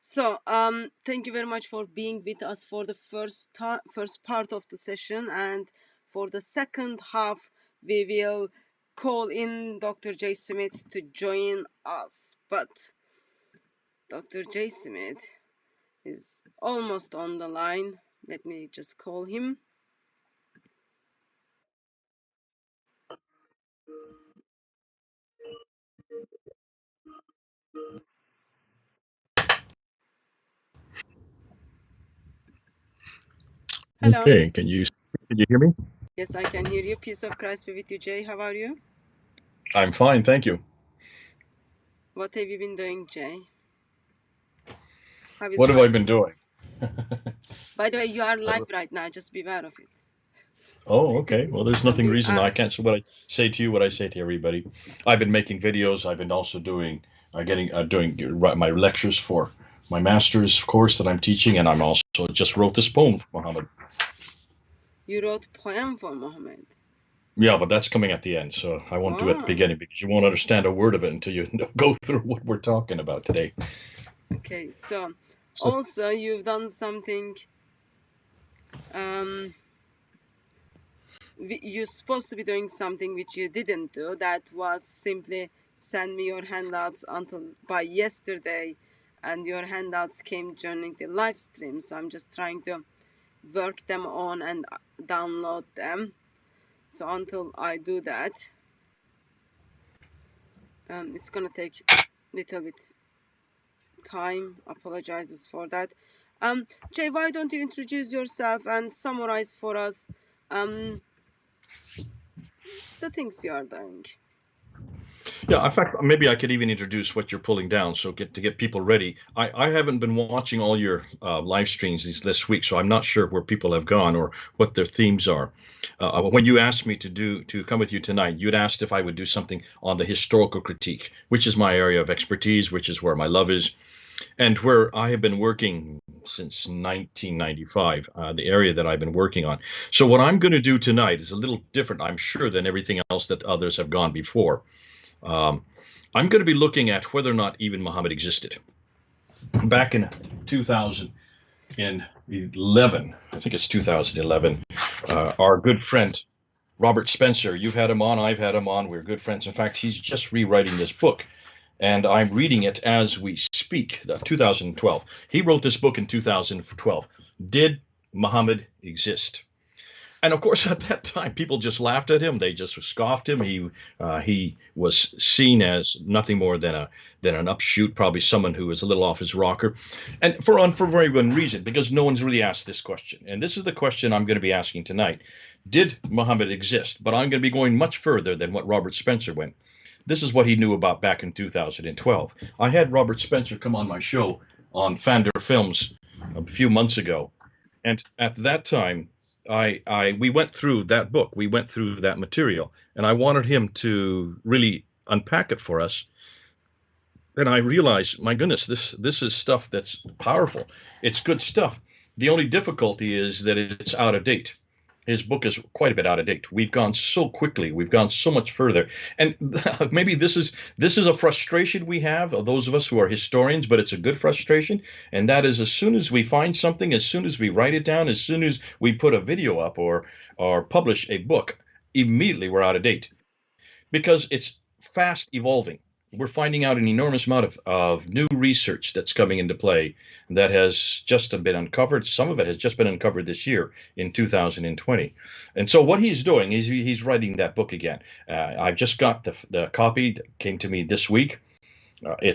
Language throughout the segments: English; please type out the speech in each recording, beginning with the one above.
So, thank you very much for being with us for the first part of the session, and for the second half, we will call in Dr. J. Smith to join us. But Dr. J. Smith is almost on the line. Let me just call him. Hello. Okay, can you hear me? Yes, I can hear you. Peace of Christ be with you, Jay. How are you? I'm fine, thank you. What have you been doing, Jay? How is What have I been Hollywood? doing? By the way, you are live right now. Just be aware of it. Oh, okay. Well, there's So nothing we reason are. I can't say what I say to you, what I say to everybody. I've been making videos. I've been also doing, doing my lectures for my master's course that I'm teaching, and I'm also just wrote this poem for Muhammad. You wrote poem for Mohammed. Yeah, but that's coming at the end, so I won't do it at the Wow. beginning because you won't understand a word of it until you go through what we're talking about today. Okay. So So, also you've done something. You're supposed to be doing something which you didn't do. That was simply send me your handouts until by yesterday, and your handouts came during the live stream. So I'm just trying to work them on and download them. So until I do that, it's gonna take a little bit time. Apologizes for that. Jay, why don't you introduce yourself and summarize for us the things you are doing? yeah, in fact, maybe I could even introduce what you're pulling down, so get people ready. I haven't been watching all your live streams this week, so I'm not sure where people have gone or what their themes are. When you asked me to come with you tonight, you'd asked if I would do something on the historical critique, which is my area of expertise, which is where my love is, and where I have been working since 1995, the area that I've been working on. So what I'm going to do tonight is a little different, I'm sure, than everything else that others have gone before. Um, I'm going to be looking at whether or not even Muhammad existed. Back in 2011, I think it's 2011, our good friend Robert Spencer, you've had him on, I've had him on, we're good friends. In fact, he's just rewriting this book, and I'm reading it as we speak, 2012. He wrote this book in 2012. Did Muhammad exist? And of course, at that time, people just laughed at him. They just scoffed him. He was seen as nothing more than an upshoot, probably someone who was a little off his rocker, and for very good reason, because no one's really asked this question. And this is the question I'm going to be asking tonight: did Muhammad exist? But I'm going to be going much further than what Robert Spencer went. This is what he knew about back in 2012. I had Robert Spencer come on my show on Fander Films a few months ago, and at that time, we went through that book, we went through that material, and I wanted him to really unpack it for us. And I realized, my goodness, this is stuff that's powerful. It's good stuff. The only difficulty is that it's out of date. His book is quite a bit out of date. We've gone so quickly. We've gone so much further. And maybe this is a frustration we have, of those of us who are historians, but it's a good frustration. And that is, as soon as we find something, as soon as we write it down, as soon as we put a video up or publish a book, immediately we're out of date because it's fast evolving. We're finding out an enormous amount of new research that's coming into play that has just been uncovered. Some of it has just been uncovered this year in 2020. And so what he's doing is he's writing that book again. I've just got the copy that came to me this week.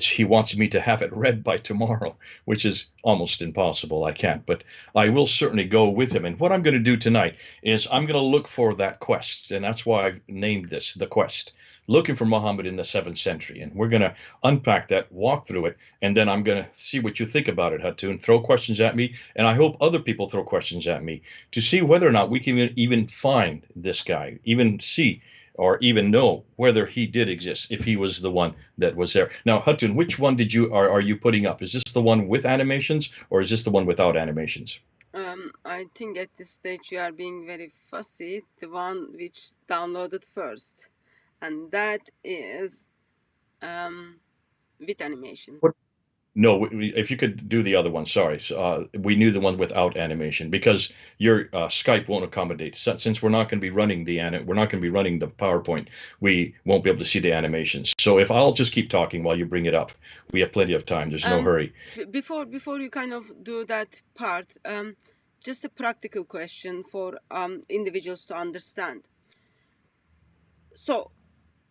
He wants me to have it read by tomorrow, which is almost impossible. I can't, but I will certainly go with him. And what I'm going to do tonight is I'm going to look for that quest, and that's why I've named this the quest. Looking for Muhammad in the 7th century, and we're going to unpack that, walk through it, and then I'm going to see what you think about it, Hatun. Throw questions at me, and I hope other people throw questions at me to see whether or not we can even find this guy, even see or even know whether he did exist, if he was the one that was there. Now, Hutton, which one are you putting up? Is this the one with animations or is this the one without animations? I think at this stage you are being very fussy. The one which downloaded first, and that is with animations. What? No, if you could do the other one, sorry. We knew the one without animation because your Skype won't accommodate. Since we're not going to be running we're not going to be running the PowerPoint, we won't be able to see the animations. So if I'll just keep talking while you bring it up, we have plenty of time. There's no hurry. Before you kind of do that part, just a practical question for individuals to understand. So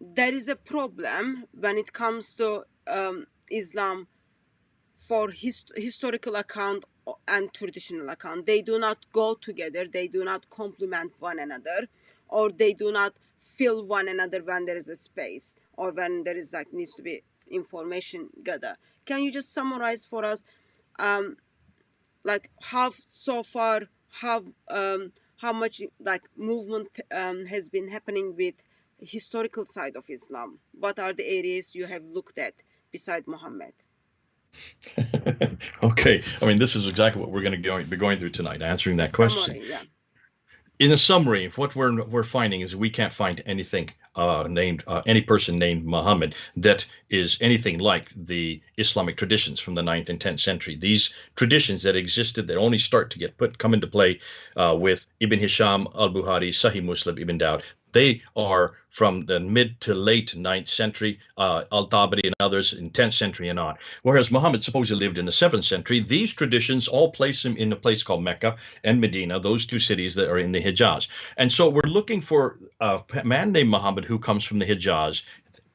there is a problem when it comes to Islam for historical account and traditional account. They do not go together, they do not complement one another, or they do not fill one another when there is a space or when there is like needs to be information gather. Can you just summarize for us like how so far how much like movement has been happening with historical side of Islam? What are the areas you have looked at beside Muhammad? Okay, I mean, this is exactly what we're going to be going through tonight, answering that question. Summary, yeah. In a summary, what we're finding is we can't find anything named any person named Muhammad that is anything like the Islamic traditions from the 9th and 10th century. These traditions that existed that only start to come into play with Ibn Hisham al-Bukhari, Sahih Muslim, Ibn Dawud. They are from the mid to late 9th century, Al-Tabari and others in 10th century and on. Whereas Muhammad supposedly lived in the 7th century, these traditions all place him in a place called Mecca and Medina, those two cities that are in the Hijaz. And so we're looking for a man named Muhammad who comes from the Hijaz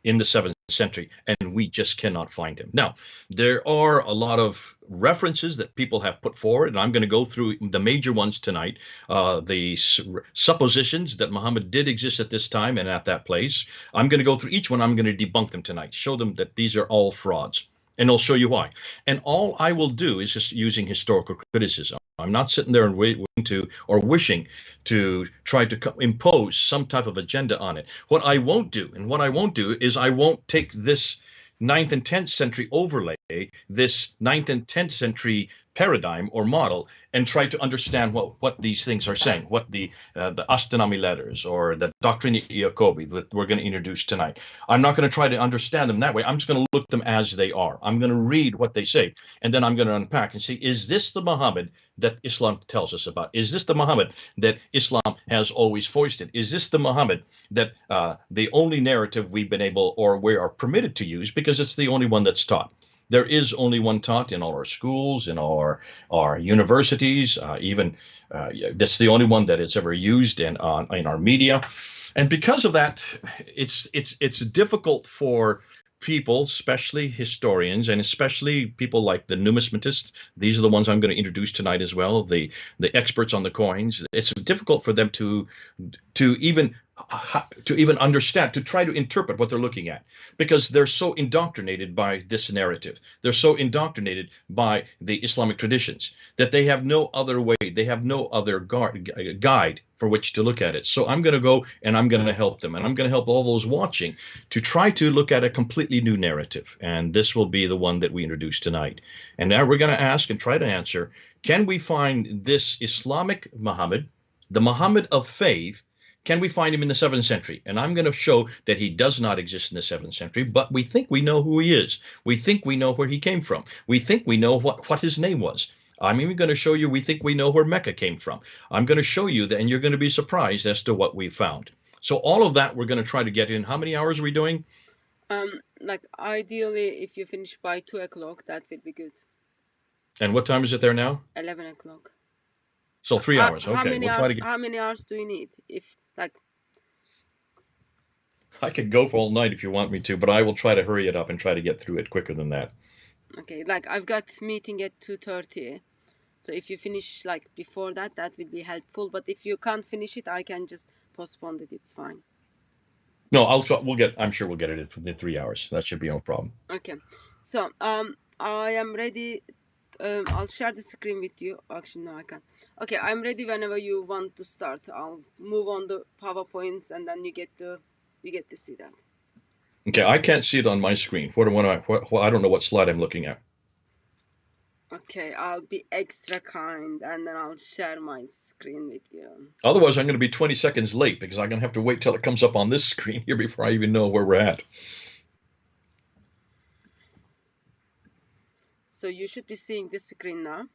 in the 7th century, and we just cannot find him. Now, there are a lot of references that people have put forward, and I'm going to go through the major ones tonight. The suppositions that Muhammad did exist at this time and at that place. I'm going to go through each one. I'm going to debunk them tonight, show them that these are all frauds. And I'll show you why. And all I will do is just using historical criticism. I'm not sitting there and waiting to or wishing to try to impose some type of agenda on it. What I won't do is I won't take this 9th and 10th century overlay, this 9th and 10th century paradigm or model, and try to understand what these things are saying, what the Ashkenazi letters or the Doctrine Jacobi that we're going to introduce tonight. I'm not going to try to understand them that way. I'm just going to look at them as they are. I'm going to read what they say, and then I'm going to unpack and see, is this the Muhammad that Islam tells us about? Is this the Muhammad that Islam has always foisted? Is this the Muhammad that the only narrative we've been able or we are permitted to use because it's the only one that's taught? There is only one taught in all our schools, in our universities, even that's the only one that is ever used in our media. And because of that, it's difficult for people, especially historians, and especially people like the numismatists. These are the ones I'm going to introduce tonight as well, the experts on the coins. It's difficult for them to even understand, to try to interpret what they're looking at, because they're so indoctrinated by this narrative. They're so indoctrinated by the Islamic traditions that they have no other way, they have no other guide for which to look at it. So I'm going to go and I'm going to help them, and I'm going to help all those watching to try to look at a completely new narrative. And this will be the one that we introduce tonight. And now we're going to ask and try to answer, can we find this Islamic Muhammad, the Muhammad of faith? Can we find him in the 7th century? And I'm going to show that he does not exist in the 7th century, but we think we know who he is. We think we know where he came from. We think we know what his name was. I'm even going to show you we think we know where Mecca came from. I'm going to show you that, and you're going to be surprised as to what we found. So all of that we're going to try to get in. How many hours are we doing? Like ideally, if you finish by 2 o'clock, that would be good. And what time is it there now? 11 o'clock. So 3 hours. Okay. How many hours do you need? If like, I could go for all night if you want me to, but I will try to hurry it up and try to get through it quicker than that. Okay, like I've got meeting at 2:30. So if you finish like before that, that would be helpful. But if you can't finish it, I can just postpone it. It's fine. No, I'm sure we'll get it within 3 hours. That should be no problem. Okay. So I am ready. I'll share the screen with you. Actually, no, I can't. Okay, I'm ready whenever you want to start. I'll move on the PowerPoints, and then you get to see that. Okay, I can't see it on my screen. I don't know what slide I'm looking at. Okay, I'll be extra kind, and then I'll share my screen with you. Otherwise, I'm going to be 20 seconds late because I'm going to have to wait till it comes up on this screen here before I even know where we're at. So you should be seeing this screen now.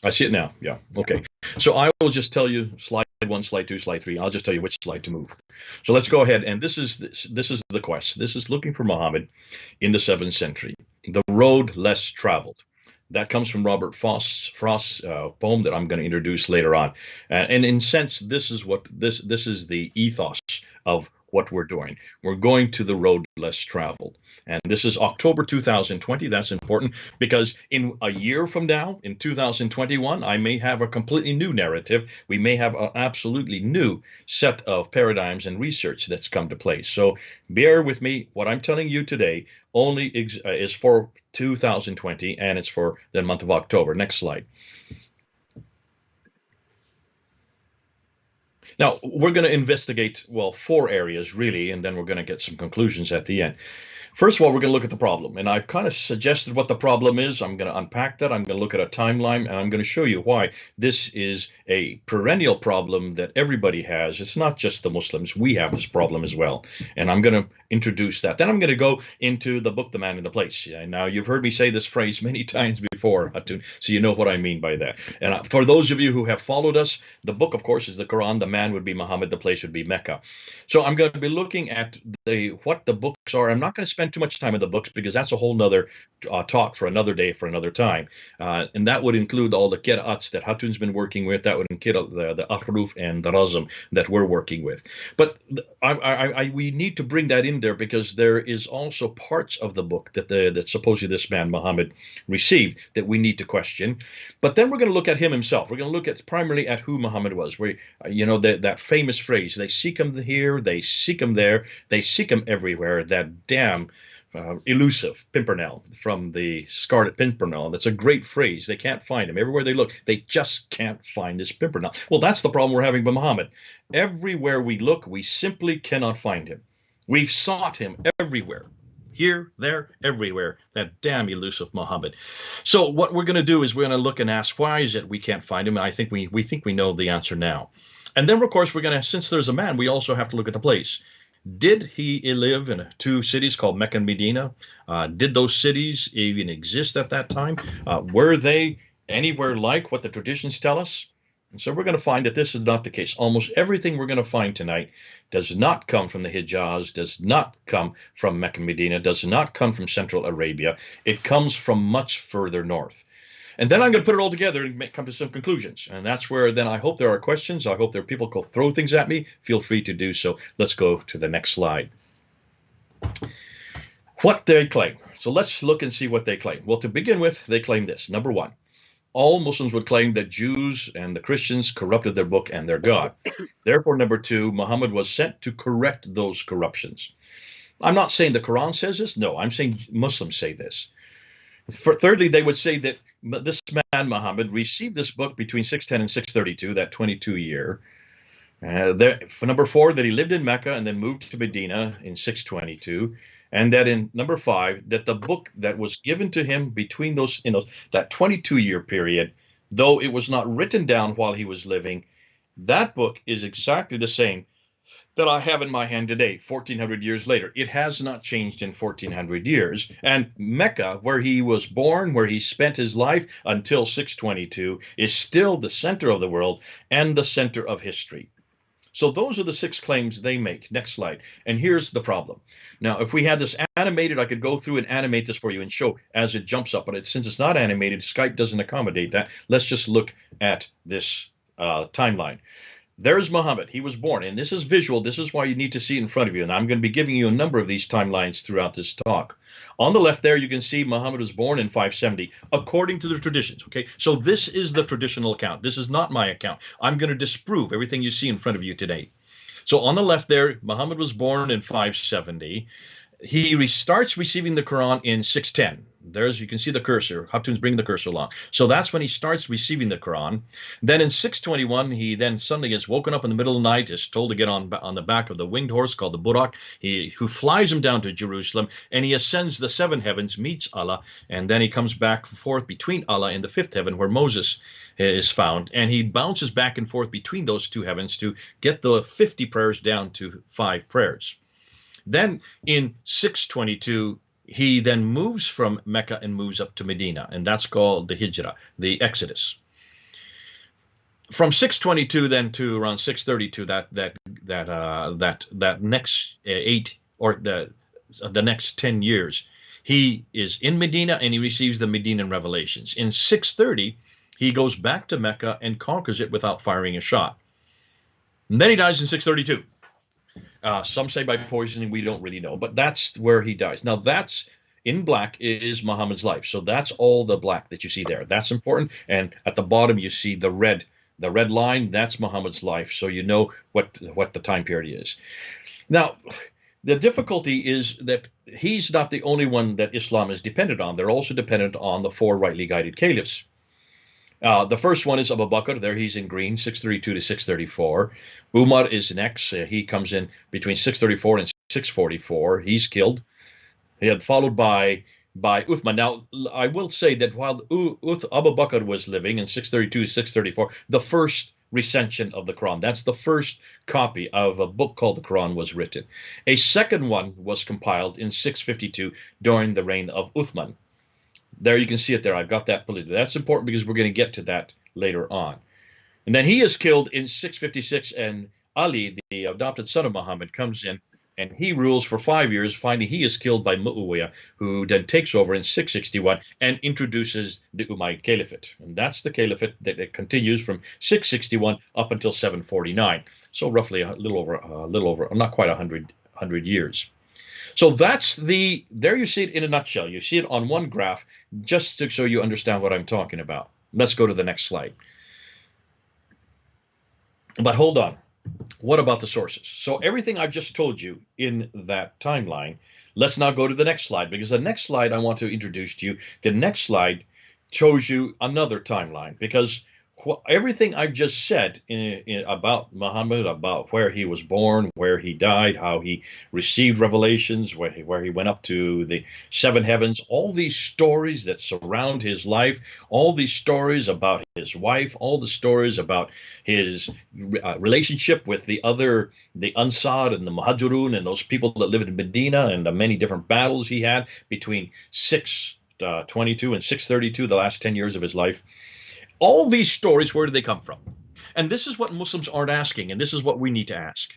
I see it now. Yeah. Okay. So I will just tell you slide 1, slide 2, slide 3. I'll just tell you which slide to move. So let's go ahead. And this is the quest. This is looking for Muhammad in the 7th century. The road less traveled. That comes from Robert Frost's poem that I'm going to introduce later on. And in a sense, this is what this is the ethos of what we're doing. We're going to the road less traveled. And this is October 2020. That's important because in a year from now, in 2021, I may have a completely new narrative. We may have an absolutely new set of paradigms and research that's come to play. So bear with me. What I'm telling you today only is for 2020, and it's for the month of October. Next slide. Now, we're going to investigate, well, 4 areas really, and then we're going to get some conclusions at the end. First of all, we're going to look at the problem, and I've kind of suggested what the problem is. I'm going to unpack that. I'm going to look at a timeline, and I'm going to show you why this is a perennial problem that everybody has. It's not just the Muslims. We have this problem as well, and I'm going to introduce that. Then I'm going to go into the book, The Man in the Place. Yeah, now, you've heard me say this phrase many times before, Hatun, so you know what I mean by that. And for those of you who have followed us, the book, of course, is the Quran. The man would be Muhammad. The place would be Mecca. So I'm going to be looking at what the books are. I'm not going to spend too much time in the books because that's a whole nother talk for another day, for another time. And that would include all the qira'ats that Hatun's been working with. That would include the ahruf and the razm that we're working with. But we need to bring that in there because there is also parts of the book that supposedly this man Muhammad received that we need to question. But then we're going to look at him himself. We're going to look at primarily at who Muhammad was. That famous phrase, they seek him here, they seek him there, they seek him everywhere. That damn elusive Pimpernel from the Scarlet Pimpernel. That's a great phrase. They can't find him. Everywhere they look, they just can't find this Pimpernel. Well, that's the problem we're having with Muhammad. Everywhere we look, we simply cannot find him. We've sought him everywhere. Here, there, everywhere. That damn elusive Muhammad. So what we're going to do is we're going to look and ask, why is it we can't find him? And I think we think we know the answer now. And then, of course, we're going to, since there's a man, we also have to look at the place. Did he live in 2 cities called Mecca and Medina? Did those cities even exist at that time? Were they anywhere like what the traditions tell us? And so we're going to find that this is not the case. Almost everything we're going to find tonight does not come from the Hijaz, does not come from Mecca and Medina, does not come from Central Arabia. It comes from much further north. And then I'm going to put it all together and come to some conclusions. And that's where then I hope there are questions. I hope there are people who throw things at me. Feel free to do so. Let's go to the next slide. What they claim. So let's look and see what they claim. Well, to begin with, they claim this. Number 1, all Muslims would claim that Jews and the Christians corrupted their book and their God. Therefore, number 2, Muhammad was sent to correct those corruptions. I'm not saying the Quran says this. No, I'm saying Muslims say this. Thirdly, they would say that this man, Muhammad, received this book between 610 and 632, that 22 year. For number 4, that he lived in Mecca and then moved to Medina in 622. And that in number 5, that the book that was given to him between that 22-year period, though it was not written down while he was living, that book is exactly the same that I have in my hand today, 1,400 years later. It has not changed in 1,400 years. And Mecca, where he was born, where he spent his life until 622, is still the center of the world and the center of history. So those are the 6 claims they make. Next slide. And here's the problem. Now, if we had this animated, I could go through and animate this for you and show as it jumps up. But since it's not animated, Skype doesn't accommodate that. Let's just look at this timeline. There's Muhammad. He was born, and this is visual. This is why you need to see it in front of you. And I'm going to be giving you a number of these timelines throughout this talk. On the left there, you can see Muhammad was born in 570, according to the traditions. Okay, so this is the traditional account. This is not my account. I'm going to disprove everything you see in front of you today. So on the left there, Muhammad was born in 570. He starts receiving the Quran in 610. You can see the cursor. Hatun's bringing the cursor along. So that's when he starts receiving the Quran. Then in 621, he then suddenly gets woken up in the middle of the night, is told to get on the back of the winged horse called the Burak, who flies him down to Jerusalem, and he ascends the 7 heavens, meets Allah, and then he comes back and forth between Allah and the 5th heaven where Moses is found, and he bounces back and forth between those 2 heavens to get the 50 prayers down to 5 prayers. Then in 622, he then moves from Mecca and moves up to Medina, and that's called the Hijrah, the Exodus. From 622 then to around 632, that next 8 or the next 10 years, he is in Medina and he receives the Medinan revelations. In 630, he goes back to Mecca and conquers it without firing a shot. And then he dies in 632. Some say by poisoning, we don't really know, but that's where he dies. Now that's in black is Muhammad's life. So that's all the black that you see there. That's important. And at the bottom, you see the red line. That's Muhammad's life. So you know what the time period is. Now, the difficulty is that he's not the only one that Islam is dependent on. They're also dependent on the 4 rightly guided caliphs. The first one is Abu Bakr. There he's in green, 632 to 634. Umar is next. He comes in between 634 and 644. He's killed. He had followed by Uthman. Now, I will say that while Abu Bakr was living in 632 to 634, the first recension of the Quran, that's the first copy of a book called the Quran, was written. A second one was compiled in 652 during the reign of Uthman. There you can see it there. I've got that polluted. That's important because we're going to get to that later on. And then he is killed in 656, and Ali, the adopted son of Muhammad, comes in and he rules for 5 years. Finally, he is killed by Muawiyah, who then takes over in 661 and introduces the Umayyad Caliphate. And that's the caliphate that continues from 661 up until 749. So roughly a little over, not quite 100 years. So that's there you see it in a nutshell. You see it on one graph, just so you understand what I'm talking about. Let's go to the next slide. But hold on. What about the sources? So everything I've just told you in that timeline, let's now go to the next slide, because the next slide I want to introduce to you, the next slide shows you another timeline, because everything I've just said about Muhammad, about where he was born, where he died, how he received revelations, where he went up to the 7 heavens, all these stories that surround his life, all these stories about his wife, all the stories about his relationship with the Ansar and the Muhajirun and those people that lived in Medina, and the many different battles he had between 622 and 632, the last 10 years of his life. All these stories, where do they come from? And this is what Muslims aren't asking, and this is what we need to ask.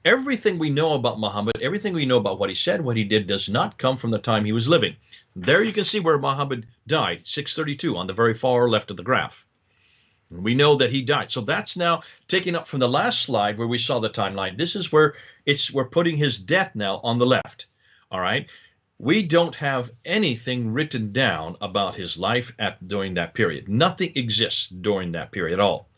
Everything we know about Muhammad, everything we know about what he said, what he did, does not come from the time he was living. There you can see where Muhammad died, 632, on the very far left of the graph. And we know that he died. So that's now taking up from the last slide where we saw the timeline. This is where we're putting his death now on the left. All right. We don't have anything written down about his life during that period. Nothing exists during that period at all.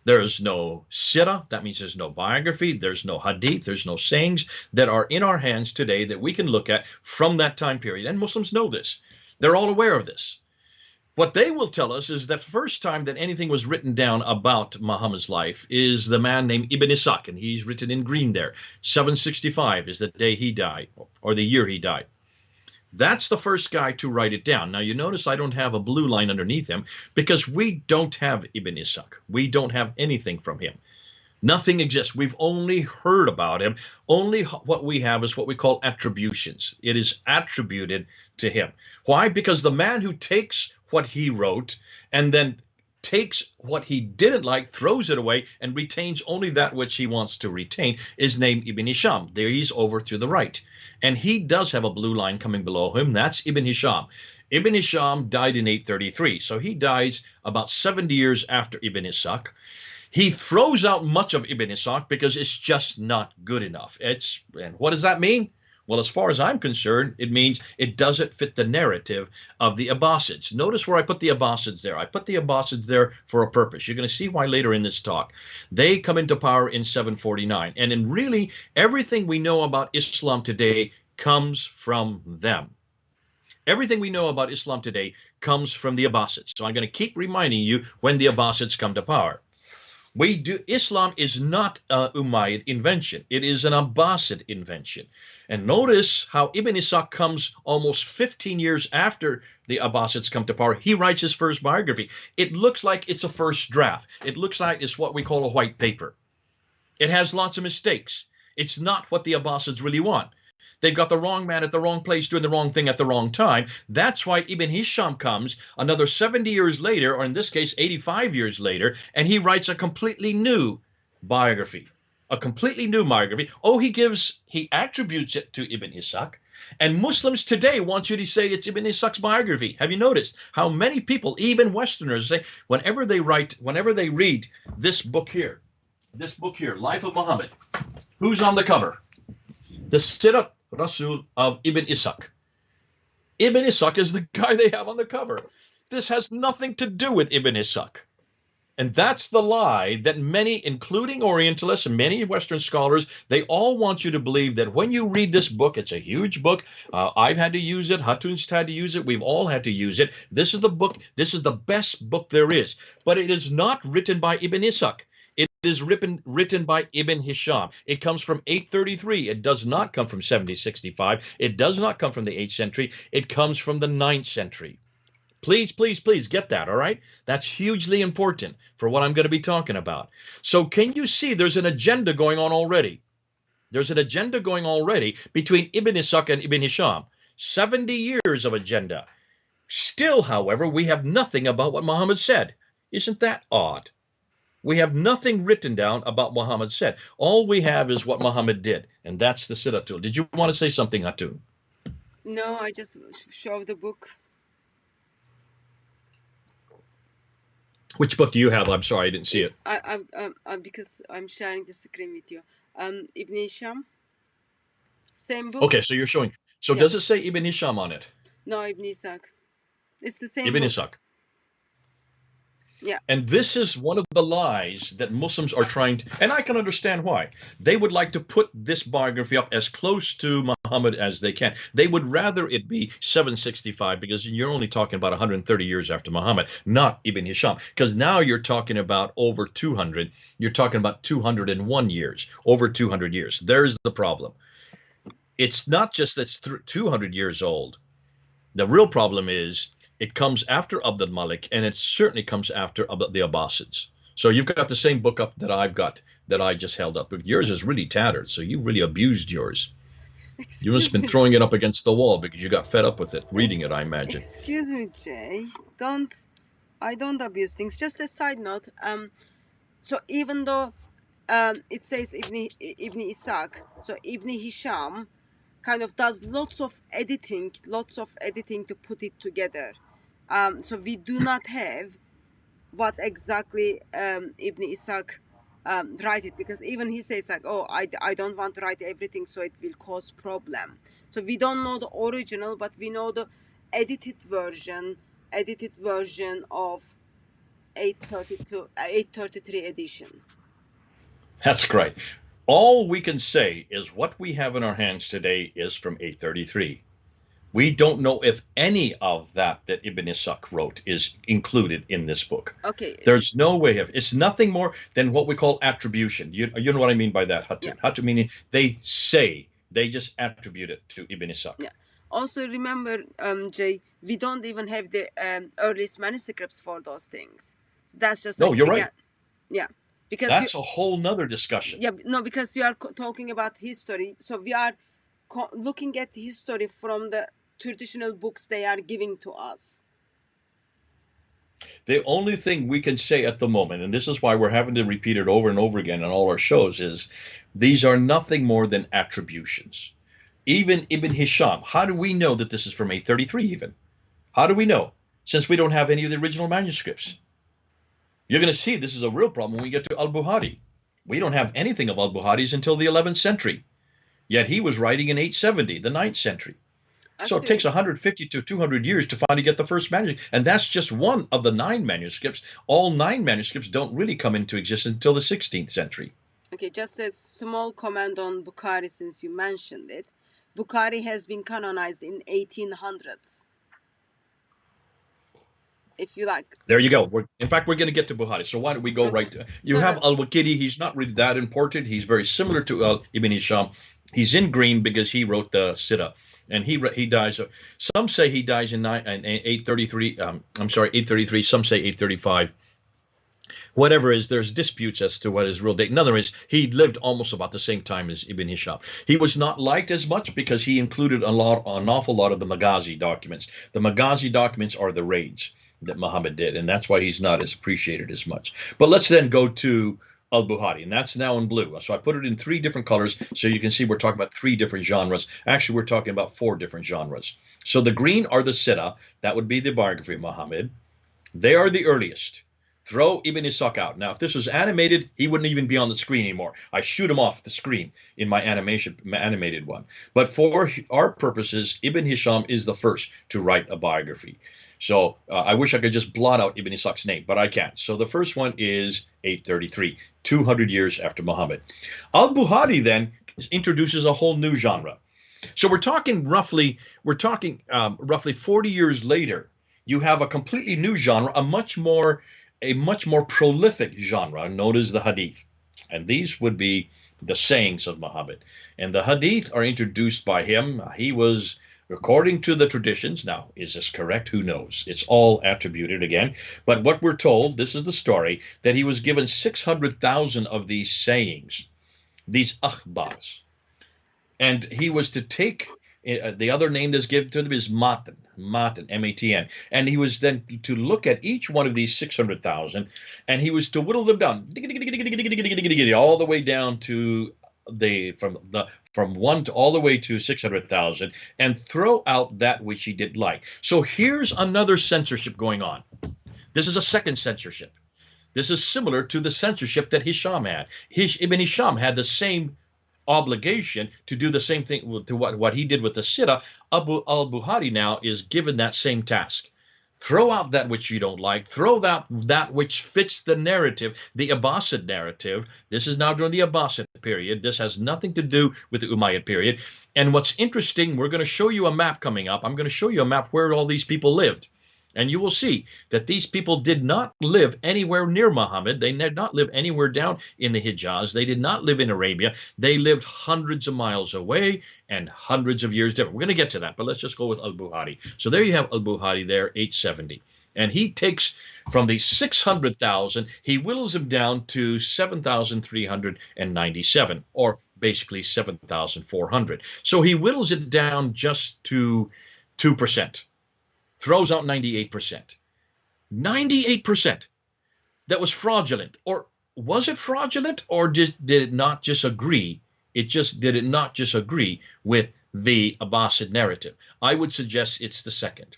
There is no sirah. That means there's no biography. There's no hadith. There's no sayings that are in our hands today that we can look at from that time period. And Muslims know this. They're all aware of this. What they will tell us is that the first time that anything was written down about Muhammad's life is the man named Ibn Ishaq, and he's written in green there. 765 is the day he died, or the year he died. That's the first guy to write it down. Now, you notice I don't have a blue line underneath him because we don't have Ibn Ishaq. We don't have anything from him. Nothing exists. We've only heard about him. Only what we have is what we call attributions. It is attributed to him. Why? Because the man who takes what he wrote and then takes what he didn't like, throws it away, and retains only that which he wants to retain is named Ibn Hisham. There he's over to the right. And he does have a blue line coming below him. That's Ibn Hisham. Ibn Hisham died in 833. So he dies about 70 years after Ibn Ishaq. He throws out much of Ibn Ishaq because it's just not good enough. And what does that mean? Well, as far as I'm concerned, it means it doesn't fit the narrative of the Abbasids. Notice where I put the Abbasids there. I put the Abbasids there for a purpose. You're going to see why later in this talk. They come into power in 749. And in really everything we know about Islam today comes from them. Everything we know about Islam today comes from the Abbasids. So I'm going to keep reminding you when the Abbasids come to power. Islam is not an Umayyad invention. It is an Abbasid invention. And notice how Ibn Ishaq comes almost 15 years after the Abbasids come to power. He writes his first biography. It looks like it's a first draft. It looks like it's what we call a white paper. It has lots of mistakes. It's not what the Abbasids really want. They've got the wrong man at the wrong place doing the wrong thing at the wrong time. That's why Ibn Hisham comes another 70 years later, or in this case, 85 years later, and he writes a completely new biography. A completely new biography. Oh, he attributes it to Ibn Ishaq. And Muslims today want you to say it's Ibn Ishaq's biography. Have you noticed how many people, even Westerners, say whenever they read this book here, Life of Muhammad, who's on the cover? The Sirat Rasul of Ibn Ishaq. Ibn Ishaq is the guy they have on the cover. This has nothing to do with Ibn Ishaq. And that's the lie that many, including Orientalists and many Western scholars, they all want you to believe that when you read this book, it's a huge book. I've had to use it. Hatun's had to use it. We've all had to use it. This is the book. This is the best book there is. But it is not written by Ibn Ishaq. It is written by Ibn Hisham. It comes from 833. It does not come from 7065. It does not come from the 8th century. It comes from the 9th century. Please, please, please get that, all right? That's hugely important for what I'm going to be talking about. So can you see there's an agenda going on already? There's an agenda going already between Ibn Ishaq and Ibn Hisham. 70 years of agenda. Still, however, we have nothing about what Muhammad said. Isn't that odd? We have nothing written down about what Muhammad said. All we have is what Muhammad did, and that's the Siratul. Did you want to say something, Hatun? No, I just show the book. Which book do you have? I'm sorry, I didn't see it. Because I'm sharing the screen with you. Ibn Hisham, same book. Okay, so you're showing. So Yeah. does it say Ibn Hisham on it? No, Ibn Ishaq. It's the same Ibn book. Ishaq. Yeah. And this is one of the lies that Muslims are trying to, and I can understand why. They would like to put this biography up as close to Muhammad as they can. They would rather it be 765 because you're only talking about 130 years after Muhammad, not Ibn Hisham. Because now you're talking about over 200. You're talking about 201 years, over 200 years. There's the problem. It's not just that it's 200 years old. The real problem is it comes after Abd al-Malik, and it certainly comes after the Abbasids. So you've got the same book up that I've got, that I just held up. But yours is really tattered, so you really abused yours. You must have been throwing it up against the wall because you got fed up with it, reading it, I imagine. Excuse me, Jay. I don't abuse things. Just a side note. So even though it says Ibn Ishaq, so Ibn Hisham kind of does lots of editing to put it together. So we do not have what exactly Ibn Ishaq write it, because even he says like, oh, I don't want to write everything, so it will cause problem. So we don't know the original, but we know the edited version of 833 edition. That's great. All we can say is what we have in our hands today is from 833. We don't know if any of that Ibn Ishaq wrote is included in this book. Okay. There's no way of. It's nothing more than what we call attribution. You know what I mean by that, Hatun? Yeah. Hatun meaning they just attribute it to Ibn Ishaq. Yeah. Also remember, Jay, we don't even have the earliest manuscripts for those things. So that's just No, like, you're again, right. Yeah. Because That's a whole nother discussion. Yeah, no, because you are talking about history. So we are looking at history from the traditional books they are giving to us. The only thing we can say at the moment, and this is why we're having to repeat it over and over again in all our shows, is these are nothing more than attributions. Even Ibn Hisham, how do we know that this is from 833 even? How do we know? Since we don't have any of the original manuscripts. You're going to see this is a real problem when we get to al-Bukhari. We don't have anything of al-Bukhari's until the 11th century. Yet he was writing in 870, the 9th century. So it takes 150 to 200 years to finally get the first manuscript. And that's just one of the 9 manuscripts. All 9 manuscripts don't really come into existence until the 16th century. Okay, just a small comment on Bukhari since you mentioned it. Bukhari has been canonized in 1800s. If you like. There you go. In fact, we're going to get to Bukhari. So why don't we go right to... You have al-Waqidi. He's not really that important. He's very similar to Ibn Hisham. He's in green because he wrote the Sirah. And he dies. Some say he dies in 833. 833. Some say 835. whatever is, there's disputes as to what his real date. In other words, he lived almost about the same time as Ibn Hisham. He was not liked as much because he included an awful lot of the Maghazi documents. The Maghazi documents are the raids that Muhammad did, and that's why he's not as appreciated as much. But let's then go to al-Bukhari, and that's now in blue. So I put it in 3 different colors so you can see we're talking about 3 different genres. Actually, we're talking about 4 different genres. So the green are the Sirah. That would be the biography of Muhammad. They are the earliest. Throw Ibn Ishaq out. Now, if this was animated, he wouldn't even be on the screen anymore. I shoot him off the screen in my animated one. But for our purposes, Ibn Hisham is the first to write a biography. So I wish I could just blot out Ibn Ishaq's name, but I can't. So the first one is 833, 200 years after Muhammad. Al-Bukhari then introduces a whole new genre. So we're talking roughly 40 years later. You have a completely new genre, a much more prolific genre known as the hadith. And these would be the sayings of Muhammad. And the hadith are introduced by him. He was, according to the traditions, now, is this correct? Who knows? It's all attributed again. But what we're told, this is the story, that he was given 600,000 of these sayings, these akhbars. And he was to take, the other name that's given to them is Matan, M-A-T-N. And he was then to look at each one of these 600,000, and he was to whittle them down, all the way down to from 1 to all the way to 600,000, and throw out that which he didn't like. So here's another censorship going on. This is a second censorship. This is similar to the censorship that Hisham had. Ibn Hisham had the same obligation to do the same thing to what he did with the Sirah. Al-Bukhari now is given that same task. Throw out that which you don't like. Throw out that which fits the narrative, the Abbasid narrative. This is now during the Abbasid period. This has nothing to do with the Umayyad period. And what's interesting, we're going to show you a map coming up. I'm going to show you a map where all these people lived. And you will see that these people did not live anywhere near Muhammad. They did not live anywhere down in the Hijaz. They did not live in Arabia. They lived hundreds of miles away and hundreds of years different. We're going to get to that, but let's just go with Al-Bukhari. So there you have Al-Bukhari there, 870. And he takes from the 600,000, he whittles them down to 7,397, or basically 7,400. So he whittles it down just to 2%. Throws out 98%. 98%. That was fraudulent. Or was it fraudulent, or did it not just agree? Did it not just agree with the Abbasid narrative? I would suggest it's the second.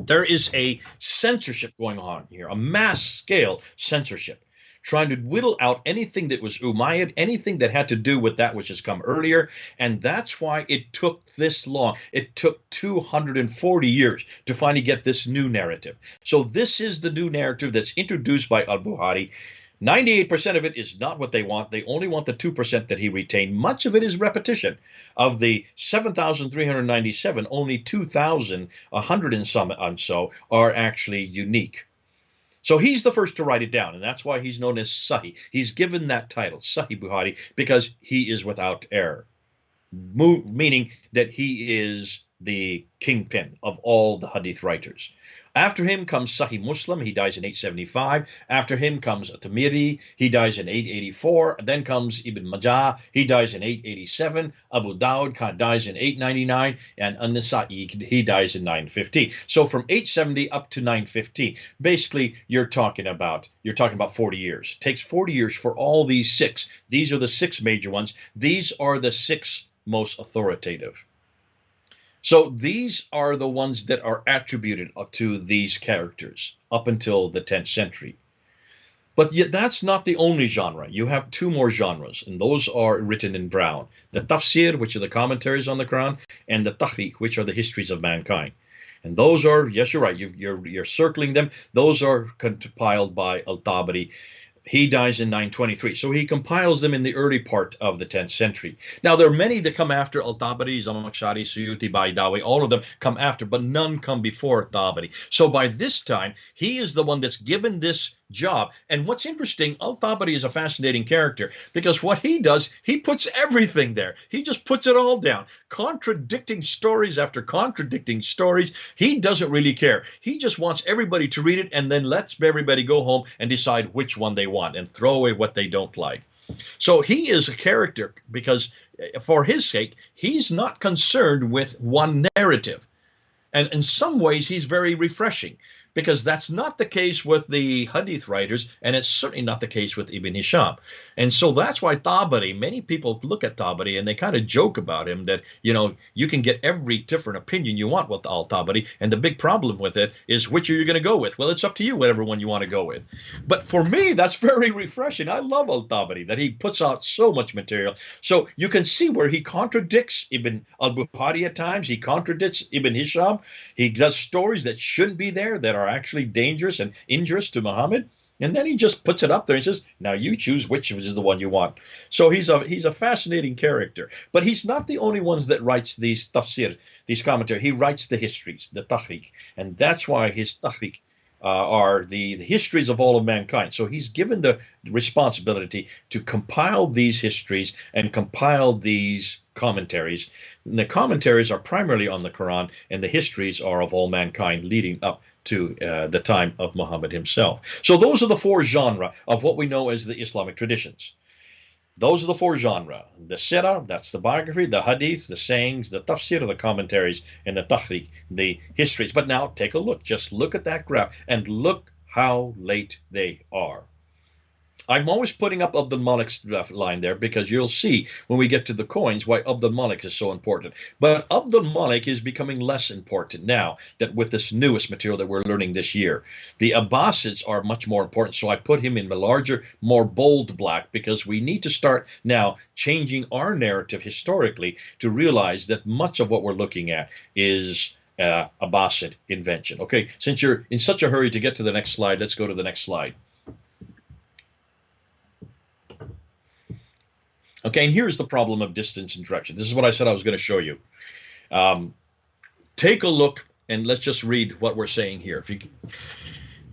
There is a censorship going on here, a mass scale censorship, trying to whittle out anything that was Umayyad, anything that had to do with that which has come earlier. And that's why it took this long. It took 240 years to finally get this new narrative. So this is the new narrative that's introduced by Al-Bukhari. 98% of it is not what they want. They only want the 2% that he retained. Much of it is repetition. Of the 7,397, only 2,100 and some and so are actually unique. So he's the first to write it down, and that's why he's known as Sahih. He's given that title, Sahih Bukhari, because he is without error, meaning that he is the kingpin of all the hadith writers. After him comes Sahih Muslim. He dies in 875. After him comes At-Tirmidhi. He dies in 884. Then comes Ibn Majah. He dies in 887. Abu Dawud dies in 899. And An-Nasa'i, he dies in 915. So from 870 up to 915, basically you're talking about 40 years. It takes 40 years for all these 6. These are the 6 major ones. These are the 6 most authoritative. So these are the ones that are attributed to these characters up until the 10th century. But yet that's not the only genre. You have 2 more genres, and those are written in brown. The tafsir, which are the commentaries on the Quran, and the tahriq, which are the histories of mankind. And those are, yes, you're right, you're circling them. Those are compiled by Al-Tabari. He dies in 923. So he compiles them in the early part of the 10th century. Now, there are many that come after Al-Tabari, Zamakhshari, Suyuti, Baidawi. All of them come after, but none come before Tabari. So by this time, he is the one that's given this job. And what's interesting, Al-Tabari is a fascinating character because what he does, he puts everything there. He just puts it all down, contradicting stories after contradicting stories. He doesn't really care. He just wants everybody to read it and then lets everybody go home and decide which one they want and throw away what they don't like. So he is a character because for his sake, he's not concerned with one narrative. And in some ways, he's very refreshing because that's not the case with the Hadith writers, and it's certainly not the case with Ibn Hisham. And so that's why Tabari, many people look at Tabari and they kind of joke about him that, you can get every different opinion you want with Al-Tabari, and the big problem with it is which are you going to go with? Well, it's up to you, whatever one you want to go with. But for me, that's very refreshing. I love Al-Tabari, that he puts out so much material. So you can see where he contradicts Ibn al-Bukhari at times. He contradicts Ibn Hisham. He does stories that shouldn't be there, that are actually dangerous and injurious to Muhammad. And then he just puts it up there and says, now you choose which is the one you want. So he's a fascinating character. But he's not the only one that writes these tafsir, these commentaries. He writes the histories, the tahriq. And that's why his tahriq are the histories of all of mankind. So he's given the responsibility to compile these histories and compile these commentaries. And the commentaries are primarily on the Quran, and the histories are of all mankind leading up to the time of Muhammad himself. So those are the four genres of what we know as the Islamic traditions. Those are the four genres. The Sirah, that's the biography, the Hadith, the sayings, the Tafsir, the commentaries, and the Tahriq, the histories. But now take a look. Just look at that graph and look how late they are. I'm always putting up Abdul Malik's line there because you'll see when we get to the coins why Abdul Malik is so important. But Abdul Malik is becoming less important now that with this newest material that we're learning this year. The Abbasids are much more important, so I put him in the larger, more bold black because we need to start now changing our narrative historically to realize that much of what we're looking at is Abbasid invention. Okay, since you're in such a hurry to get to the next slide, let's go to the next slide. Okay, and here's the problem of distance and direction. This is what I said I was going to show you. Take a look, and let's just read what we're saying here.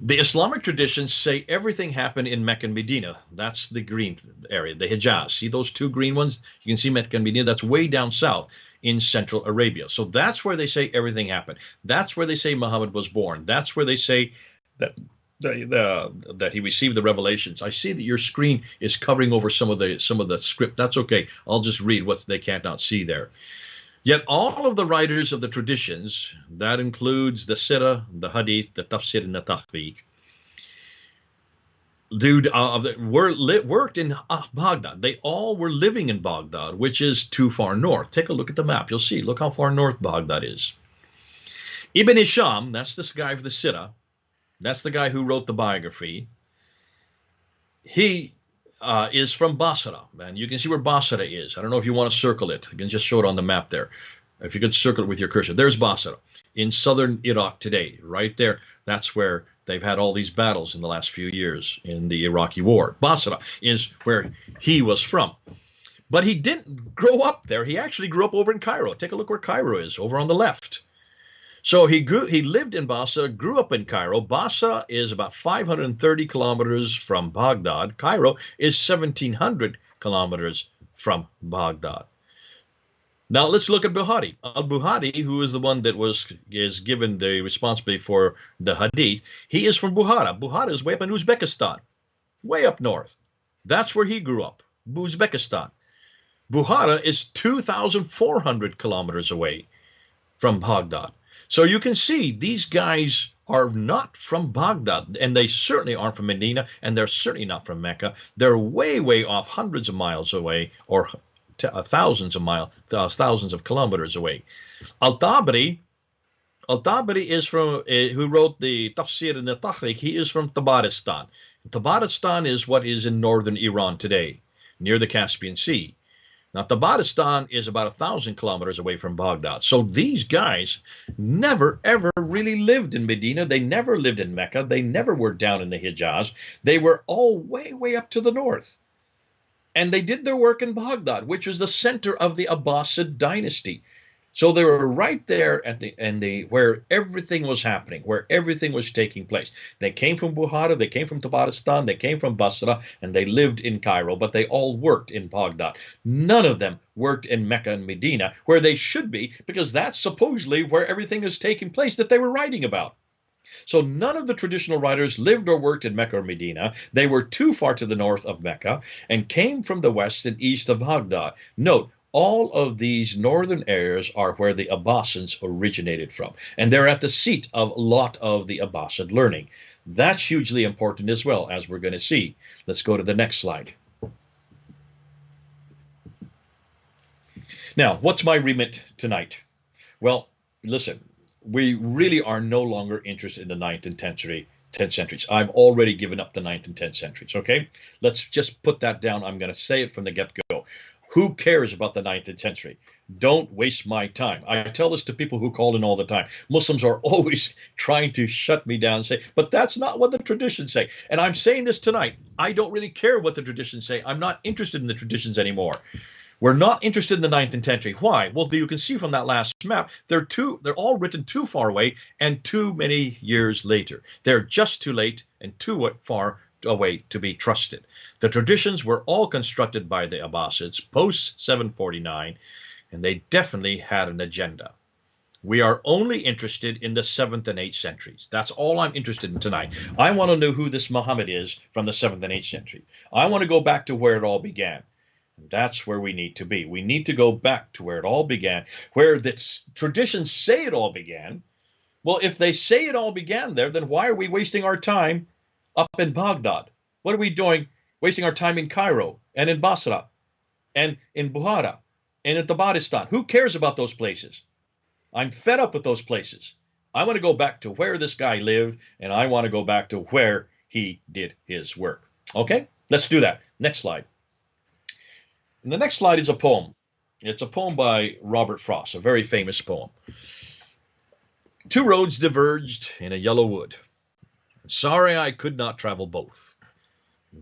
The Islamic traditions say everything happened in Mecca and Medina. That's the green area, the Hijaz. See those two green ones? You can see Mecca and Medina. That's way down south in Central Arabia. So that's where they say everything happened. That's where they say Muhammad was born. That's where they say that that he received the revelations. I see that your screen is covering over some of the script. That's okay. I'll just read what they cannot see there. Yet all of the writers of the traditions, that includes the Sirah, the Hadith, the Tafsir, and the Tahriq, worked in Baghdad. They all were living in Baghdad, which is too far north. Take a look at the map. You'll see. Look how far north Baghdad is. Ibn Hisham, that's this guy for the Sirah. That's the guy who wrote the biography. He is from Basra, and you can see where Basra is. I don't know if you want to circle it. You can just show it on the map there. If you could circle it with your cursor. There's Basra in southern Iraq today, right there. That's where they've had all these battles in the last few years in the Iraqi war. Basra is where he was from. But he didn't grow up there. He actually grew up over in Cairo. Take a look where Cairo is, over on the left. So he lived in Basra, grew up in Cairo. Basra is about 530 kilometers from Baghdad. Cairo is 1,700 kilometers from Baghdad. Now let's look at Bukhari. Al-Bukhari, who is the one that is given the responsibility for the Hadith, he is from Bukhara. Bukhara is way up in Uzbekistan, way up north. That's where he grew up, Uzbekistan. Bukhara is 2,400 kilometers away from Baghdad. So you can see these guys are not from Baghdad, and they certainly aren't from Medina, and they're certainly not from Mecca. They're way, way off, hundreds of miles away, or thousands of miles, thousands of kilometers away. Al-Tabari is from, who wrote the Tafsir and the Tahriq, he is from Tabaristan. Tabaristan is what is in northern Iran today, near the Caspian Sea. Now, Tabaristan is about 1,000 kilometers away from Baghdad. So these guys never, ever really lived in Medina. They never lived in Mecca. They never were down in the Hijaz. They were all way, way up to the north. And they did their work in Baghdad, which was the center of the Abbasid dynasty. So they were right there at the where everything was happening, where everything was taking place. They came from Buhara, they came from Tabaristan, they came from Basra, and they lived in Cairo, but they all worked in Baghdad. None of them worked in Mecca and Medina, where they should be, because that's supposedly where everything is taking place that they were writing about. So none of the traditional writers lived or worked in Mecca or Medina. They were too far to the north of Mecca and came from the west and east of Baghdad. Note, all of these northern areas are where the Abbasids originated from, and they're at the seat of a lot of the Abbasid learning. That's hugely important as well, as we're going to see. Let's go to the next slide. Now, what's my remit tonight? Well, listen, we really are no longer interested in the 9th and 10th centuries. I've already given up the 9th and 10th centuries, okay? Let's just put that down. I'm going to say it from the get-go. Who cares about the 9th and 10th century? Don't waste my time. I tell this to people who call in all the time. Muslims are always trying to shut me down and say, but that's not what the traditions say. And I'm saying this tonight. I don't really care what the traditions say. I'm not interested in the traditions anymore. We're not interested in the 9th and 10th century. Why? Well, you can see from that last map, they're all written too far away and too many years later. They're just too late and too far away to be trusted. The traditions were all constructed by the Abbasids post 749, and they definitely had an agenda. We are only interested in the 7th and 8th centuries. That's all I'm interested in tonight. I want to know who this Muhammad is from the 7th and 8th century. I want to go back to where it all began. That's where we need to be. We need to go back to where it all began, where the traditions say it all began. Well, if they say it all began there, then why are we wasting our time up in Baghdad? What are we doing wasting our time in Cairo and in Basra and in Buhara and in Tabaristan? Who cares about those places? I'm fed up with those places. I want to go back to where this guy lived, and I want to go back to where he did his work. Okay, let's do that. Next slide. And the next slide is a poem. It's a poem by Robert Frost, a very famous poem. Two roads diverged in a yellow wood. Sorry I could not travel both.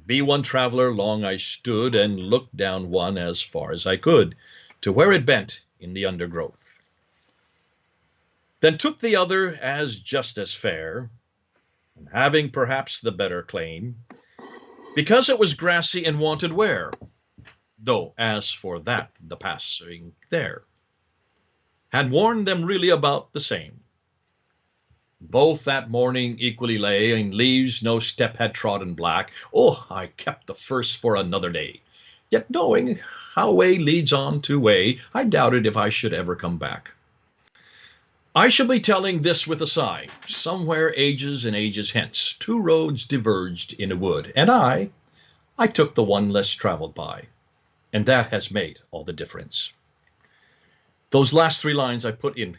Be one traveler long I stood and looked down one as far as I could to where it bent in the undergrowth. Then took the other as just as fair, and having perhaps the better claim, because it was grassy and wanted wear. Though as for that, the passing there had worn them really about the same. Both that morning equally lay, and leaves no step had trodden black. Oh, I kept the first for another day. Yet knowing how way leads on to way, I doubted if I should ever come back. I shall be telling this with a sigh. Somewhere ages and ages hence, two roads diverged in a wood, and I took the one less traveled by. And that has made all the difference. Those last three lines I put in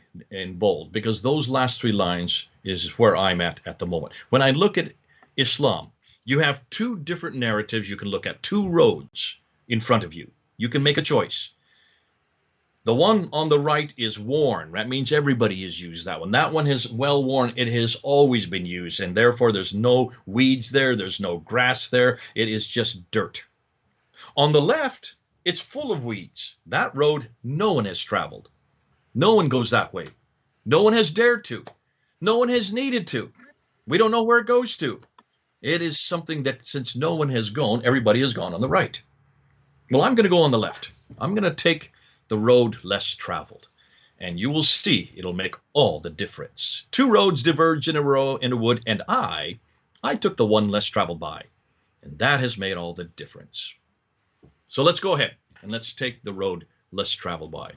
bold, because those last three lines is where I'm at the moment. When I look at Islam, you have two different narratives you can look at, two roads in front of you. You can make a choice. The one on the right is worn. That means everybody has used that one. That one is well worn. It has always been used, and therefore there's no weeds there. There's no grass there. It is just dirt. On the left, it's full of weeds. That road, no one has traveled. No one goes that way. No one has dared to. No one has needed to. We don't know where it goes to. It is something that since no one has gone, everybody has gone on the right. Well, I'm going to go on the left. I'm going to take the road less traveled. And you will see it'll make all the difference. Two roads diverge in a row in a wood, and I took the one less traveled by. And that has made all the difference. So let's go ahead and let's take the road less traveled by.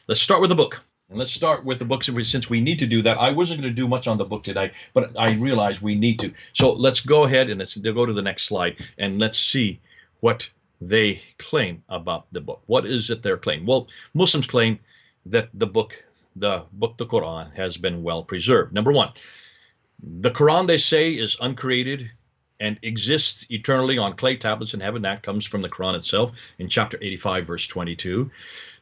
Let's start with the book. And let's start with the book since we need to do that. I wasn't going to do much on the book today, but I realized we need to. So let's go ahead and let's go to the next slide and let's see what they claim about the book. What is it they're claiming? Well, Muslims claim that the book, the Quran, has been well preserved. Number one, the Quran, they say, is uncreated and exists eternally on clay tablets in heaven. That comes from the Quran itself in chapter 85, verse 22.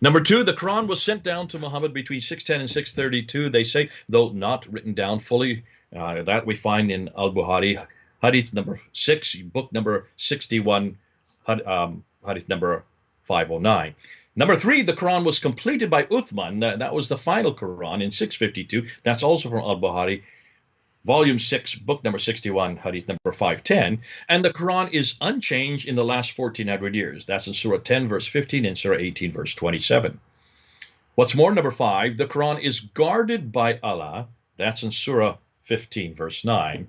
Number two, the Quran was sent down to Muhammad between 610 and 632, they say, though not written down fully. That we find in Al-Bukhari, hadith number 6, book number 61, hadith number 509. Number 3, the Quran was completed by Uthman. That was the final Quran in 652. That's also from Al-Bukhari, Volume 6, book number 61, Hadith number 510. And the Quran is unchanged in the last 1400 years. That's in Surah 10, verse 15, and Surah 18, verse 27. What's more, number 5, the Quran is guarded by Allah. That's in Surah 15, verse 9.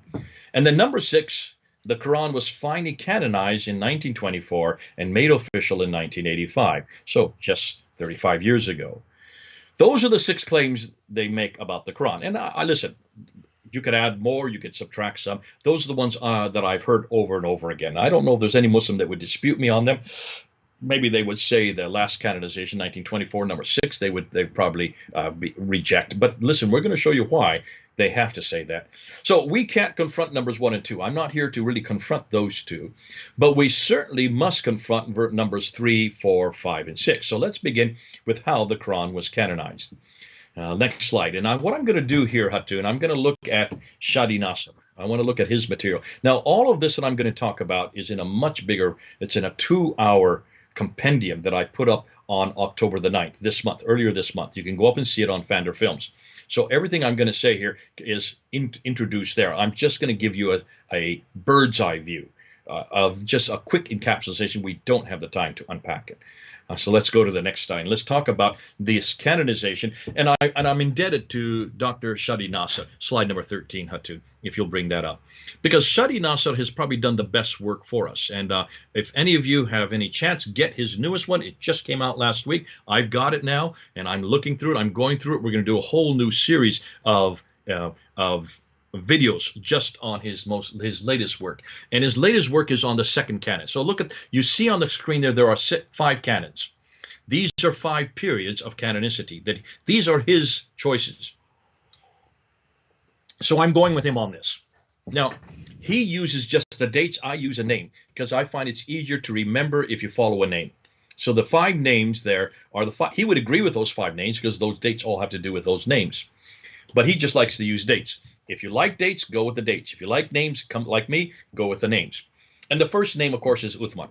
And then number 6, the Quran was finally canonized in 1924 and made official in 1985. So just 35 years ago. Those are the 6 claims they make about the Quran. And I listen, you could add more, you could subtract some. Those are the ones that I've heard over and over again. I don't know if there's any Muslim that would dispute me on them. Maybe they would say the last canonization, 1924, number 6, they'd probably reject. But listen, we're going to show you why they have to say that. So we can't confront numbers 1 and 2. I'm not here to really confront those two, but we certainly must confront numbers 3, 4, 5, and 6. So let's begin with how the Quran was canonized. Next slide. And what I'm going to do here, Hatun, I'm going to look at Shadi Nasr. I want to look at his material. Now, all of this that I'm going to talk about is in a much bigger, it's in a 2-hour compendium that I put up on October the 9th, this month, earlier this month. You can go up and see it on Fander Films. So everything I'm going to say here is introduced there. I'm just going to give you a bird's eye view of just a quick encapsulation. We don't have the time to unpack it. So let's go to the next slide. Let's talk about this canonization. And I'm indebted to Dr. Shadi Nasr, slide number 13, Hatu, if you'll bring that up. Because Shadi Nasr has probably done the best work for us. And if any of you have any chance, get his newest one. It just came out last week. I've got it now, and I'm looking through it. I'm going through it. We're going to do a whole new series of videos just on his latest work, and his latest work is on the second canon. So look at, you see on the screen there are 5 canons. These are 5 periods of canonicity. That these are his choices. So I'm going with him on this. Now he uses just the dates. I use a name because I find it's easier to remember if you follow a name. So the 5 names there are the 5. He would agree with those 5 names because those dates all have to do with those names, but he just likes to use dates. If you like dates, go with the dates. If you like names, come like me, go with the names. And the first name, of course, is Uthman.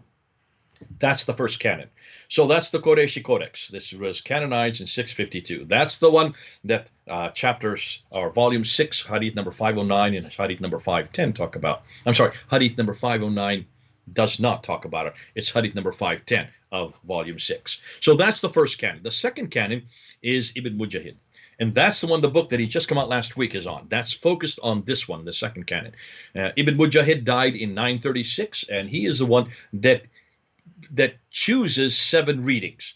That's the first canon. So that's the Qureshi Codex. This was canonized in 652. That's the one that chapters or volume 6, hadith number 509 and hadith number 510 talk about. I'm sorry, hadith number 509 does not talk about it. It's hadith number 510 of volume 6. So that's the first canon. The second canon is Ibn Mujahid. And that's the one, the book that he just come out last week is on. That's focused on this one, the second canon. Ibn Mujahid died in 936, and he is the one that chooses 7 readings.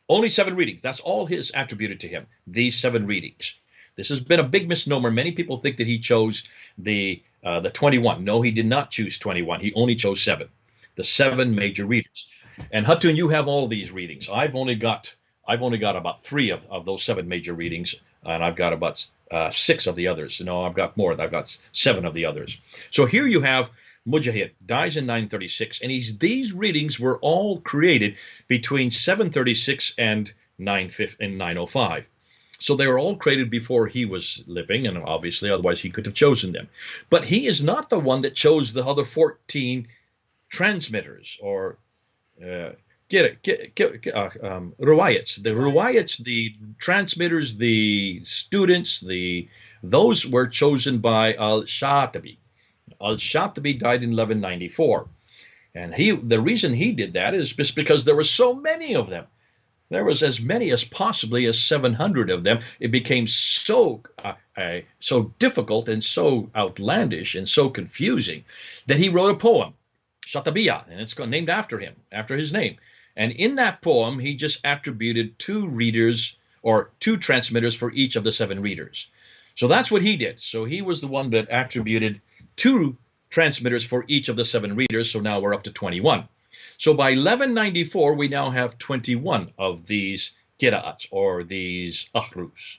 Only 7 readings. That's all his attributed to him, these 7 readings. This has been a big misnomer. Many people think that he chose the 21. No, he did not choose 21. He only chose 7, the 7 major readings. And Hatun, you have all these readings. I've only got about 3 of those 7 major readings, and I've got about 6 of the others. No, I've got more. I've got 7 of the others. So here you have Mujahid, dies in 936, and these readings were all created between 736 and 905. So they were all created before he was living, and obviously, otherwise he could have chosen them. But he is not the one that chose the other 14 transmitters or riwayats. The riwayats, the transmitters, the students, those were chosen by Al-Shatibi. Al-Shatibi died in 1194. And the reason he did that is just because there were so many of them. There was as many as possibly as 700 of them. It became so difficult and so outlandish and so confusing that he wrote a poem, Shatabiya, and it's named after him, after his name. And in that poem, he just attributed 2 readers or 2 transmitters for each of the 7 readers. So that's what he did. So he was the one that attributed 2 transmitters for each of the 7 readers. So now we're up to 21. So by 1194, we now have 21 of these qira'ats or these akhrus.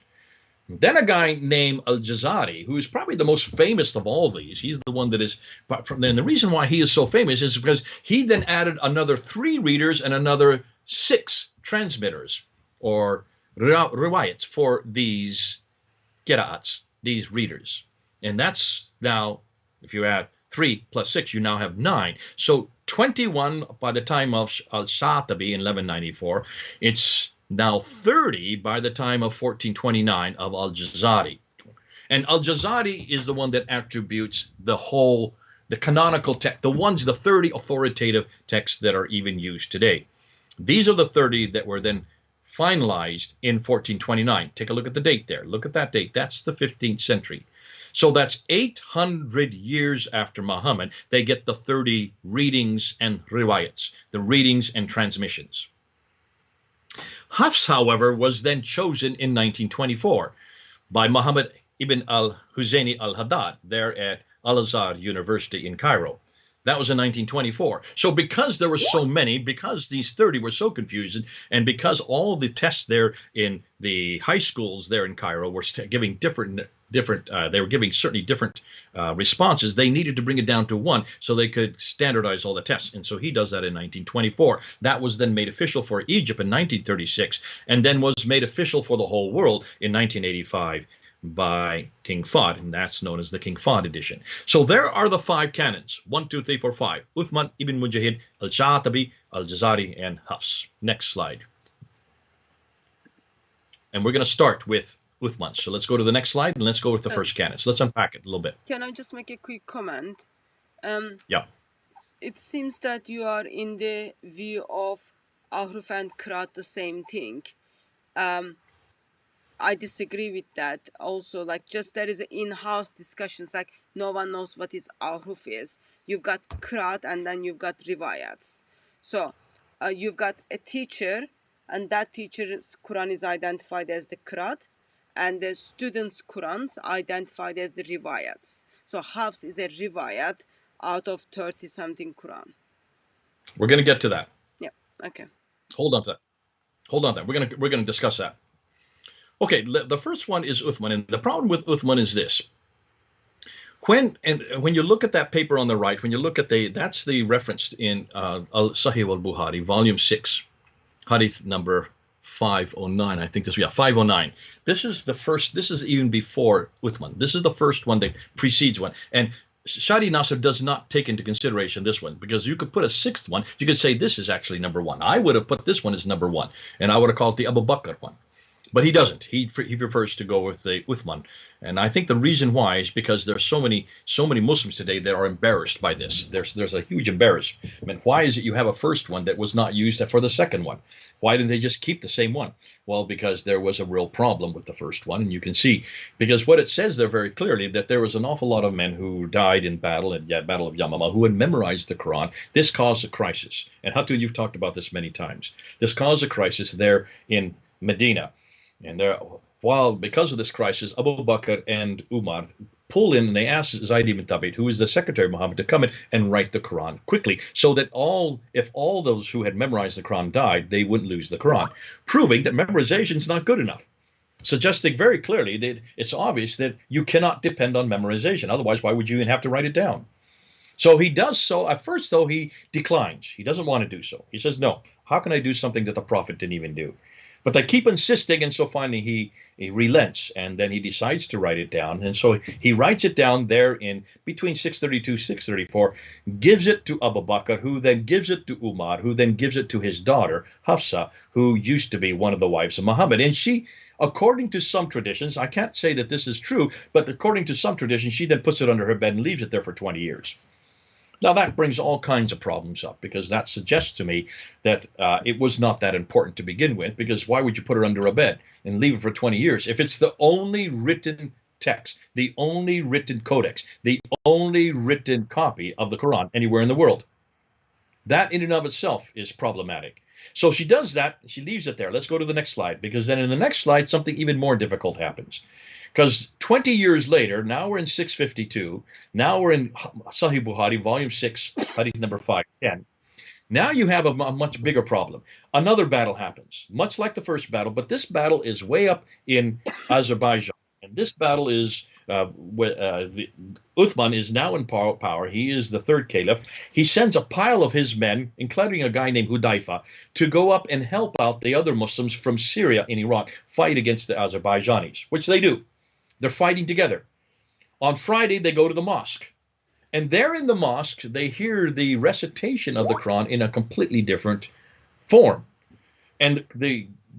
Then a guy named Al-Jazari, who is probably the most famous of all these. He's the one that is, and the reason why he is so famous is because he then added another 3 readers and another 6 transmitters or riwayats for these qira'ats, these readers. And that's now, if you add 3 plus 6, you now have 9. So 21 by the time of al-Shatibi in 1194. It's now 30 by the time of 1429 of al-Jazari. And al-Jazari is the one that attributes the canonical text, the 30 authoritative texts that are even used today. These are the 30 that were then finalized in 1429. Take a look at the date there. Look at that date. That's the 15th century. So that's 800 years after Muhammad, they get the 30 readings and riwayats, the readings and transmissions. Hafs, however, was then chosen in 1924 by Muhammad ibn al-Husayni al-Haddad there at Al-Azhar University in Cairo. That was in 1924. So because there were so many, because these 30 were so confusing, and because all the tests there in the high schools there in Cairo were giving different they were giving certainly different responses, they needed to bring it down to one so they could standardize all the tests. And so he does that in 1924. That was then made official for Egypt in 1936, and then was made official for the whole world in 1985 by King Fahd, and that's known as the King Fahd edition. So there are the 5 canons: 1, 2, 3, 4, 5. Uthman ibn Mujahid, al-Shatibi, al-Jazari, and Hafs. Next slide. And we're going to start with Uthman. So let's go to the next slide, and let's go with the first canon. So let's unpack it a little bit. Can I just make a quick comment? Yeah. It seems that you are in the view of Ahruf and Qiraat the same thing. I disagree with that. Also, like, just there is in-house discussions, like no one knows what is Ahruf is. You've got Qiraat and then you've got Riwayats. So you've got a teacher, and that teacher's Quran is identified as the Qiraat, and the students' Qurans identified as the Riwayats. So Hafs is a Riwayat out of 30-something Quran. We're going to get to that. Yeah, okay. Hold on to that. Hold on to that. We're going to discuss that. Okay, the first one is Uthman, and the problem with Uthman is this. When you look at that paper on the right, when you look at that's the reference in Sahih al-Bukhari, volume 6, hadith number 509, I think this, 509. This is even before Uthman. This is the first one that precedes one. And Shadi Nasser does not take into consideration this one, because you could put a 6th one. You could say this is actually number 1. I would have put this one as number 1, and I would have called it the Abu Bakr one. But he doesn't. He prefers to go with the Uthman. And I think the reason why is because there's so many Muslims today that are embarrassed by this. There's a huge embarrassment. Why is it you have a first one that was not used for the second one? Why didn't they just keep the same one? Well, because there was a real problem with the first one. And you can see, because what it says there very clearly, that there was an awful lot of men who died in battle, at Battle of Yamama, who had memorized the Quran. This caused a crisis. And Hatun, you've talked about this many times. This caused a crisis there in Medina. And because of this crisis, Abu Bakr and Umar pull in, and they ask Zayd ibn Thabit, who is the secretary of Muhammad, to come in and write the Quran quickly, so that if all those who had memorized the Quran died, they wouldn't lose the Quran, proving that memorization is not good enough. Suggesting very clearly that it's obvious that you cannot depend on memorization. Otherwise, why would you even have to write it down? So he does so. At first, though, he declines. He doesn't want to do so. He says, no, how can I do something that the Prophet didn't even do? But they keep insisting, and so finally he relents, and then he decides to write it down. And so he writes it down there in between 632, 634, gives it to Abu Bakr, who then gives it to Umar, who then gives it to his daughter, Hafsa, who used to be one of the wives of Muhammad. And she, according to some traditions, I can't say that this is true, but according to some traditions, she then puts it under her bed and leaves it there for 20 years. Now, that brings all kinds of problems up, because that suggests to me that it was not that important to begin with, because why would you put it under a bed and leave it for 20 years? If it's the only written text, the only written codex, the only written copy of the Quran anywhere in the world, that in and of itself is problematic. So she does that. She leaves it there. Let's go to the next slide, because then in the next slide, something even more difficult happens. Because 20 years later, now we're in 652, now we're in Sahih Bukhari, volume 6, hadith number 510. Now you have a much bigger problem. Another battle happens, much like the first battle, but this battle is way up in Azerbaijan. And this battle is, Uthman is now in power. He is the third caliph. He sends a pile of his men, including a guy named Hudayfa, to go up and help out the other Muslims from Syria and Iraq fight against the Azerbaijanis, which they do. They're fighting together. On Friday, they go to the mosque. And there in the mosque, they hear the recitation of the Quran in a completely different form. And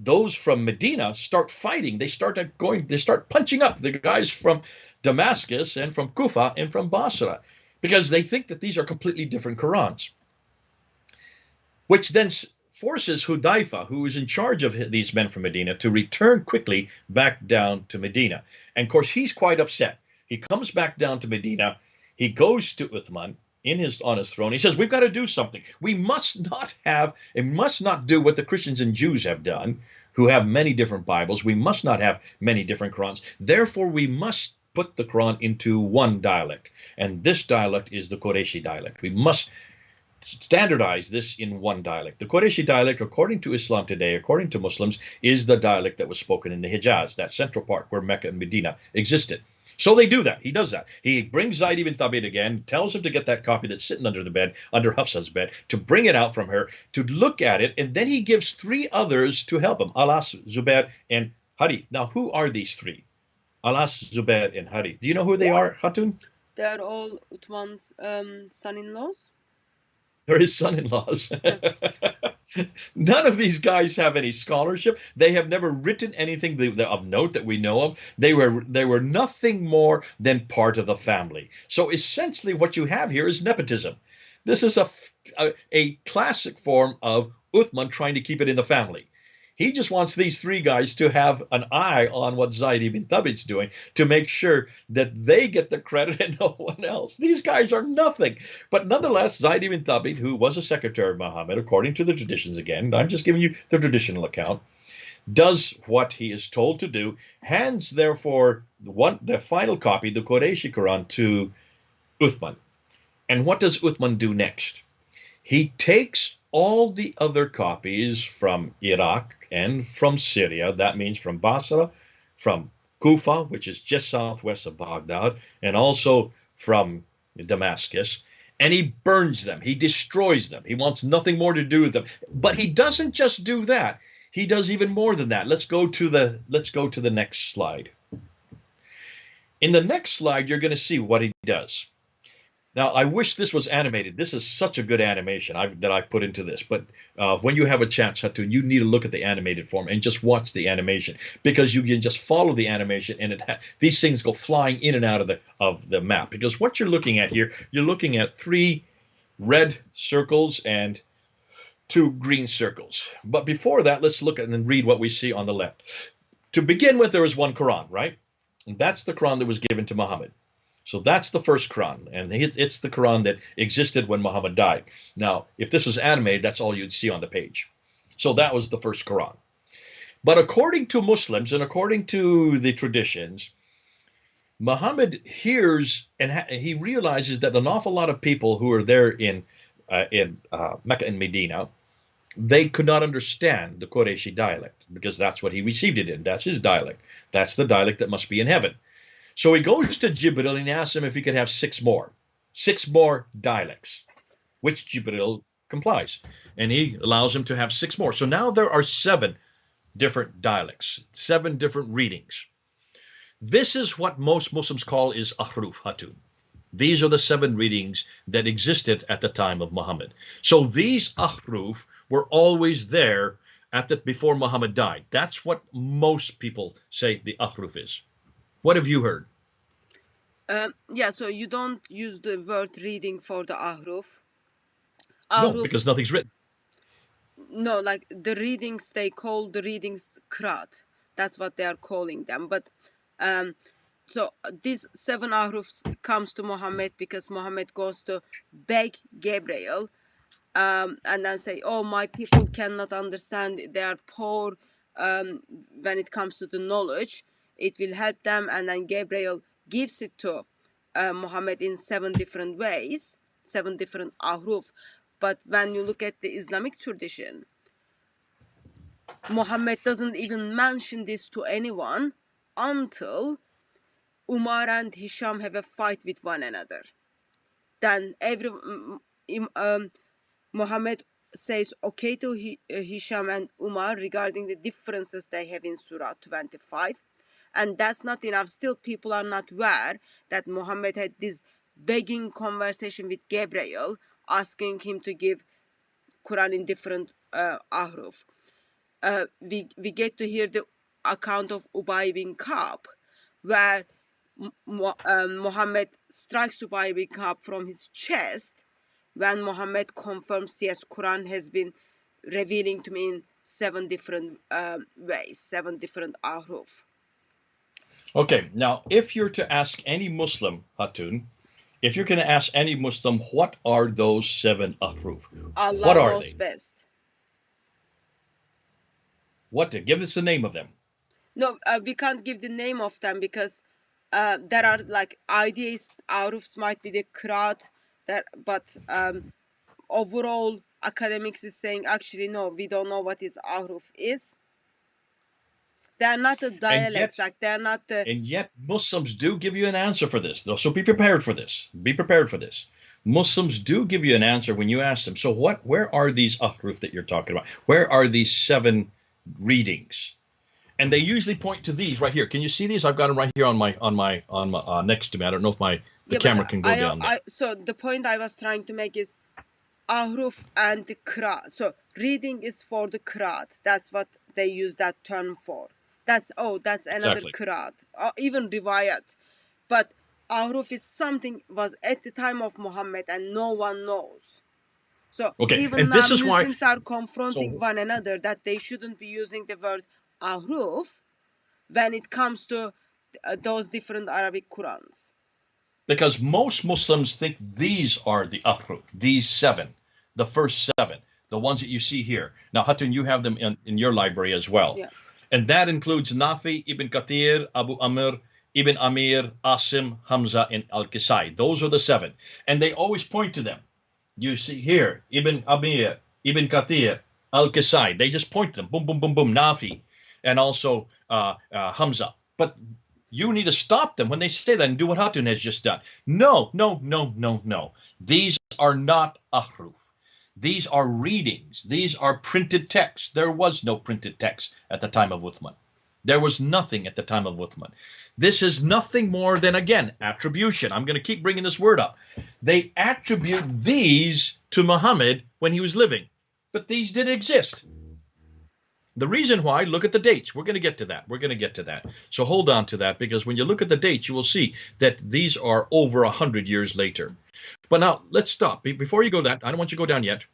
those from Medina start fighting. They start punching up the guys from Damascus and from Kufa and from Basra because they think that these are completely different Qurans, which then forces Hudayfa, who is in charge of these men from Medina, to return quickly back down to Medina. And of course, he's quite upset. He comes back down to Medina. He goes to Uthman on his throne. He says, "We've got to do something. We must not do what the Christians and Jews have done, who have many different Bibles. We must not have many different Qurans. Therefore, we must put the Quran into one dialect, and this dialect is the Qurayshi dialect. We must standardize this in one dialect. The Qurayshi dialect, according to Islam today, according to Muslims, is the dialect that was spoken in the Hijaz, that central part where Mecca and Medina existed." So they do that. He does that. He brings Zaid ibn Thabit again, tells him to get that copy that's sitting under the bed, under Hafsa's bed, to bring it out from her, to look at it, and then he gives 3 others to help him, Alas, Zubair, and Harith. Now, who are these 3? Alas, Zubair, and Harith. Do you know who they are, Hatun? They are all Uthman's son-in-laws. They're his son-in-laws. None of these guys have any scholarship. They have never written anything of note that we know of. They were nothing more than part of the family. So essentially what you have here is nepotism. This is a classic form of Uthman trying to keep it in the family. He just wants these 3 guys to have an eye on what Zaid ibn Thabit's doing to make sure that they get the credit and no one else. These guys are nothing. But nonetheless, Zaid ibn Thabit, who was a secretary of Muhammad, according to the traditions again, I'm just giving you the traditional account, does what he is told to do, hands therefore the final copy, the Qurayshi Quran, to Uthman. And what does Uthman do next? He takes all the other copies from Iraq and from Syria, that means from Basra, from Kufa, which is just southwest of Baghdad, and also from Damascus, and he burns them. He destroys them. He wants nothing more to do with them. But he doesn't just do that. He does even more than that. Let's go to the next slide. In the next slide, you're going to see what he does. Now, I wish this was animated. This is such a good animation that I put into this. But when you have a chance, Hatun, you need to look at the animated form and just watch the animation, because you can just follow the animation, and these things go flying in and out of the map. Because what you're looking at here, you're looking at 3 red circles and 2 green circles. But before that, let's look at and read what we see on the left. To begin with, there is one Quran, right? And that's the Quran that was given to Muhammad. So that's the first Quran, and it's the Quran that existed when Muhammad died. Now, if this was animated, that's all you'd see on the page. So that was the first Quran. But according to Muslims and according to the traditions, Muhammad hears and he realizes that an awful lot of people who are there in Mecca and Medina, they could not understand the Qurayshi dialect, because that's what he received it in. That's his dialect. That's the dialect that must be in heaven. So he goes to Jibril and asks him if he could have 6 more dialects, which Jibril complies. And he allows him to have 6 more. So now there are 7 different dialects, 7 different readings. This is what most Muslims call is ahruf, Hatun. These are the 7 readings that existed at the time of Muhammad. So these ahruf were always there before Muhammad died. That's what most people say the ahruf is. What have you heard? Yeah, so you don't use the word reading for the ahruf. No, because nothing's written. No, like the readings, they call the readings qiraat. That's what they are calling them. But so these 7 ahrufs comes to Muhammad because Muhammad goes to beg Gabriel, and then say, "Oh, my people cannot understand. They are poor when it comes to the knowledge. It will help them." And then Gabriel gives it to Muhammad in 7 different ways, 7 different ahruf. But when you look at the Islamic tradition, Muhammad doesn't even mention this to anyone until Umar and Hisham have a fight with one another. Then Muhammad says okay to Hisham and Umar regarding the differences they have in Surah 25. And that's not enough. Still, people are not aware that Muhammad had this begging conversation with Gabriel, asking him to give Quran in different ahruf. We get to hear the account of Ubay bin Ka'b, where Muhammad strikes Ubay bin Ka'b from his chest when Muhammad confirms, yes, Quran has been revealing to me in 7 different ways, 7 different ahruf. Okay, now if you're to ask any Muslim, Hatun, if you're going to ask any Muslim, what are those 7 ahruf? Allah What are knows they? best. What to give us the name of them? No, we can't give the name of them because there are like ideas. Ahrufs might be the qiraat, but overall academics is saying actually no, we don't know what is ahruf is. They're not the dialects, like they're not the. And yet Muslims do give you an answer for this, though. So be prepared for this. Be prepared for this. Muslims do give you an answer when you ask them. So where are these ahruf that you're talking about? Where are these 7 readings? And they usually point to these right here. Can you see these? I've got them right here on my next to me. I don't know if the camera can go down there. So the point I was trying to make is ahruf and the qiraat. So reading is for the qiraat. That's what they use that term for. That's another Exactly. qiraat, even riwayat. But ahruf is something was at the time of Muhammad and no one knows. So even and now this is Muslims why, are confronting one another that they shouldn't be using the word ahruf when it comes to those different Arabic Qurans. Because most Muslims think these are the ahruf, these 7, the first 7, the ones that you see here. Now, Hatun, you have them in your library as well. Yeah. And that includes Nafi, Ibn Kathir, Abu Amr, Ibn Amir, Asim, Hamza, and Al-Kisai. Those are the 7. And they always point to them. You see here, Ibn Amir, Ibn Kathir, Al-Kisai. They just point to them. Boom, boom, boom, boom, Nafi. And also Hamza. But you need to stop them when they say that and do what Hatun has just done. No, no, no, no, no. These are not ahruf. These are readings. These are printed texts. There was no printed text at the time of Uthman. There was nothing at the time of Uthman. This is nothing more than, again, attribution. I'm going to keep bringing this word up. They attribute these to Muhammad when he was living, but these didn't exist. The reason why, look at the dates. We're going to get to that. We're going to get to that. So hold on to that, because when you look at the dates, you will see that these are over 100 years later. But now let's stop. Before you go that, I don't want you to go down yet.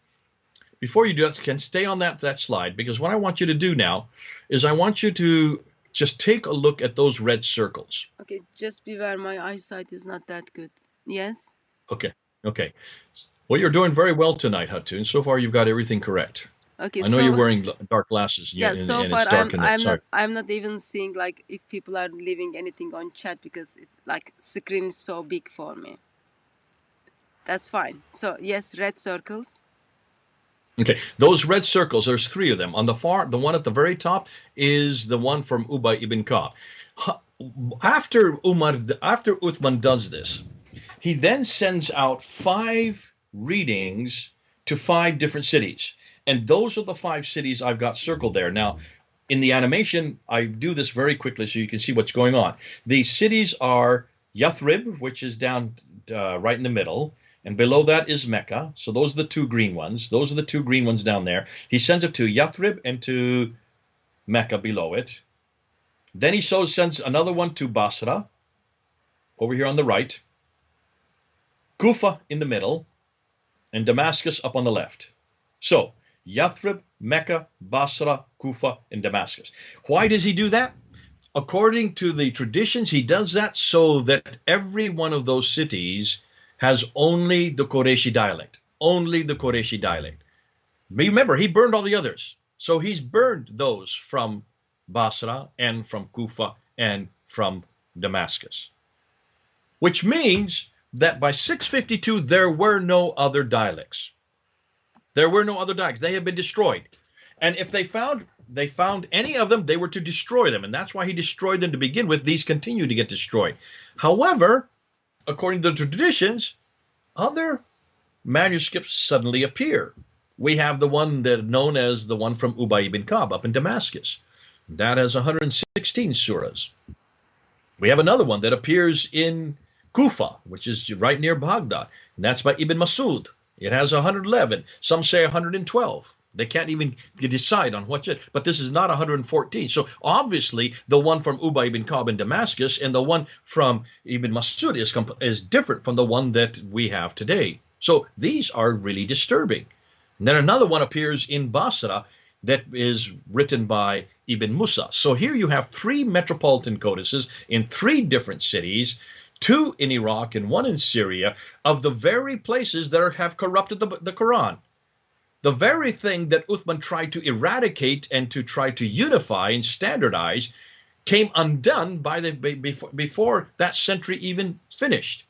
Before you do that, Ken, stay on that slide, because what I want you to do now is I want you to just take a look at those red circles. Okay, just beware, my eyesight is not that good. Yes? Okay. Well, you're doing very well tonight, Hatun. So far, you've got everything correct. Okay, I know you're wearing dark glasses. So far it's I'm not even seeing like if people are leaving anything on chat, because like screen is so big for me. That's fine. So yes, red circles. Okay, those red circles, there's 3 of them. On the one at the very top is the one from Ubay ibn Ka'b. After Uthman does this, he then sends out 5 readings to 5 different cities. And those are the 5 cities I've got circled there. Now, in the animation, I do this very quickly so you can see what's going on. The cities are Yathrib, which is down right in the middle. And below that is Mecca. So those are the 2 green ones. Those are the 2 green ones down there. He sends it to Yathrib and to Mecca below it. Then he sends another one to Basra, over here on the right. Kufa in the middle. And Damascus up on the left. So, Yathrib, Mecca, Basra, Kufa, and Damascus. Why does he do that? According to the traditions, he does that so that every one of those cities has only the Qurayshi dialect. Only the Qurayshi dialect. Remember, he burned all the others. So he's burned those from Basra and from Kufa and from Damascus. Which means that by 652, there were no other dialects. There were no other dialects. They have been destroyed. And if they found any of them, they were to destroy them. And that's why he destroyed them to begin with. These continue to get destroyed. However, according to the traditions, other manuscripts suddenly appear. We have the one that known as the one from Ubay ibn Ka'b up in Damascus. That has 116 surahs. We have another one that appears in Kufa, which is right near Baghdad, and that's by Ibn Masud. It has 111. Some say 112. They can't even decide on what's it, but this is not 114. So obviously the one from Ubay ibn Ka'b in Damascus and the one from Ibn Masud is different from the one that we have today. So these are really disturbing. And then another one appears in Basra that is written by Ibn Musa. So here you have 3 metropolitan codices in 3 different cities, 2 in Iraq and 1 in Syria, of the very places that have corrupted the Quran. The very thing that Uthman tried to eradicate and to try to unify and standardize came undone before that century even finished.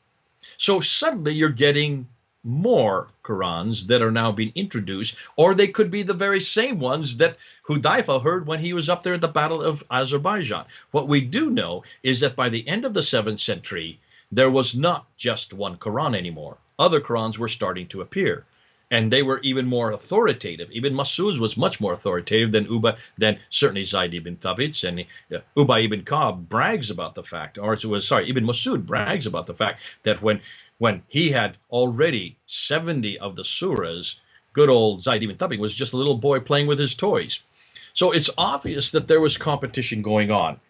So suddenly you're getting more Qurans that are now being introduced, or they could be the very same ones that Hudayfa heard when he was up there at the Battle of Azerbaijan. What we do know is that by the end of the 7th century, there was not just one Quran anymore. Other Qurans were starting to appear, and they were even more authoritative. Ibn Masud was much more authoritative than certainly Zayd ibn Thabit, and Ubay ibn Ka'b brags about the fact, Ibn Masud brags about the fact that when he had already 70 of the surahs, good old Zayd ibn Thabit was just a little boy playing with his toys. So it's obvious that there was competition going on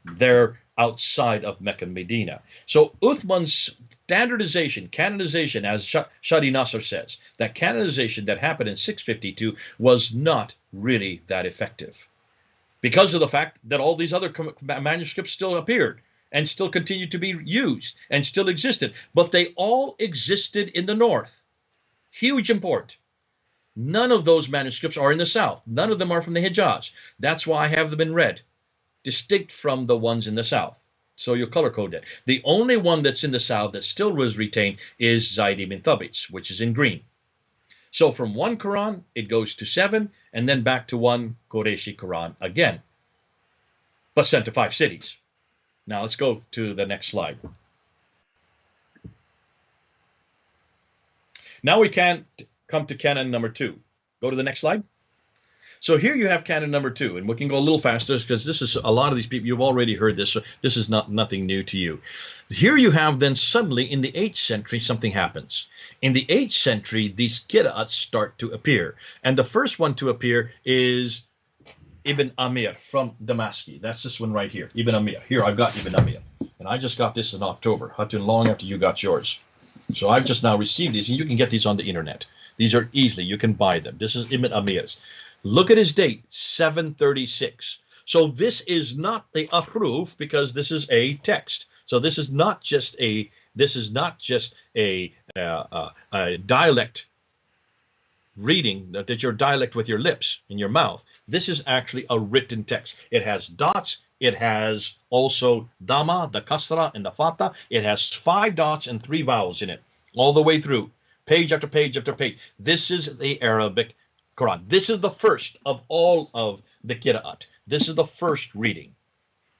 there outside of Mecca and Medina. So Uthman's standardization, canonization, as Shadi Nasser says, that canonization that happened in 652 was not really that effective, because of the fact that all these other manuscripts still appeared and still continued to be used and still existed, but they all existed in the north. Huge import. None of those manuscripts are in the south. None of them are from the Hijaz. That's why I have them in red, distinct from the ones in the south. So you color code that. The only one that's in the south that still was retained is Zayd ibn Thabit's, which is in green. So from one Quran, it goes to 7, and then back to one Qureshi Quran again, but sent to 5 cities. Now let's go to the next slide. Now we can come to canon number 2. Go to the next slide. So here you have canon number 2, and we can go a little faster because this is a lot of these people, you've already heard this, so this is nothing new to you. Here you have then suddenly in the 8th century something happens. In the 8th century, these qira'ats start to appear, and the first one to appear is Ibn Amir from Damascus. That's this one right here, Ibn Amir. Here I've got Ibn Amir, and I just got this in October, long after you got yours. So I've just now received these, and you can get these on the internet. These are easily, you can buy them. This is Ibn Amir's. Look at his date, 736. So this is not the ahruf, because this is a text. So this is not just a dialect reading, that your dialect with your lips in your mouth. This is actually a written text. It has dots. It has also dama, the kasra, and the fatha. It has 5 dots and 3 vowels in it, all the way through, page after page after page. This is the Arabic Quran. This is the first of all of the qira'at. This is the first reading.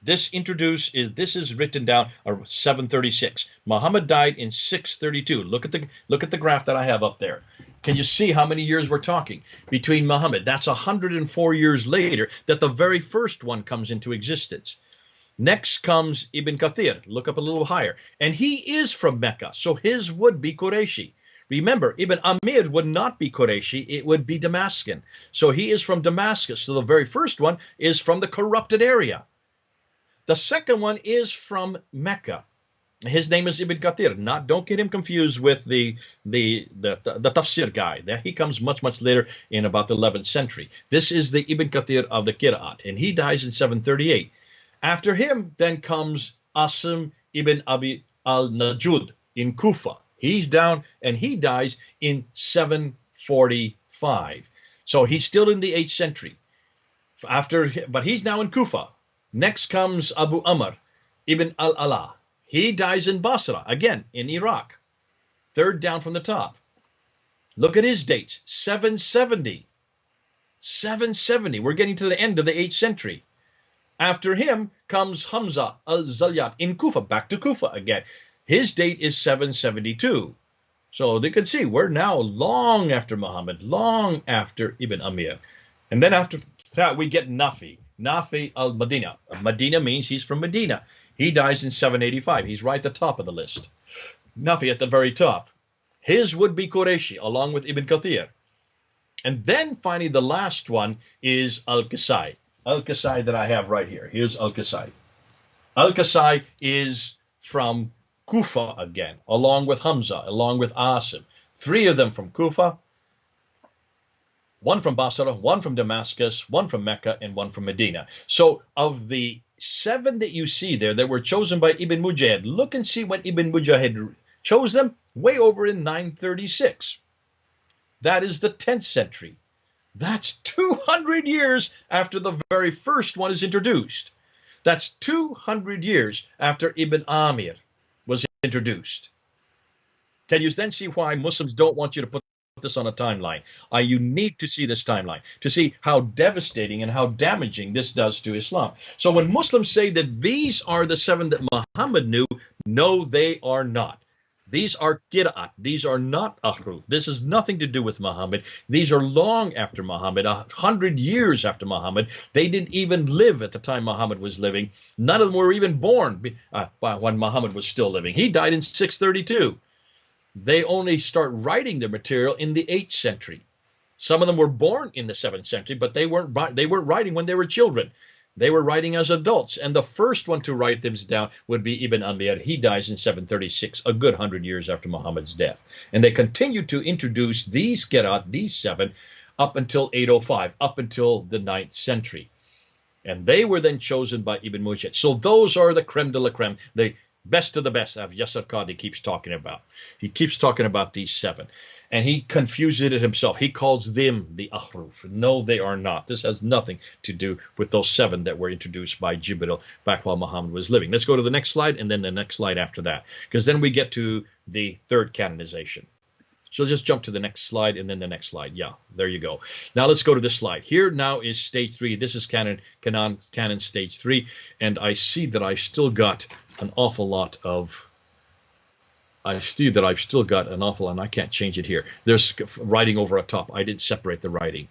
This is written down 736. Muhammad died in 632. Look at the graph that I have up there. Can you see how many years we're talking between Muhammad? That's 104 years later that the very first one comes into existence. Next comes Ibn Kathir. Look up a little higher. And he is from Mecca, so his would be Qurayshi. Remember, Ibn Amir would not be Qurayshi, it would be Damascus. So he is from Damascus. So the very first one is from the corrupted area. The second one is from Mecca. His name is Ibn Kathir. Don't get him confused with the tafsir guy. He comes much later, in about the 11th century. This is the Ibn Kathir of the Qira'at, and he dies in 738. After him then comes Asim ibn Abi al-Najud in Kufa. He's down, and he dies in 745. So he's still in the 8th century. But he's now in Kufa. Next comes Abu Amr ibn al-Ala. He dies in Basra, again, in Iraq. Third down from the top. Look at his dates, 770. 770. We're getting to the end of the 8th century. After him comes Hamza al-Zayyat in Kufa, back to Kufa again. His date is 772. So they can see we're now long after Muhammad, long after Ibn Amir. And then after that we get Nafi al-Madina. Madina means he's from Medina. He dies in 785. He's right at the top of the list. Nafi at the very top. His would be Qureshi, along with Ibn Kathir. And then finally, the last one is Al-Qasai. Al-Qasai that I have right here. Here's Al-Qasai. Al-Qasai is from Kufa again, along with Hamza, along with Asim. Three of them from Kufa, one from Basra, one from Damascus, one from Mecca, and one from Medina. So of the 7 that you see there that were chosen by Ibn Mujahid, look and see when Ibn Mujahid chose them, way over in 936. That is the 10th century. That's 200 years after the very first one is introduced. That's 200 years after Ibn Amir was introduced. Can you then see why Muslims don't want you to put this on a timeline? You need to see this timeline to see how devastating and how damaging this does to Islam. So when Muslims say that these are the 7 that Muhammad knew, no, they are not. These are qira'at. These are not ahruf. This has nothing to do with Muhammad. These are long after Muhammad, 100 years after Muhammad. They didn't even live at the time Muhammad was living. None of them were even born when Muhammad was still living. He died in 632. They only start writing their material in the 8th century. Some of them were born in the 7th century, but they weren't writing when they were children. They were writing as adults, and the first one to write them down would be Ibn Amir. He dies in 736, a good 100 years after Muhammad's death. And they continued to introduce these qira'at, these 7, up until 805, up until the 9th century. And they were then chosen by Ibn Mujahid. So those are the creme de la creme, the best of the best, as Yasir Qadhi keeps talking about. He keeps talking about these 7. And he confuses it himself. He calls them the ahruf. No, they are not. This has nothing to do with those 7 that were introduced by Jibril back while Muhammad was living. Let's go to the next slide, and then the next slide after that, because then we get to the 3rd canonization. So just jump to the next slide, and then the next slide. Yeah, there you go. Now let's go to this slide. Here now is stage 3. This is canon stage 3, and I see that I've still got an awful lot of. I see that I've still got an awful, and I can't change it here. There's writing over a top. I didn't separate the writing.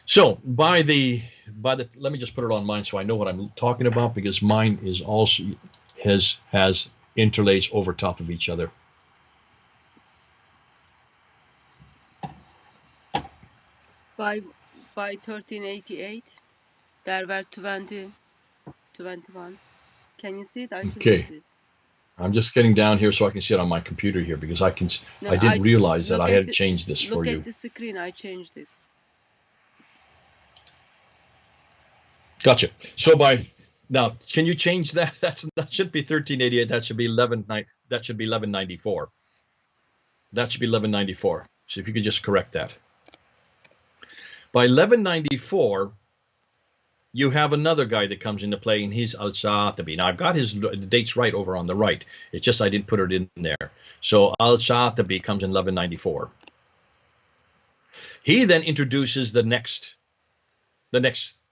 So let me just put it on mine so I know what I'm talking about, because mine is also has interlaced over top of each other. By 1388, there were 21. Can you see it? I finished it. I'm just getting down here so I can see it on my computer here, because I didn't realize that I had changed this for you. Look at the screen. I changed it. Gotcha. So now, can you change that? That should be 1388. That should be 1194. That should be 1194. So if you could just correct that. By 1194, you have another guy that comes into play, and he's Al-Shatibi. Now, I've got his dates right over on the right. It's just I didn't put it in there. So Al-Shatibi comes in 1194. He then introduces the next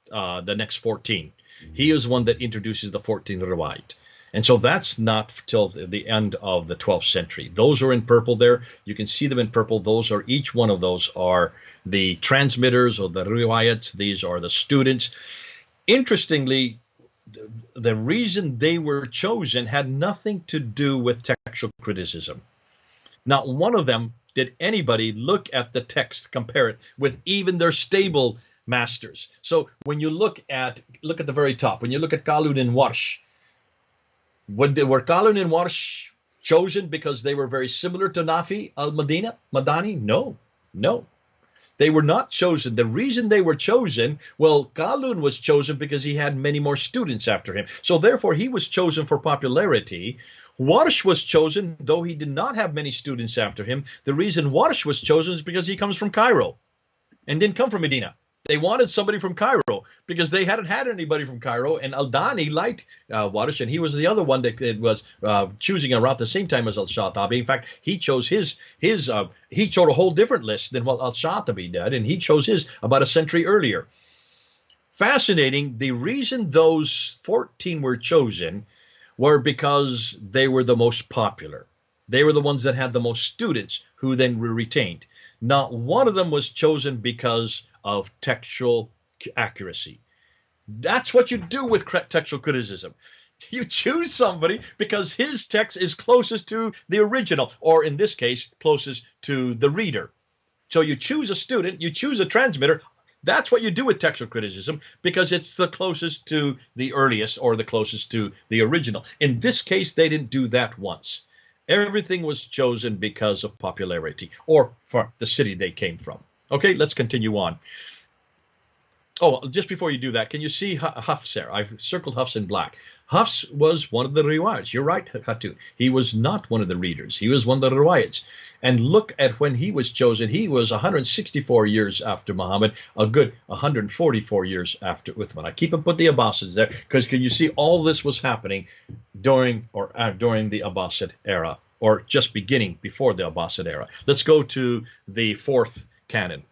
14. He is one that introduces the 14 riwayat. And so that's not till the end of the 12th century. Those are in purple there. You can see them in purple. Each one of those are the transmitters or the riwayats. These are the students. Interestingly, the reason they were chosen had nothing to do with textual criticism. Not one of them did anybody look at the text, compare it with even their stable masters. So when you look at the very top, when you look at Qalun and Warsh, were Qalun and Warsh chosen because they were very similar to Nafi al-Madani? No. They were not chosen. The reason they were chosen, Qalun was chosen because he had many more students after him. So therefore, he was chosen for popularity. Warsh was chosen, though he did not have many students after him. The reason Warsh was chosen is because he comes from Cairo and didn't come from Medina. They wanted somebody from Cairo because they hadn't had anybody from Cairo, and Al-Dani liked Warsh, and he was the other one that was choosing around the same time as Al-Shatibi. In fact, he chose he chose a whole different list than what Al-Shatibi did, and he chose his about a century earlier. Fascinating. The reason those 14 were chosen were because they were the most popular. They were the ones that had the most students who then were retained. Not one of them was chosen because of textual accuracy. That's what you do with textual criticism. You choose somebody because his text is closest to the original, or in this case, closest to the reader. So you choose a student, you choose a transmitter. That's what you do with textual criticism because it's the closest to the earliest or the closest to the original. In this case, they didn't do that once. Everything was chosen because of popularity or for the city they came from. Okay, let's continue on. Oh, just before you do that, can you see Hafs there? I've circled Hafs in black. Hafs was one of the riwayats. You're right, Khatun. He was not one of the readers. He was one of the riwayats. And look at when he was chosen. He was 164 years after Muhammad, a good 144 years after Uthman. I keep and put the Abbasids there because can you see all this was happening during the Abbasid era or just beginning before the Abbasid era. Let's go to the fourth canon.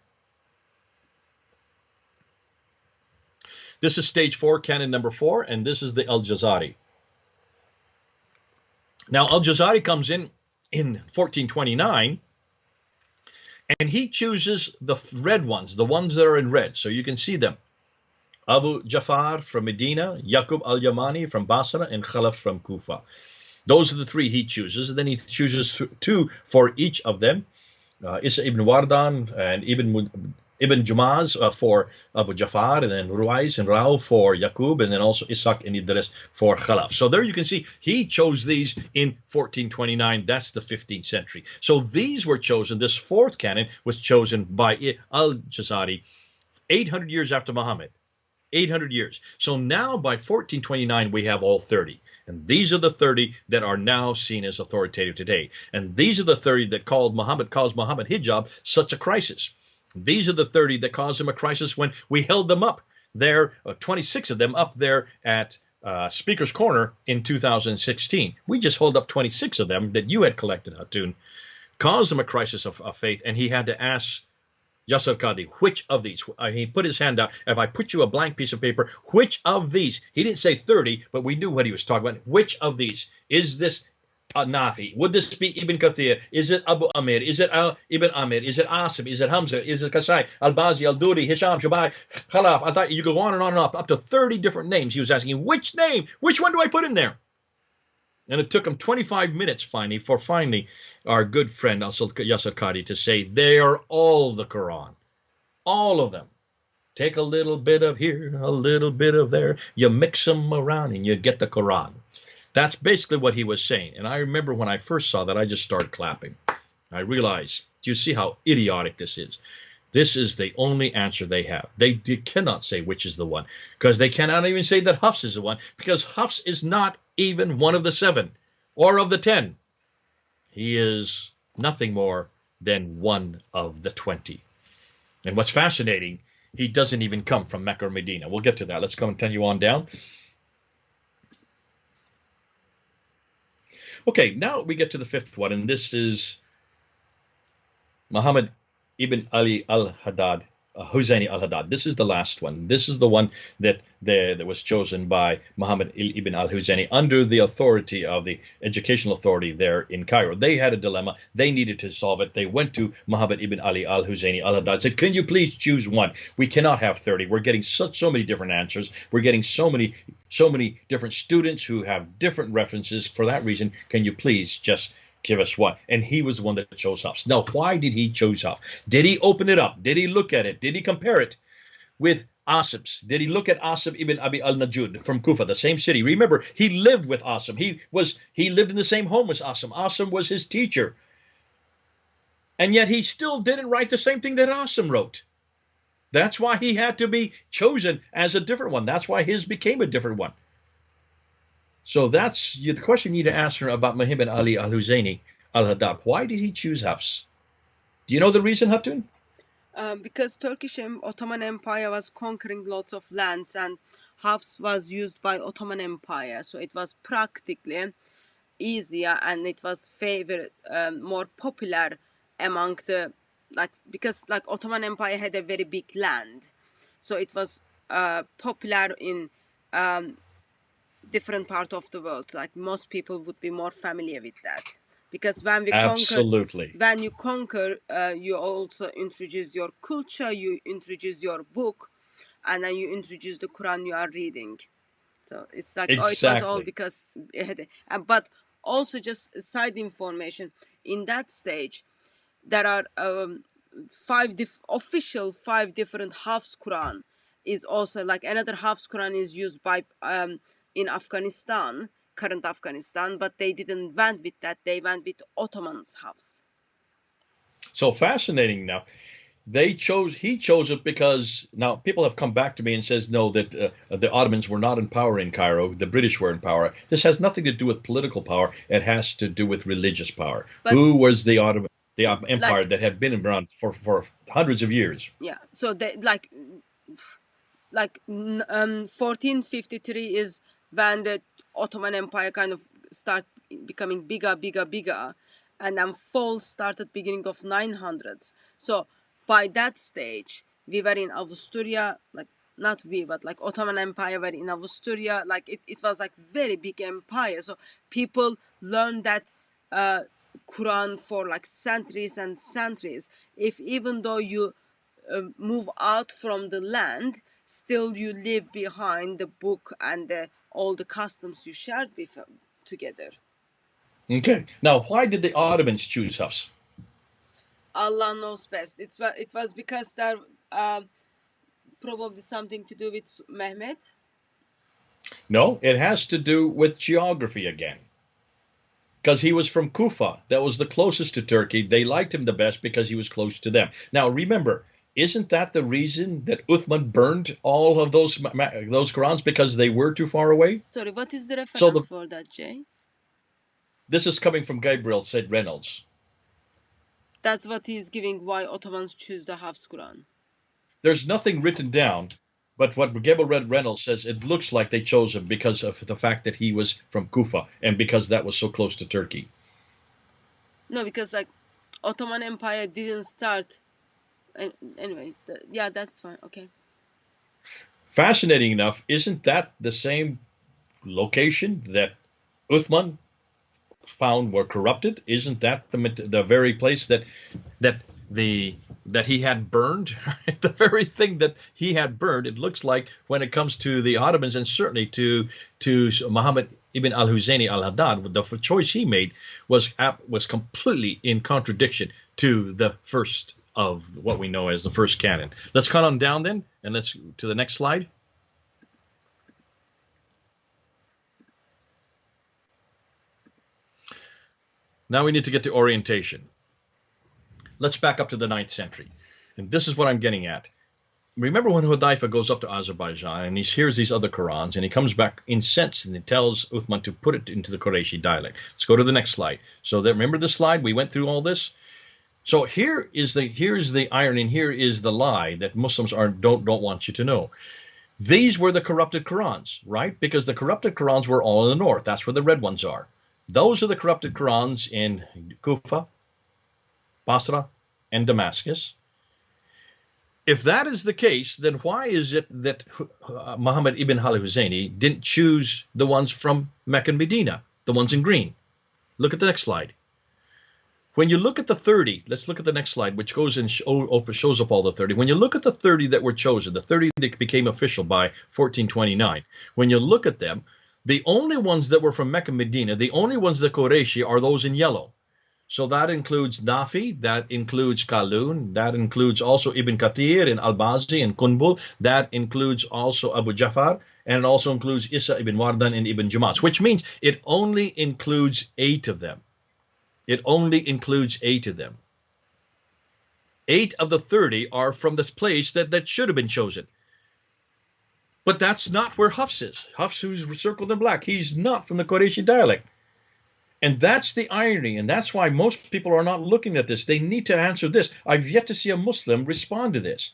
This is stage 4, canon number 4, and this is the Al-Jazari. Now, Al-Jazari comes in 1429, and he chooses the red ones, the ones that are in red, so you can see them. Abu Jafar from Medina, Yaqub al-Yamani from Basra, and Khalaf from Kufa. Those are the 3 he chooses, and then he chooses 2 for each of them. Isa ibn Wardan and Ibn Jumaz for Abu Jafar, and then Ruwais and Rao for Yaqub, and then also Ishaq and Idris for Khalaf. So there you can see he chose these in 1429. That's the 15th century. So these were chosen. This fourth canon was chosen by Al-Jazari 800 years after Muhammad. 800 years. So now by 1429 we have all 30. And these are the 30 that are now seen as authoritative today. And these are the 30 that caused Muhammad Hijab such a crisis. These are the 30 that caused him a crisis when we held them up there, 26 of them up there at Speaker's Corner in 2016. We just held up 26 of them that you had collected, Hatun. Caused him a crisis of faith, and he had to ask Yasser Qadi, which of these? He put his hand out. If I put you a blank piece of paper, which of these? He didn't say 30, but we knew what he was talking about. Which of these? Is this Nafi? Would this be Ibn Kathir? Is it Abu Amir? Is it Ibn Amir? Is it Asim? Is it Hamza? Is it Kasai? Al-Bazi, Al-Duri, Hisham, Shubai, Khalaf? I thought you could go on and on and up to 30 different names. He was asking, which name? Which one do I put in there? And it took him 25 minutes finally our good friend Yasser Qadi to say, they are all the Quran. All of them. Take a little bit of here, a little bit of there. You mix them around and you get the Quran. That's basically what he was saying. And I remember when I first saw that, I just started clapping. I realized, do you see how idiotic this is? This is the only answer they have. They cannot say which is the one, because they cannot even say that Hafs is the one, because Hafs is not even one of the 7 or of the 10. He is nothing more than one of the 20. And what's fascinating, he doesn't even come from Mecca or Medina. We'll get to that. Let's continue on down. Okay, now we get to the 5th one, and this is Muhammad ibn Ali al-Haddad, Husayni al-Haddad. This is the last one. This is the one that was chosen by Muhammad ibn al-Husayni under the authority of the educational authority there in Cairo. They had a dilemma. They needed to solve it. They went to Muhammad ibn Ali al-Husayni al-Haddad, said, can you please choose one? We cannot have 30. We're getting so many different answers. We're getting so many different students who have different references. For that reason, can you please just give us one? And he was the one that chose Hafs. Now, why did he choose Hafs? Did he open it up? Did he look at it? Did he compare it with Asim's? Did he look at Asim ibn Abi al-Najud from Kufa, the same city? Remember, he lived with Asim. He lived in the same home as Asim. Asim was his teacher. And yet he still didn't write the same thing that Asim wrote. That's why he had to be chosen as a different one. That's why his became a different one. So that's the question you need to ask her about Muhammad Ali al-Husayni al-Haddad. Why did he choose Hafs? Do you know the reason, Hatun? Because Ottoman Empire was conquering lots of lands, and Hafs was used by Ottoman Empire. So it was practically easier, and it was more popular among the, because Ottoman Empire had a very big land. So it was popular in different part of the world. Most people would be more familiar with that, because when you conquer, you also introduce your culture, you introduce your book, and then you introduce the Quran you are reading. So it's like, oh, it was all Exactly. because it had but also just side information, in that stage there are official 5 different Hafs Quran. Is also like another Hafs Quran is used by in Afghanistan, current Afghanistan, but they didn't went with that. They went with Ottoman's Hafs. So fascinating. Now, he chose it because now people have come back to me and says no, that the Ottomans were not in power in Cairo, the British were in power. This has nothing to do with political power, it has to do with religious power. But Who was the empire like, that had been around for hundreds of years? yeah, so they like 1453 is when the Ottoman Empire kind of start becoming bigger, and then fall started beginning of 900s. So by that stage, we were in Avusturia, like not we, but like Ottoman Empire were in Avusturia. Like it was like very big empire. So people learned that Quran for like centuries and centuries. If even though you move out from the land, still you leave behind the book and all the customs you shared together. Okay. Now, why did the Ottomans choose Hafs? Allah knows best. It was because there probably something to do with Mehmet. No, it has to do with geography again. Because he was from Kufa. That was the closest to Turkey. They liked him the best because he was close to them. Now, remember, isn't that the reason that Uthman burned all of those Qurans, because they were too far away? Sorry, what is the So reference for that, Jay? this is coming from Gabriel, said Reynolds. That's what he's giving why Ottomans choose the Hafs Quran. There's nothing written down, but what Gabriel Reynolds says, it looks like they chose him because of the fact that he was from Kufa and because that was so close to Turkey. No, because like Ottoman Empire didn't start. And anyway, yeah, that's fine. Okay. Fascinating enough, isn't that the same location that Uthman found were corrupted? Isn't that the very place that he had burned? The very thing that he had burned. It looks like when it comes to the Ottomans and certainly to Muhammad ibn al-Husayni al-Haddad, the choice he made was completely in contradiction to the first of what we know as the first canon. Let's count on down then, and let's to the next slide. Now we need to get to orientation. Let's back up to the 9th century. And this is what I'm getting at. Remember when Hudayfa goes up to Azerbaijan and he hears these other Qurans and he comes back incensed and he tells Uthman to put it into the Qurayshi dialect. Let's go to the next slide. So remember this slide? We went through all this. So here's the irony and here is the lie that Muslims don't want you to know. These were the corrupted Qurans, right? Because the corrupted Qurans were all in the north. That's where the red ones are. Those are the corrupted Qurans in Kufa, Basra, and Damascus. If that is the case, then why is it that Muhammad ibn al-Husayni didn't choose the ones from Mecca and Medina, the ones in green? Look at the next slide. When you look at the 30, let's look at the next slide, which goes and shows up all the 30. When you look at the 30 that were chosen, the 30 that became official by 1429, when you look at them, the only ones that were from Mecca and Medina, the only ones that Qurayshi are those in yellow. So that includes Nafi, that includes Qalun, that includes also Ibn Kathir and Al-Bazi and Qunbul, that includes also Abu Jafar, and it also includes Isa ibn Wardan and Ibn Jumas, which means it only includes 8 of them. It only includes 8 of them. 8 of the 30 are from this place that should have been chosen. But that's not where Hafs is. Hafs, who's circled in black, he's not from the Qurayshi dialect. And that's the irony, and that's why most people are not looking at this. They need to answer this. I've yet to see a Muslim respond to this.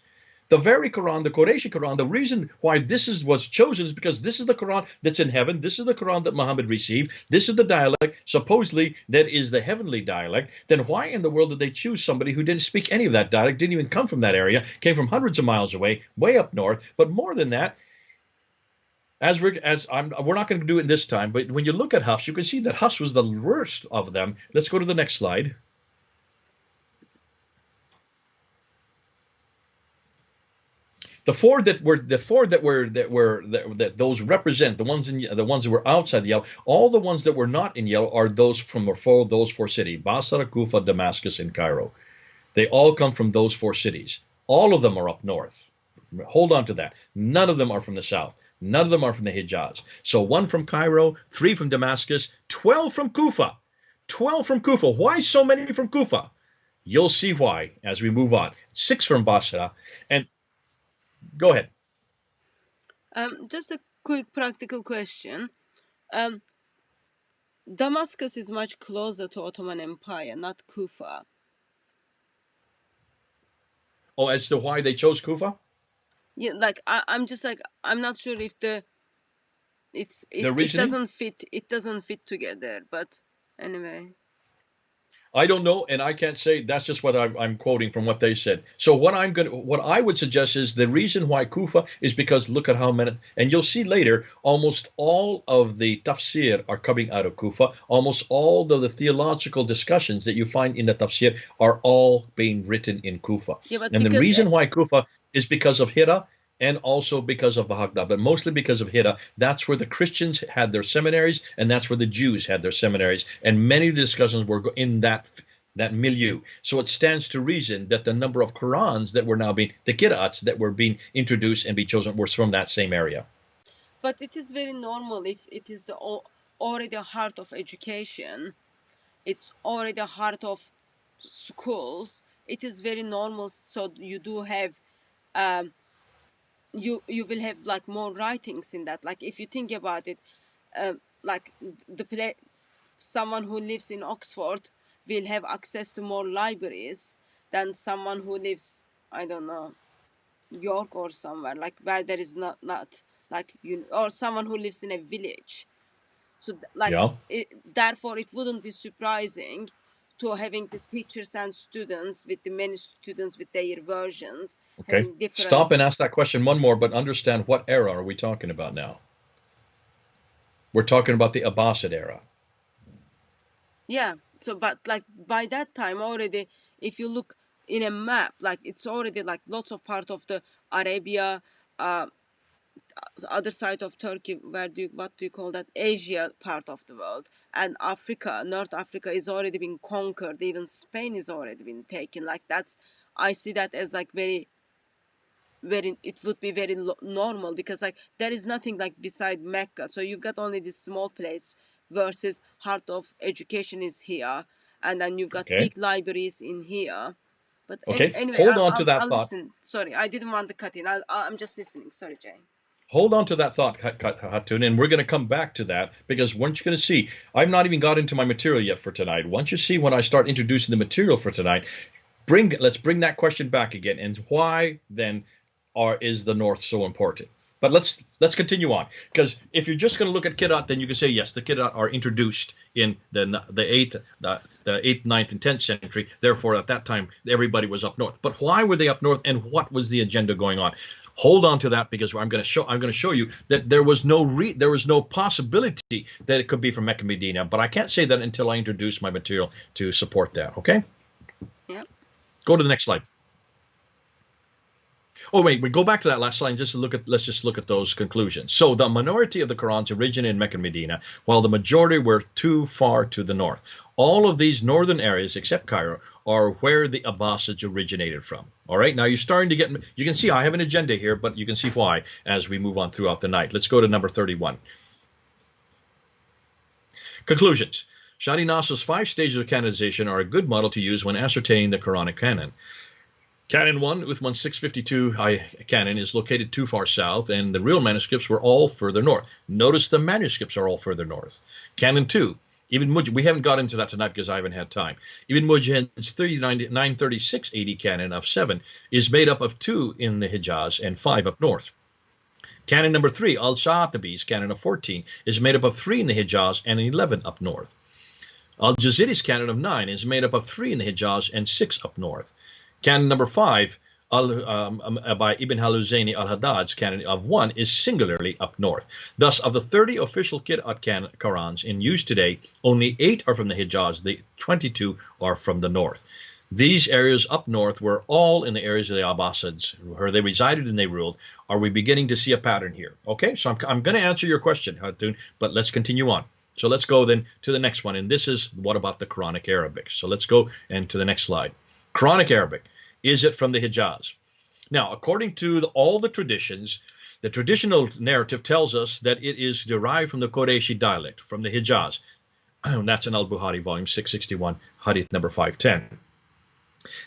The very Quran, the Qurayshi Quran, the reason why this was chosen is because this is the Quran that's in heaven. This is the Quran that Muhammad received. This is the dialect, supposedly, that is the heavenly dialect. Then why in the world did they choose somebody who didn't speak any of that dialect, didn't even come from that area, came from hundreds of miles away, way up north? But more than that, we're not going to do it this time, but when you look at Hafs, you can see that Hafs was the worst of them. Let's go to the next slide. The four that those represent, the ones that were outside the yellow, all the ones that were not in yellow are those from those four cities: Basra, Kufa, Damascus, and Cairo. They all come from those four cities. All of them are up north. Hold on to that. None of them are from the south. None of them are from the Hijaz. So 1 from Cairo, 3 from Damascus, 12 from Kufa. 12 from Kufa. Why so many from Kufa? You'll see why as we move on. 6 from Basra. And go ahead. Just a quick practical question. Damascus is much closer to Ottoman Empire, not Kufa. Oh, as to why they chose Kufa? Yeah, like I'm just like, I'm not sure if The it reasoning? doesn't fit together, but anyway. I don't know, and I can't say. That's just what I'm quoting from what they said. So what I would suggest is the reason why Kufa is because look at how many, and you'll see later, almost all of the tafsir are coming out of Kufa. Almost all of the theological discussions that you find in the tafsir are all being written in Kufa. Yeah, but And the because reason why Kufa is because of Hira and also because of Baghdad, but mostly because of Hira. That's where the Christians had their seminaries, and that's where the Jews had their seminaries, and many of the discussions were in that milieu. So it stands to reason that the number of Qurans that were now being, the qira'ats that were being introduced and be chosen, were from that same area. But it is very normal if it is already a heart of education. It's already a heart of schools. It is very normal. So you do have you will have like more writings in that. Like if you think about it, like someone who lives in Oxford will have access to more libraries than someone who lives, I don't know, York or somewhere, like where there is not like you, or someone who lives in a village. So like Yeah. therefore it wouldn't be surprising to having the teachers and students with the many students with their versions Okay. having different. Stop and ask that question one more, but understand what era are we talking about now? We're talking about the Abbasid era. Yeah, so but like by that time already, if you look in a map, like it's already like lots of part of the Arabia, uh the other side of Turkey, what do you call that, Asia part of the world, and Africa, North Africa is already been conquered. Even Spain is already been taken. Like that's, I see that as like very it would be very normal, because like there is nothing like beside Mecca, so you've got only this small place versus heart of education is here, and then you've got Okay. big libraries in here. But Okay. anyway, Hold on to that I'll thought. listen. Sorry, I didn't want to cut in. I'm just listening. Sorry, Jane. Hold on to that thought, Hatun, and we're going to come back to that, because once you're going to see, I've not even got into my material yet for tonight. Once you see when I start introducing the material for tonight, let's bring that question back again, and why then is the North so important? But let's continue on, because if you're just going to look at Kirat, then you can say yes, the Kirat are introduced in the eighth, ninth, and 10th century. Therefore, at that time, everybody was up north. But why were they up north, and what was the agenda going on? Hold on to that, because I'm going to show you that there was no possibility that it could be from Mecca, Medina. But I can't say that until I introduce my material to support that. Okay. Yeah. Go to the next slide. Oh wait, we go back to that last slide and let's just look at those conclusions. So the minority of the Qurans originated in Mecca and Medina, while the majority were too far to the north. All of these northern areas, except Cairo, are where the Abbasids originated from. All right, now you're starting to get, you can see I have an agenda here, but you can see why as we move on throughout the night. Let's go to number 31. Conclusions. Shadi Nasr's 5 stages of canonization are a good model to use when ascertaining the Quranic canon. Canon 1, Uthman's 652 canon, is located too far south, and the real manuscripts were all further north. Notice the manuscripts are all further north. Canon 2, Ibn Mujahid, we haven't got into that tonight because I haven't had time. Ibn Mujahid's 936 AD canon of 7 is made up of 2 in the Hijaz and 5 up north. Canon number 3, Al-Sha'atabi's canon of 14, is made up of 3 in the Hijaz and 11 up north. Al-Jaziri's canon of 9 is made up of 3 in the Hijaz and 6 up north. Canon number 5, by Ibn al-Huzayni al-Haddad's canon of 1, is singularly up north. Thus, of the 30 official Qira'at Qurans in use today, only 8 are from the Hijaz, the 22 are from the north. These areas up north were all in the areas of the Abbasids, where they resided and they ruled. Are we beginning to see a pattern here? Okay, so I'm going to answer your question, Hatun, but let's continue on. So let's go then to the next one, and this is what about the Quranic Arabic? So let's go and to the next slide. Quranic Arabic, is it from the Hijaz? Now, according to all the traditions, the traditional narrative tells us that it is derived from the Qurayshi dialect, from the Hijaz. And that's in Al-Bukhari, volume 661, hadith number 510.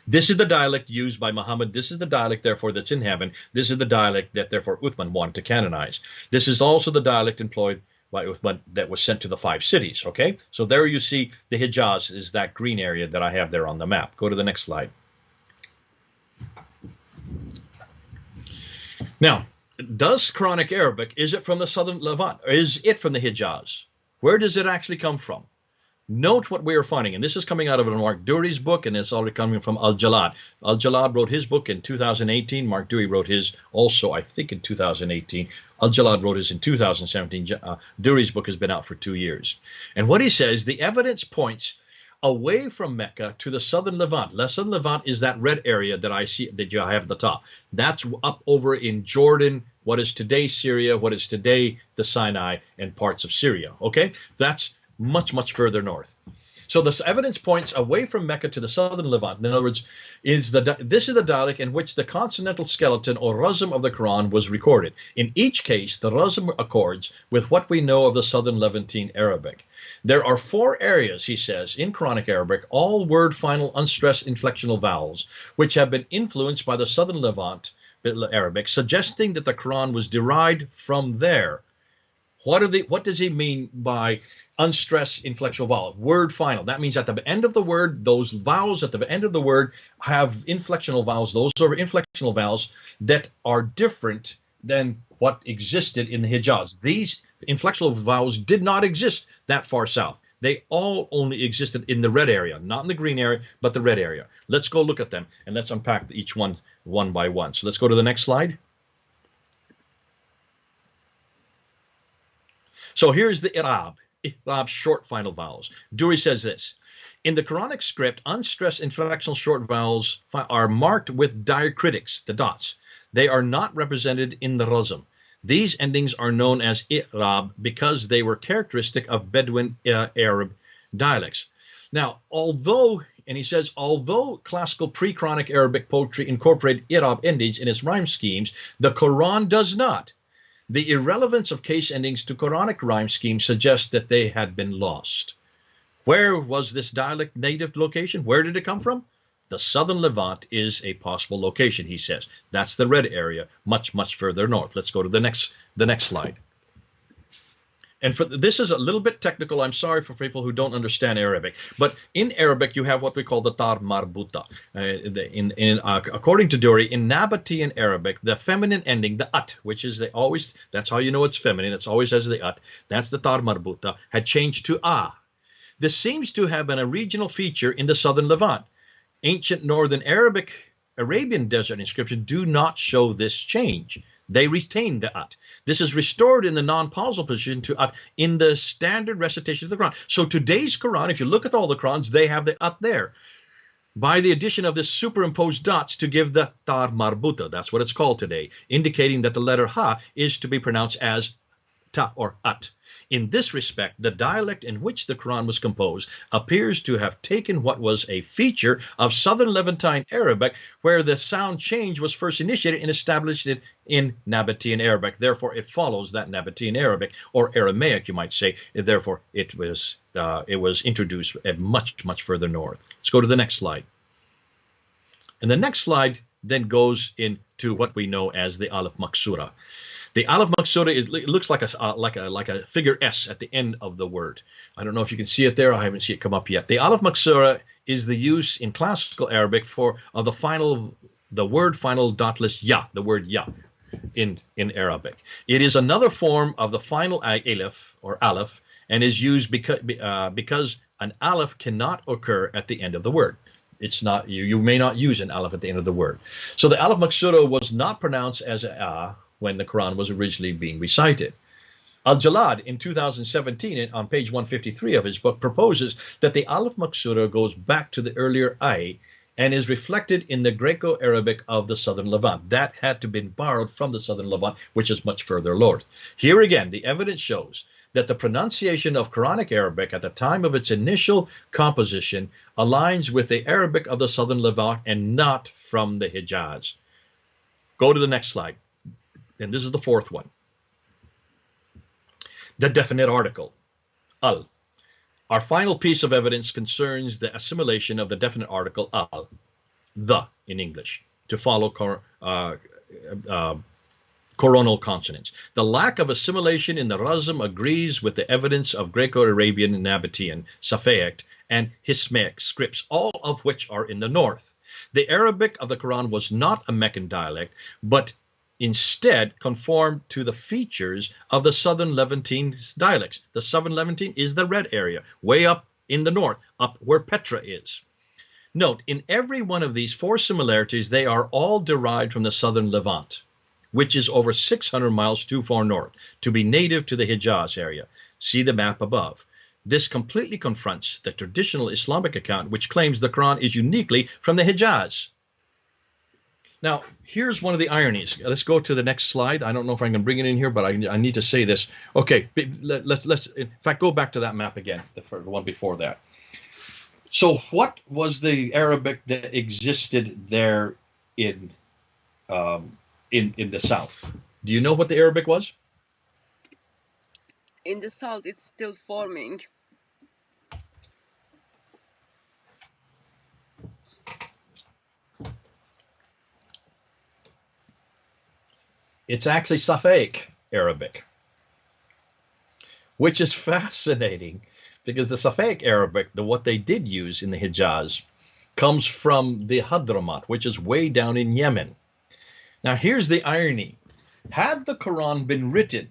This is the dialect used by Muhammad. This is the dialect, therefore, that's in heaven. This is the dialect that, therefore, Uthman wanted to canonize. This is also the dialect employed by Uthman that was sent to the 5 cities, okay? So there you see the Hijaz is that green area that I have there on the map. Go to the next slide. Now, does Quranic Arabic, is it from the southern Levant? Or is it from the Hijaz? Where does it actually come from? Note what we are finding, and this is coming out of Mark Duri's book, and it's already coming from Al-Jalad. Al-Jalad wrote his book in 2018. Mark Duri wrote his also, I think, in 2018. Al-Jalad wrote his in 2017. Duri's book has been out for 2 years. And what he says, the evidence points away from Mecca to the southern Levant. The southern Levant is that red area that I see that you have at the top. That's up over in Jordan, what is today Syria, what is today the Sinai, and parts of Syria. Okay, that's much, much further north. So this evidence points away from Mecca to the southern Levant. In other words, this is the dialect in which the consonantal skeleton or razm of the Quran was recorded. In each case, the razm accords with what we know of the southern Levantine Arabic. There are 4 areas, he says, in Quranic Arabic, all word final unstressed inflectional vowels, which have been influenced by the southern Levant Arabic, suggesting that the Quran was derived from there. What does he mean by unstressed inflectional vowel? Word final. That means at the end of the word, those vowels at the end of the word have inflectional vowels. Those are inflectional vowels that are different than what existed in the Hijaz. These inflectional vowels did not exist that far south. They all only existed in the red area, not in the green area, but the red area. Let's go look at them, and let's unpack each one by one. So let's go to the next slide. So here's the I'rab short final vowels. Duri says this: in the Quranic script, unstressed inflectional short vowels are marked with diacritics, the dots. They are not represented in the razm. These endings are known as I'rab because they were characteristic of Bedouin Arab dialects. Now, although classical pre-Quranic Arabic poetry incorporated I'rab endings in its rhyme schemes, the Quran does not. The irrelevance of case endings to Quranic rhyme schemes suggests that they had been lost. Where was this dialect native location? Where did it come from? The southern Levant is a possible location, he says. That's the red area, much, much further north. Let's go to the next slide. And this is a little bit technical. I'm sorry for people who don't understand Arabic. But in Arabic, you have what we call the tar marbuta. According to Duri, in Nabatean Arabic, the feminine ending, the at, which is that's how you know it's feminine. It's always as the at. That's the tar marbuta, had changed to a. This seems to have been a regional feature in the southern Levant. Ancient northern Arabian desert inscriptions do not show this change. They retain the at. This is restored in the non-pausal position to at in the standard recitation of the Quran. So today's Quran, if you look at all the Qurans, they have the at there. By the addition of this superimposed dots to give the tar marbuta, that's what it's called today, indicating that the letter ha is to be pronounced as ta or at. In this respect, the dialect in which the Quran was composed appears to have taken what was a feature of Southern Levantine Arabic, where the sound change was first initiated and established it in Nabatean Arabic. Therefore, it follows that Nabatean Arabic, or Aramaic, you might say. Therefore, it was introduced at much, much further north. Let's go to the next slide. And the next slide then goes into what we know as the Aleph Maksura. The Aleph Maksura, it looks like a figure S at the end of the word. I don't know if you can see it there. I haven't seen it come up yet. The Aleph Maksura is the use in classical Arabic of the word final dotless ya, the word ya in Arabic. It is another form of the final aleph or aleph, and is used because an aleph cannot occur at the end of the word. It's not you may not use an aleph at the end of the word. So the Aleph Maksura was not pronounced as a when the Quran was originally being recited. Al-Jalad in 2017 on page 153 of his book proposes that the Aleph Maksura goes back to the earlier I and is reflected in the Greco-Arabic of the southern Levant. That had to have been borrowed from the southern Levant, which is much further north. Here again, the evidence shows that the pronunciation of Quranic Arabic at the time of its initial composition aligns with the Arabic of the southern Levant and not from the Hijaz. Go to the next slide. And this is the fourth one. The definite article, al. Our final piece of evidence concerns the assimilation of the definite article al, the in English, to follow coronal consonants. The lack of assimilation in the Razm agrees with the evidence of Greco-Arabian, Nabatean, Safaeid, and Hismaic scripts, all of which are in the north. The Arabic of the Quran was not a Meccan dialect, but instead conformed to the features of the southern Levantine dialects. The southern Levantine is the red area, way up in the north, up where Petra is. Note, in every one of these four similarities, they are all derived from the southern Levant, which is over 600 miles too far north to be native to the Hijaz area. See the map above. This completely confronts the traditional Islamic account, which claims the Quran is uniquely from the Hijaz. Now, here's one of the ironies. Let's go to the next slide. I don't know if I can bring it in here, but I need to say this. Okay, let's in fact go back to that map again, the one before that. So what was the Arabic that existed there in the south? Do you know what the Arabic was? In the south, it's still forming. It's actually Safaeid Arabic, which is fascinating because the Safaeid Arabic, what they did use in the Hijaz, comes from the Hadramaut, which is way down in Yemen. Now, here's the irony. Had the Quran been written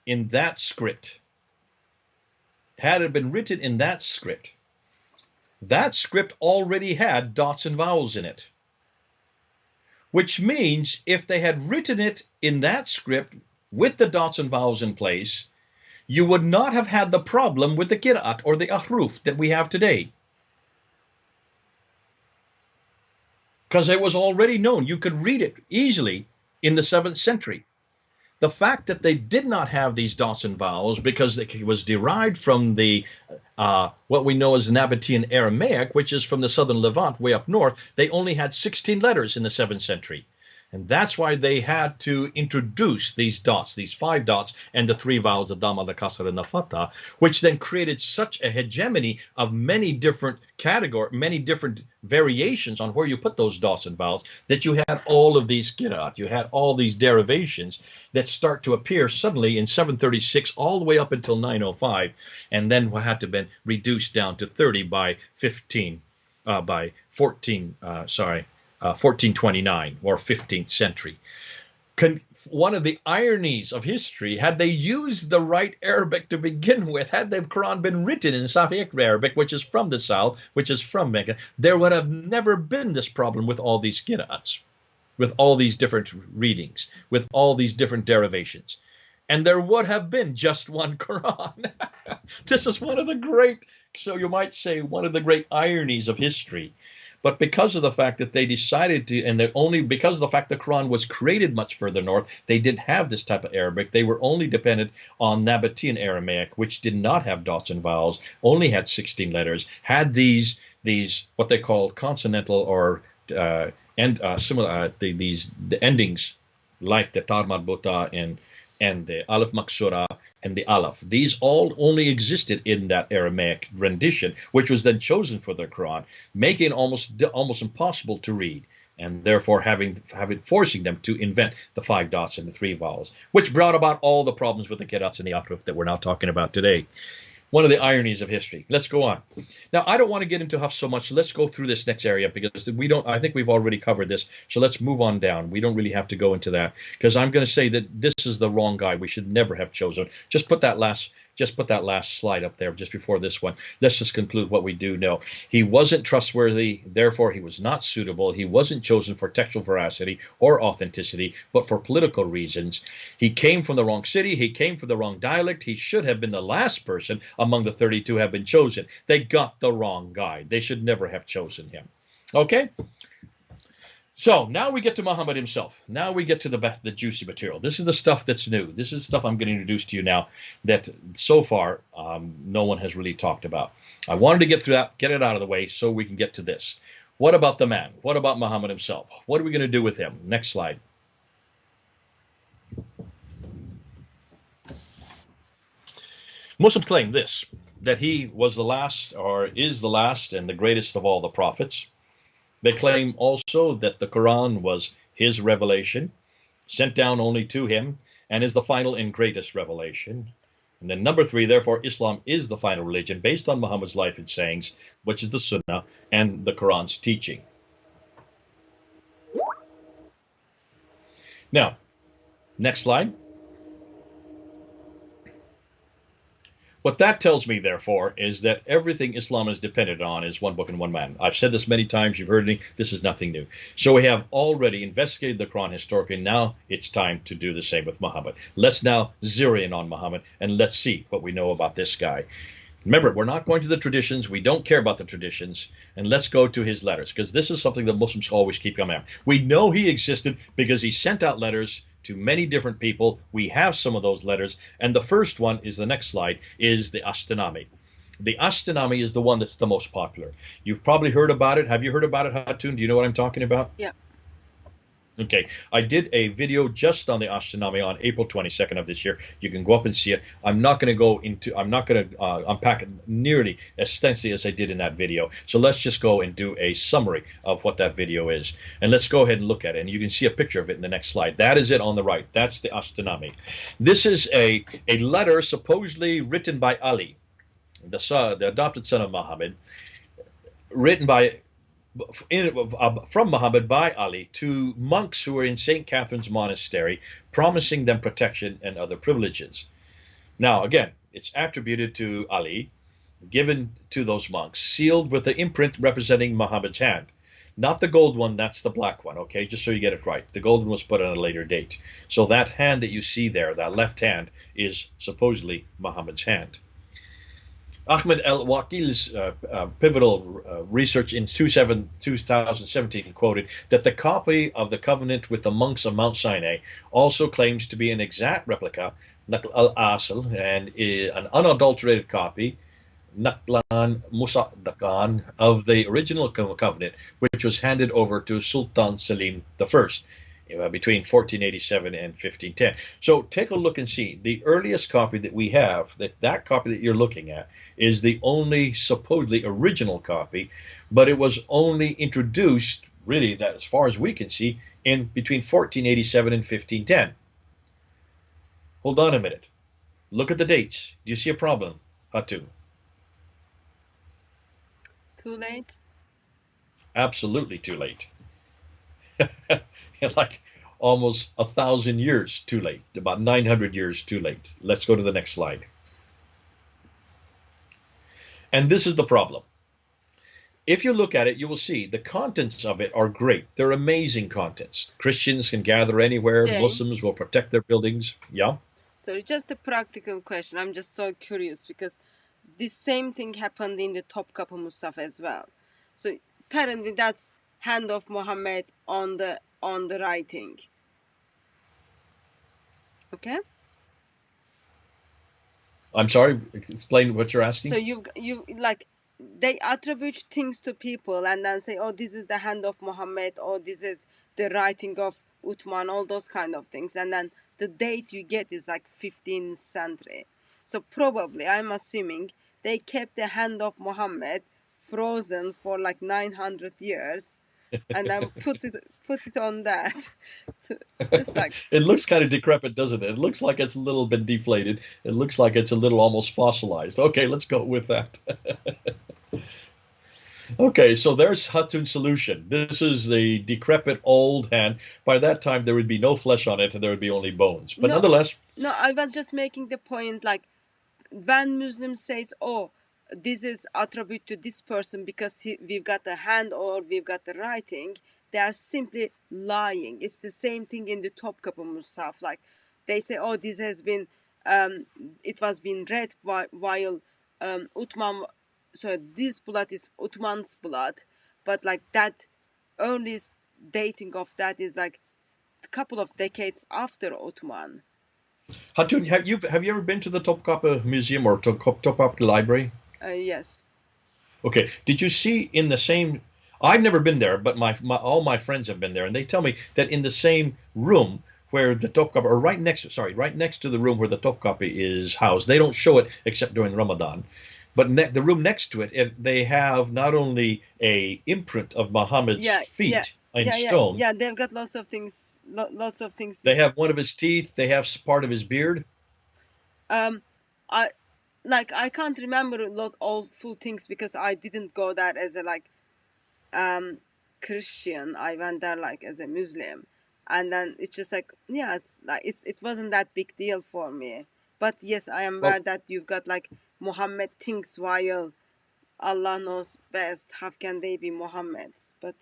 in that script, that script already had dots and vowels in it. Which means if they had written it in that script with the dots and vowels in place, you would not have had the problem with the qira'at or the ahruf that we have today. Because it was already known. You could read it easily in the 7th century. The fact that they did not have these dots and vowels because it was derived from the what we know as Nabatean Aramaic, which is from the southern Levant, way up north, they only had 16 letters in the 7th century. And that's why they had to introduce these dots, these 5 dots, and the 3 vowels, the Dhamma, the Kasra, and the Fatha, which then created such a hegemony of many different categories, many different variations on where you put those dots and vowels, that you had all of these qira'at, you had all these derivations that start to appear suddenly in 736 all the way up until 905, and then had to been reduced down to 30 by 1429 or 15th century. One of the ironies of history, had they used the right Arabic to begin with, had the Quran been written in Safaeid Arabic, which is from the south, which is from Mecca, there would have never been this problem with all these qira'ats, with all these different readings, with all these different derivations. And there would have been just one Quran. This is one of the great, so you might say, one of the great ironies of history. But because of the fact that they decided to, and because of the fact the Quran was created much further north, they didn't have this type of Arabic. They were only dependent on Nabatean Aramaic, which did not have dots and vowels, only had 16 letters, had these what they call consonantal or similar the endings like the tar marbuta and the alif maksura and the alaf. These all only existed in that Aramaic rendition, which was then chosen for the Quran, making it almost impossible to read, and therefore forcing them to invent the 5 dots and the 3 vowels, which brought about all the problems with the qira'ats and the ahruf that we're now talking about today. One of the ironies of history. Let's go on. Now, I don't want to get into Hafs so much. Let's go through this next area because I think we've already covered this. So let's move on down. We don't really have to go into that because I'm going to say that this is the wrong guy. We should never have chosen. Just put that last slide up there just before this one. Let's just conclude what we do know. He wasn't trustworthy. Therefore, he was not suitable. He wasn't chosen for textual veracity or authenticity, but for political reasons. He came from the wrong city. He came from the wrong dialect. He should have been the last person among the 32 have been chosen. They got the wrong guy. They should never have chosen him. Okay. So now we get to Muhammad himself. Now we get to the juicy material. This is the stuff that's new. This is stuff I'm going to introduce to you now that so far no one has really talked about. I wanted to get through that, get it out of the way so we can get to this. What about the man? What about Muhammad himself? What are we going to do with him? Next slide. Muslims claim this, that he was the last or is the last and the greatest of all the prophets. They claim also that the Quran was his revelation, sent down only to him, and is the final and greatest revelation. And then number 3, therefore, Islam is the final religion based on Muhammad's life and sayings, which is the Sunnah and the Quran's teaching. Now, next slide. What that tells me, therefore, is that everything Islam is dependent on is one book and one man. I've said this many times. You've heard me. This is nothing new. So we have already investigated the Quran historically. Now it's time to do the same with Muhammad. Let's now zero in on Muhammad and let's see what we know about this guy. Remember, we're not going to the traditions. We don't care about the traditions. And let's go to his letters, because this is something that Muslims always keep coming at. We know he existed because he sent out letters to many different people. We have some of those letters. And the first one is the next slide, is the Ashtanami. The Ashtanami is the one that's the most popular. You've probably heard about it. Have you heard about it, Hatun? Do you know what I'm talking about? Yeah. Okay, I did a video just on the Ashtanami on April 22nd of this year. You can go up and see it. I'm not going to unpack it nearly as extensively as I did in that video. So let's just go and do a summary of what that video is. And let's go ahead and look at it. And you can see a picture of it in the next slide. That is it on the right. That's the Ashtanami. This is a letter supposedly written by Ali, the adopted son of Muhammad, written by from Muhammad by Ali to monks who were in St. Catherine's Monastery, promising them protection and other privileges. Now, again, it's attributed to Ali, given to those monks, sealed with the imprint representing Muhammad's hand. Not the gold one, that's the black one, okay? Just so you get it right. The gold one was put on a later date. So that hand that you see there, that left hand, is supposedly Muhammad's hand. Ahmed El-Wakil's pivotal research in 2017 quoted that the copy of the covenant with the monks of Mount Sinai also claims to be an exact replica, Naql al-Asl, and an unadulterated copy, Naqlan Musaddaqan, of the original covenant, which was handed over to Sultan Selim I between 1487 and 1510. So take a look and see. The earliest copy that we have, that copy that you're looking at, is the only supposedly original copy, but it was only introduced, really, that as far as we can see, in between 1487 and 1510. Hold on a minute. Look at the dates. Do you see a problem, Hatu? Too late? Absolutely too late. Like almost 1,000 years too late, about 900 years too late. Let's go to the next slide. And this is the problem. If you look at it, you will see the contents of it are great. They're amazing contents. Christians can gather anywhere. Jay. Muslims will protect their buildings. Yeah. So just a practical question. I'm just so curious because this same thing happened in the Topkapı Musaf as well. So apparently that's hand of Muhammad on the writing. Okay. I'm sorry. Explain what you're asking. So you like they attribute things to people and then say, oh, this is the hand of Muhammad, or this is the writing of Uthman, all those kind of things, and then the date you get is like 15th century. So probably, I'm assuming, they kept the hand of Muhammad frozen for like 900 years and then put it on that. Just like It looks kind of decrepit, doesn't it? It looks like it's a little bit deflated. It looks like it's a little almost fossilized. Okay, let's go with that. Okay, so there's Hatun's solution. This is the decrepit old hand. By that time, there would be no flesh on it and there would be only bones. But nonetheless. No, I was just making the point, like, when Muslim says, oh, this is attribute to this person because we've got the hand or we've got the writing, they are simply lying. It's the same thing in the Topkapı Musaf. Like, they say, oh, this has been, it was being read while Uthman, so this blood is Uthman's blood, but like that earliest dating of that is like a couple of decades after Ottoman. Hatun, have you ever been to the Topkapi Museum or Topkapi Library? Yes. Okay. Did you see in the same? I've never been there, but all my friends have been there, and they tell me that in the same room where the Topkapi, or right next to the room where the Topkapi is housed, they don't show it except during Ramadan. But the room next to it, they have not only a imprint of Muhammad's Yeah, yeah, feet in stone, yeah. They've got lots of things, lots of things they with. have one of his teeth, they have part of his beard. I like I can't remember a lot all full things because I didn't go there as a like Christian. I went there like as a Muslim, and then it's just like yeah, it wasn't that big deal for me. But yes, I am aware Well, that you've got like Muhammad thinks while Allah knows best. How can they be Muhammads? But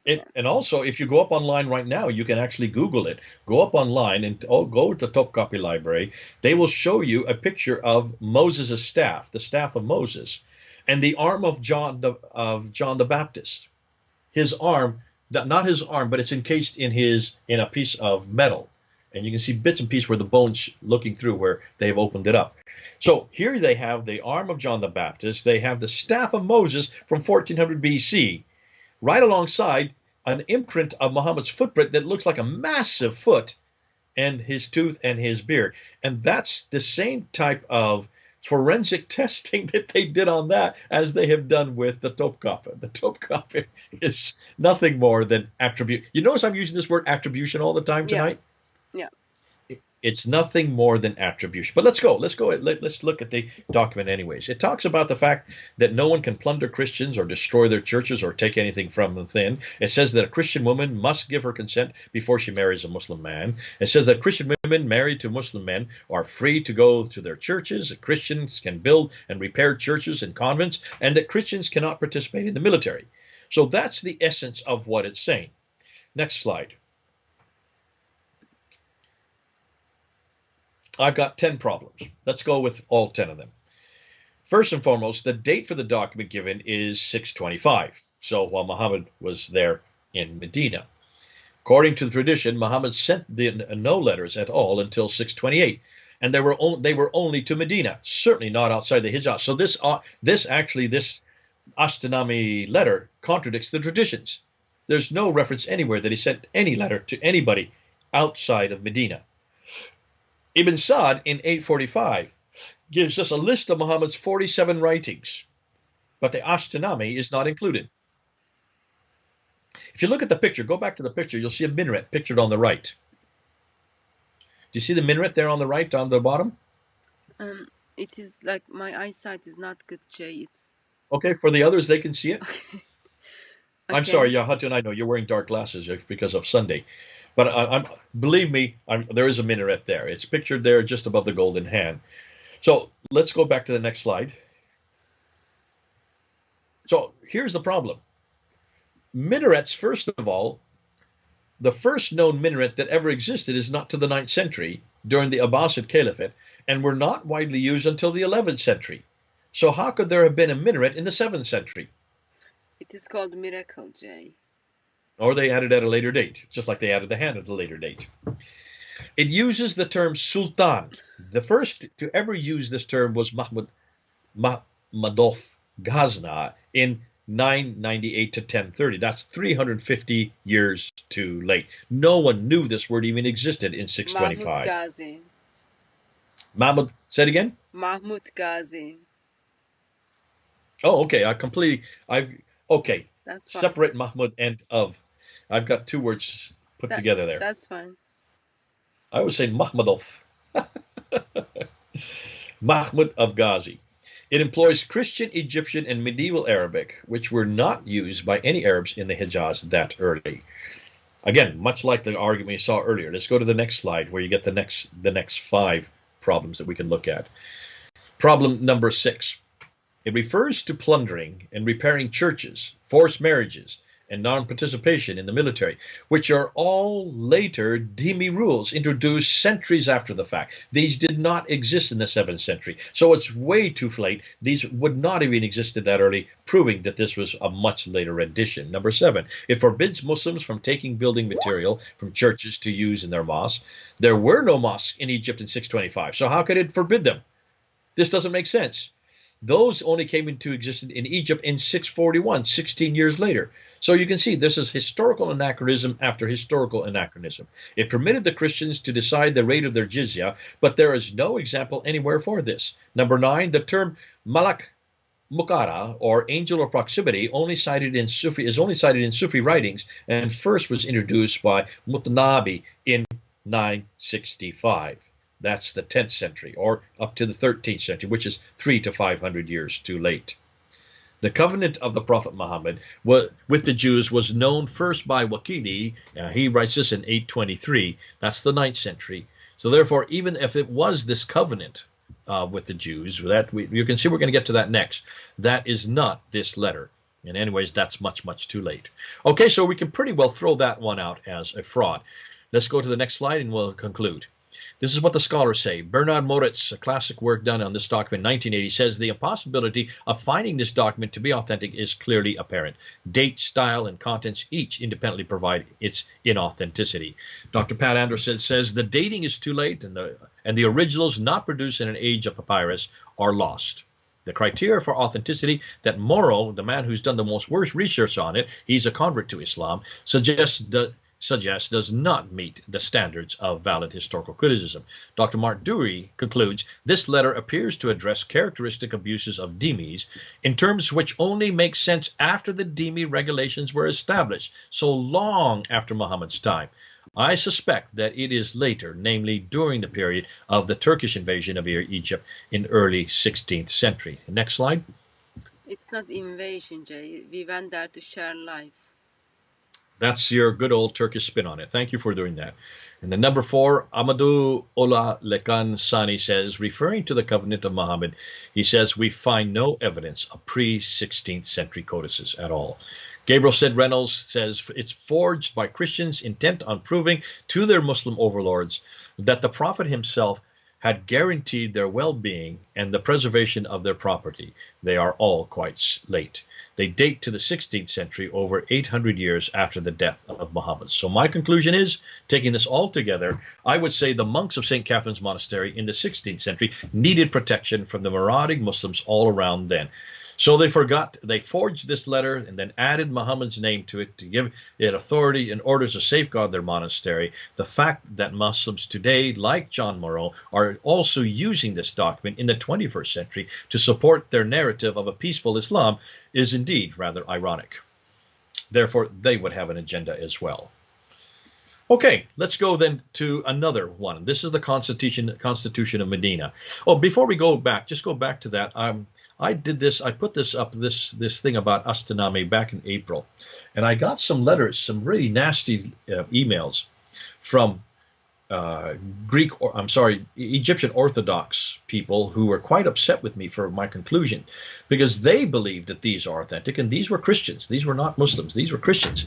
yeah, and also, if you go up online right now, you can actually Google it. Go up online and go to the Topkapi Library. They will show you a picture of Moses' staff, the staff of Moses, and the arm of John the Baptist. His arm, not his arm, but it's encased in a piece of metal, and you can see bits and pieces where the bones looking through where they've opened it up. So here they have the arm of John the Baptist. They have the staff of Moses from 1400 BC. Right alongside an imprint of Muhammad's footprint that looks like a massive foot and his tooth and his beard. And that's the same type of forensic testing that they did on that as they have done with the Topkapi. The Topkapi is nothing more than attribute. You notice I'm using this word attribution all the time yeah, tonight? yeah. It's nothing more than attribution. But let's go. Let's look at the document anyways. It talks about the fact that no one can plunder Christians or destroy their churches or take anything from them within. It says that a Christian woman must give her consent before she marries a Muslim man. It says that Christian women married to Muslim men are free to go to their churches. That Christians can build and repair churches and convents, and that Christians cannot participate in the military. So that's the essence of what it's saying. Next slide. I've got 10 problems. Let's go with all 10 of them. First and foremost, the date for the document given is 625. So while Muhammad was there in Medina. According to the tradition, Muhammad sent no letters at all until 628. And they were only to Medina, certainly not outside the Hijaz. So this Ashtanami letter contradicts the traditions. There's no reference anywhere that he sent any letter to anybody outside of Medina. Ibn Sa'd in 845 gives us a list of Muhammad's 47 writings, but the Ashtanami is not included. If you look at the picture, go back to the picture, you'll see a minaret pictured on the right. Do you see the minaret there on the right, on the bottom? It is like my eyesight is not good, Jay. It's okay. For the others, they can see it. okay. I'm sorry, Hatun, I know you're wearing dark glasses because of Sunday. But believe me, there is a minaret there. It's pictured there just above the golden hand. So let's go back to the next slide. So here's the problem. Minarets, first of all, the first known minaret that ever existed is not to the 9th century during the Abbasid Caliphate, and were not widely used until the 11th century. So how could there have been a minaret in the 7th century? It is called miracle, Jay. Or they added at a later date, just like they added the hand at a later date. It uses the term sultan. The first to ever use this term was Mahmud Ghazna in 998 to 1030. That's 350 years too late. No one knew this word even existed in 625. Mahmud Ghazi. Mahmud, say it again? Mahmud Ghazi. Oh, okay. Okay. That's fine. Separate Mahmud and of. I've got two words put together there. That's fine. I would say Mahmudov. Mahmud of Ghazi. It employs Christian, Egyptian, and medieval Arabic, which were not used by any Arabs in the Hijaz that early. Again, much like the argument we saw earlier. Let's go to the next slide where you get the next 5 problems that we can look at. Problem number 6. It refers to plundering and repairing churches, forced marriages, and non-participation in the military, which are all later dhimmi rules introduced centuries after the fact. These did not exist in the 7th century, so it's way too late. These would not have even existed that early, proving that this was a much later rendition. Number 7, it forbids Muslims from taking building material from churches to use in their mosques. There were no mosques in Egypt in 625, so how could it forbid them? This doesn't make sense. Those only came into existence in Egypt in 641, 16 years later. So you can see this is historical anachronism after historical anachronism. It permitted the Christians to decide the rate of their jizya, but there is no example anywhere for this. Number 9, the term malak Muqara, or angel of proximity, is only cited in Sufi writings, and first was introduced by Mutanabi in 965. That's the 10th century, or up to the 13th century, which is 300 to 500 years too late. The covenant of the Prophet Muhammad with the Jews was known first by Waqidi. He writes this in 823. That's the 9th century. So therefore, even if it was this covenant with the Jews, you can see we're going to get to that next. That is not this letter. And anyways, that's much, much too late. Okay, so we can pretty well throw that one out as a fraud. Let's go to the next slide and we'll conclude. This is what the scholars say. Bernard Moritz, a classic work done on this document in 1980, says the impossibility of finding this document to be authentic is clearly apparent. Date, style, and contents each independently provide its inauthenticity. Dr. Pat Anderson says the dating is too late, and the originals not produced in an age of papyrus are lost. The criteria for authenticity that Morrow, the man who's done the most worst research on it, he's a convert to Islam, suggests does not meet the standards of valid historical criticism. Dr. Mark Dewey concludes, this letter appears to address characteristic abuses of dhimmis in terms which only make sense after the dhimmi regulations were established, so long after Muhammad's time. I suspect that it is later, namely during the period of the Turkish invasion of Egypt in early 16th century. Next slide. It's not invasion, Jay. We went there to share life. That's your good old Turkish spin on it. Thank you for doing that. And then number 4, Amadou Ola Lekan Sani says, referring to the covenant of Muhammad, he says, we find no evidence of pre-16th century codices at all. Gabriel Sid Reynolds says, it's forged by Christians intent on proving to their Muslim overlords that the Prophet himself had guaranteed their well-being and the preservation of their property. They are all quite late. They date to the 16th century, over 800 years after the death of Muhammad. So my conclusion is, taking this all together, I would say the monks of St. Catherine's Monastery in the 16th century needed protection from the marauding Muslims all around then. So they forged this letter and then added Muhammad's name to it to give it authority in order to safeguard their monastery. The fact that Muslims today, like John Morrow, are also using this document in the 21st century to support their narrative of a peaceful Islam is indeed rather ironic. Therefore, they would have an agenda as well. Okay, let's go then to another one. This is the Constitution of Medina. Oh, before we go back, just go back to that. I put this thing about astronomy back in April, and I got some letters, some really nasty emails from Egyptian Orthodox people who were quite upset with me for my conclusion, because they believed that these are authentic, and these were Christians. These were not Muslims. These were Christians.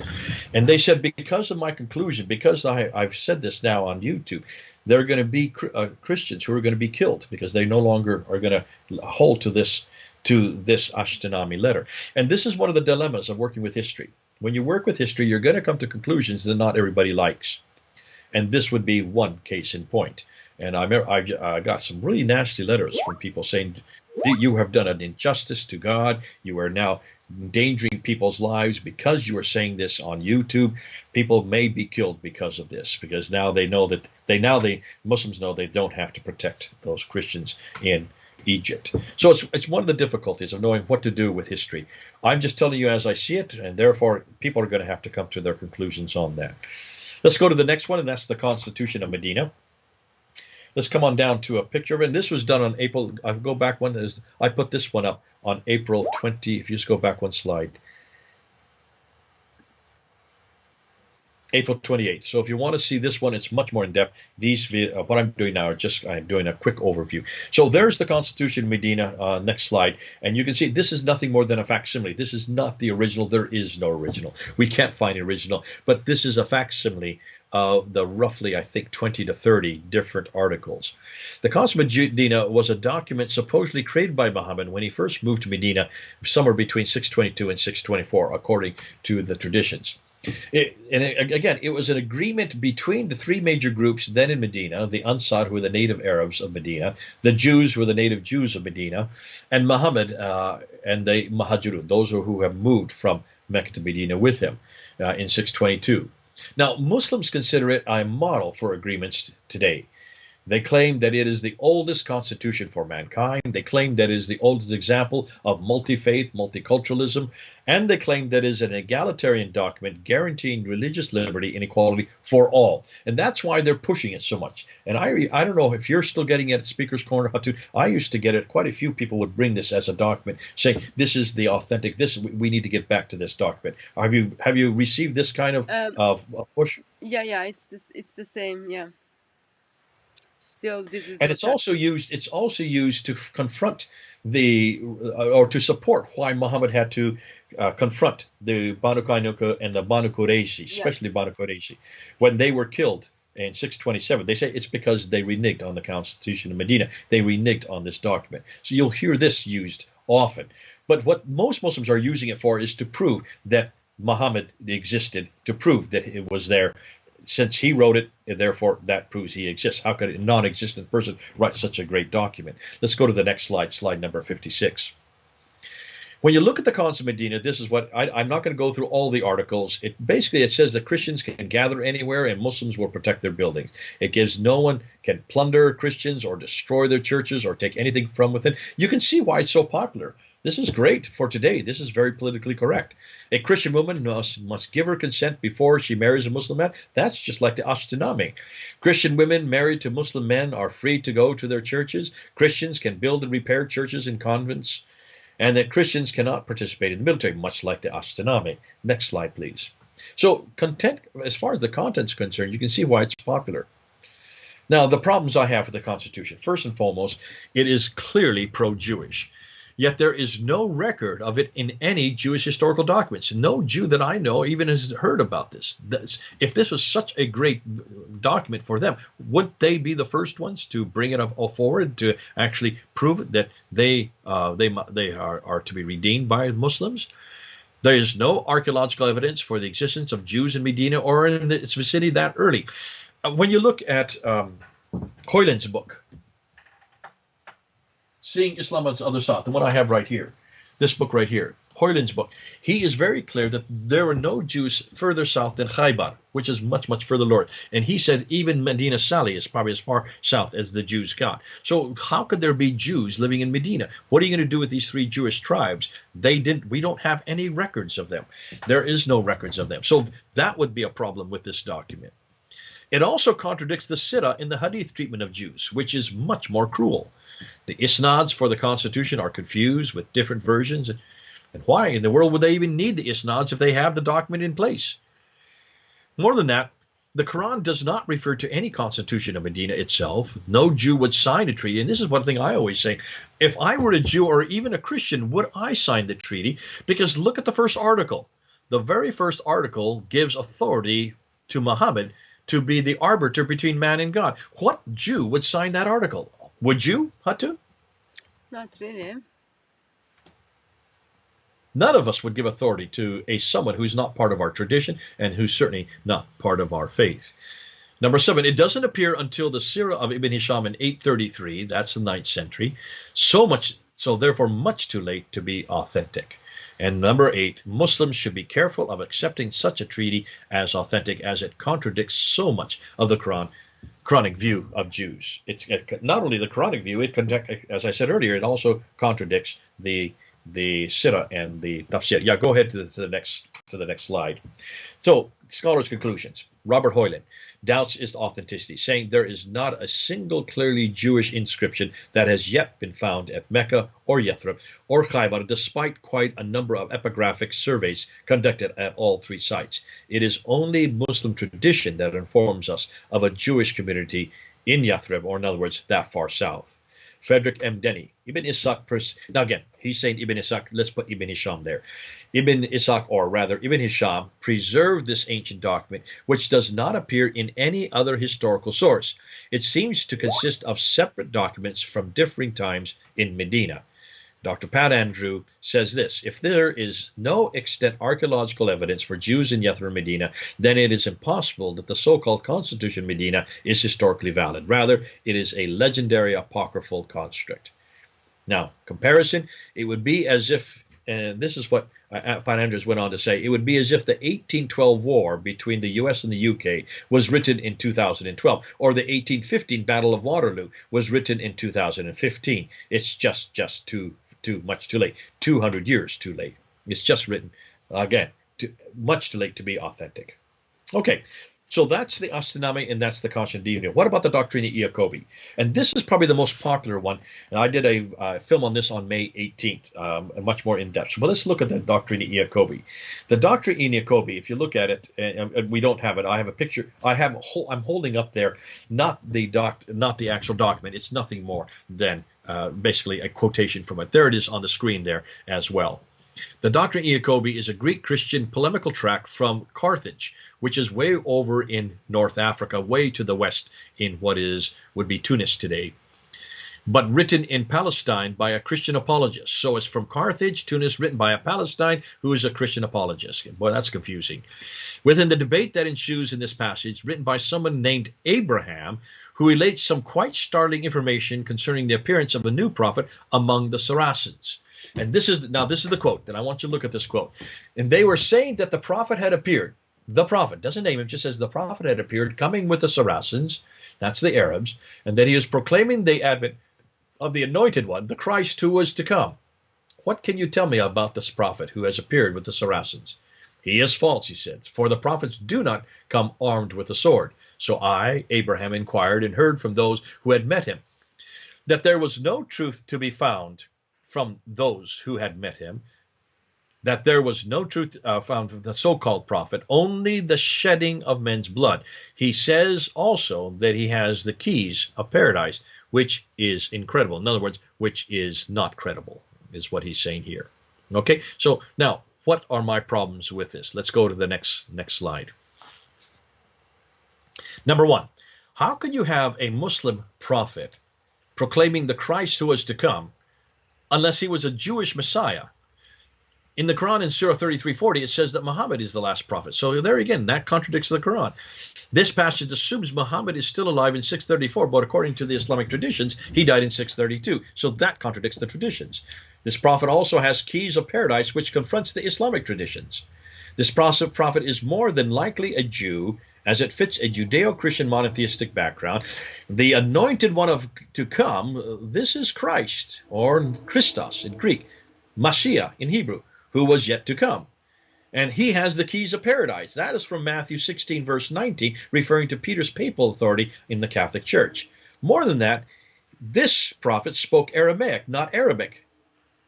And they said, because of my conclusion, because I've said this now on YouTube, there are going to be Christians who are going to be killed because they no longer are going to hold to this astronomy letter. And this is one of the dilemmas of working with history. When you work with history, you're going to come to conclusions that not everybody likes. And this would be one case in point. And I got some really nasty letters from people saying, you have done an injustice to God. You are now endangering people's lives because you are saying this on YouTube. People may be killed because of this, because now they know that Muslims know they don't have to protect those Christians in Egypt. So it's one of the difficulties of knowing what to do with history. I'm just telling you as I see it, and therefore people are going to have to come to their conclusions on that. Let's go to the next one, and that's the Constitution of Medina. Let's come on down to a picture of it. And this was done on April. I'll go back one. I put this one up on April 20. If you just go back one slide. April 28th. So if you want to see this one, it's much more in depth. What I'm doing now are I'm doing a quick overview. So there's the Constitution of Medina. Next slide. And you can see this is nothing more than a facsimile. This is not the original. There is no original. We can't find the original. But this is a facsimile of the roughly, I think, 20 to 30 different articles. The Constitution of Medina was a document supposedly created by Muhammad when he first moved to Medina, somewhere between 622 and 624, according to the traditions. It was an agreement between the three major groups then in Medina: the Ansar, who were the native Arabs of Medina; the Jews, who were the native Jews of Medina; and Muhammad and the Muhajirun, those who have moved from Mecca to Medina with him in 622. Now, Muslims consider it a model for agreements today. They claim that it is the oldest constitution for mankind. They claim that it is the oldest example of multi-faith, multiculturalism, and they claim that it is an egalitarian document guaranteeing religious liberty and equality for all. And that's why they're pushing it so much. And I don't know if you're still getting it at Speaker's Corner, Hatu. I used to get it. Quite a few people would bring this as a document, saying this is the authentic. We need to get back to this document. Have you received this kind of push? Yeah, it's the same, yeah. Still, this is And it's also used to confront or to support why Muhammad had to confront the Banu Qaynuqa and the Banu Qurayshi, especially Banu Qurayshi, when they were killed in 627. They say it's because they reneged on the Constitution of Medina. They reneged on this document. So you'll hear this used often. But what most Muslims are using it for is to prove that Muhammad existed, to prove that it was there. Since he wrote it, therefore that proves he exists. How could a non-existent person write such a great document? Let's go to the next slide, slide number 56. When you look at the Constitution of Medina, this is what I'm not going to go through all the articles. It says that Christians can gather anywhere and Muslims will protect their buildings. It gives no one can plunder Christians or destroy their churches or take anything from within. You can see why it's so popular. This is great for today. This is very politically correct. A Christian woman must give her consent before she marries a Muslim man. That's just like the Ashtinami. Christian women married to Muslim men are free to go to their churches. Christians can build and repair churches and convents. And that Christians cannot participate in the military, much like the Ashtinami. Next slide, please. So as far as the content's concerned, you can see why it's popular. Now, the problems I have with the Constitution. First and foremost, it is clearly pro-Jewish. Yet there is no record of it in any Jewish historical documents. No Jew that I know even has heard about this. If this was such a great document for them, would they be the first ones to bring it up forward to actually prove that they are to be redeemed by Muslims? There is no archaeological evidence for the existence of Jews in Medina or in its vicinity that early. When you look at Hoyland's book, Seeing Islam as Other Side, the one I have right here, this book right here, Hoyland's book, he is very clear that there were no Jews further south than Khaybar, which is much, much further north. And he said even Medina Sali is probably as far south as the Jews got. So how could there be Jews living in Medina? What are you going to do with these three Jewish tribes? We don't have any records of them. There is no records of them. So that would be a problem with this document. It also contradicts the Sirah in the Hadith treatment of Jews, which is much more cruel. The isnads for the Constitution are confused with different versions. And why in the world would they even need the isnads if they have the document in place? More than that, the Quran does not refer to any Constitution of Medina itself. No Jew would sign a treaty. And this is one thing I always say. If I were a Jew or even a Christian, would I sign the treaty? Because look at the first article. The very first article gives authority to Muhammad to be the arbiter between man and God. What Jew would sign that article? Would you, Hatu? Not really. None of us would give authority to someone who's not part of our tradition and who's certainly not part of our faith. Number 7, it doesn't appear until the Sirah of Ibn Hisham in 833, that's the 9th century, so therefore much too late to be authentic. And number 8, Muslims should be careful of accepting such a treaty as authentic, as it contradicts so much of the Quranic view of Jews. It's not only the Quranic view, as I said earlier, it also contradicts the the Sirah and the Tafsir. Yeah, go ahead to the next slide. So, scholars' conclusions. Robert Hoyland doubts its authenticity, saying there is not a single clearly Jewish inscription that has yet been found at Mecca or Yathrib or Khaybar, despite quite a number of epigraphic surveys conducted at all three sites. It is only Muslim tradition that informs us of a Jewish community in Yathrib, or in other words, that far south. Frederick M. Denny, Ibn Ishaq, now again, he's saying Ibn Ishaq, let's put Ibn Hisham there. Ibn Ishaq, or rather Ibn Hisham, preserved this ancient document, which does not appear in any other historical source. It seems to consist of separate documents from differing times in Medina. Dr. Pat Andrew says this: if there is no extant archaeological evidence for Jews in Yathrib, Medina, then it is impossible that the so-called Constitution Medina is historically valid. Rather, it is a legendary apocryphal construct. Now, comparison, it would be as if, and this is what Pat Andrews went on to say, it would be as if the 1812 war between the US and the UK was written in 2012, or the 1815 Battle of Waterloo was written in 2015. It's just too much too late. 200 years too late. It's just written, again, much too late to be authentic. Okay, so that's the Astronomy and that's the Caution Divina. What about the Doctrina Iacobi? And this is probably the most popular one. And I did a film on this on May 18th, and much more in depth. But let's look at the Doctrina Iacobi. The Doctrina Iacobi, if you look at it, and we don't have it. I have a picture. I'm holding up there, not the actual document. It's nothing more than basically a quotation from it. There it is on the screen there as well. The Doctrina Iacobi is a Greek Christian polemical tract from Carthage, which is way over in North Africa, way to the west in what would be Tunis today, but written in Palestine by a Christian apologist. So it's from Carthage, Tunis, written by a Palestine who is a Christian apologist. Boy, that's confusing. Within the debate that ensues in this passage, written by someone named Abraham, who relates some quite startling information concerning the appearance of a new prophet among the Saracens. And this is the quote, and I want you to look at this quote. And they were saying that the prophet had appeared. The prophet, doesn't name him, just says the prophet had appeared, coming with the Saracens, that's the Arabs, and that he was proclaiming the advent of the anointed one, the Christ who was to come. What can you tell me about this prophet who has appeared with the Saracens? He is false, he said, for the prophets do not come armed with a sword. So I, Abraham, inquired and heard from those who had met him that there was no truth to be found from those who had met him, that there was no truth found from the so-called prophet, only the shedding of men's blood. He says also that he has the keys of paradise, which is incredible. In other words, which is not credible, is what he's saying here. Okay, so now, what are my problems with this? Let's go to the next slide. Number one, how can you have a Muslim prophet proclaiming the Christ who was to come unless he was a Jewish Messiah? In the Quran, in Surah 33:40, it says that Muhammad is the last prophet. So there again, that contradicts the Quran. This passage assumes Muhammad is still alive in 634, but according to the Islamic traditions, he died in 632. So that contradicts the traditions. This prophet also has keys of paradise, which confronts the Islamic traditions. This prophet is more than likely a Jew, as it fits a Judeo-Christian monotheistic background. The anointed one to come, this is Christ, or Christos in Greek, Mashiach in Hebrew, who was yet to come. And he has the keys of paradise. That is from Matthew 16, verse 19, referring to Peter's papal authority in the Catholic Church. More than that, this prophet spoke Aramaic, not Arabic.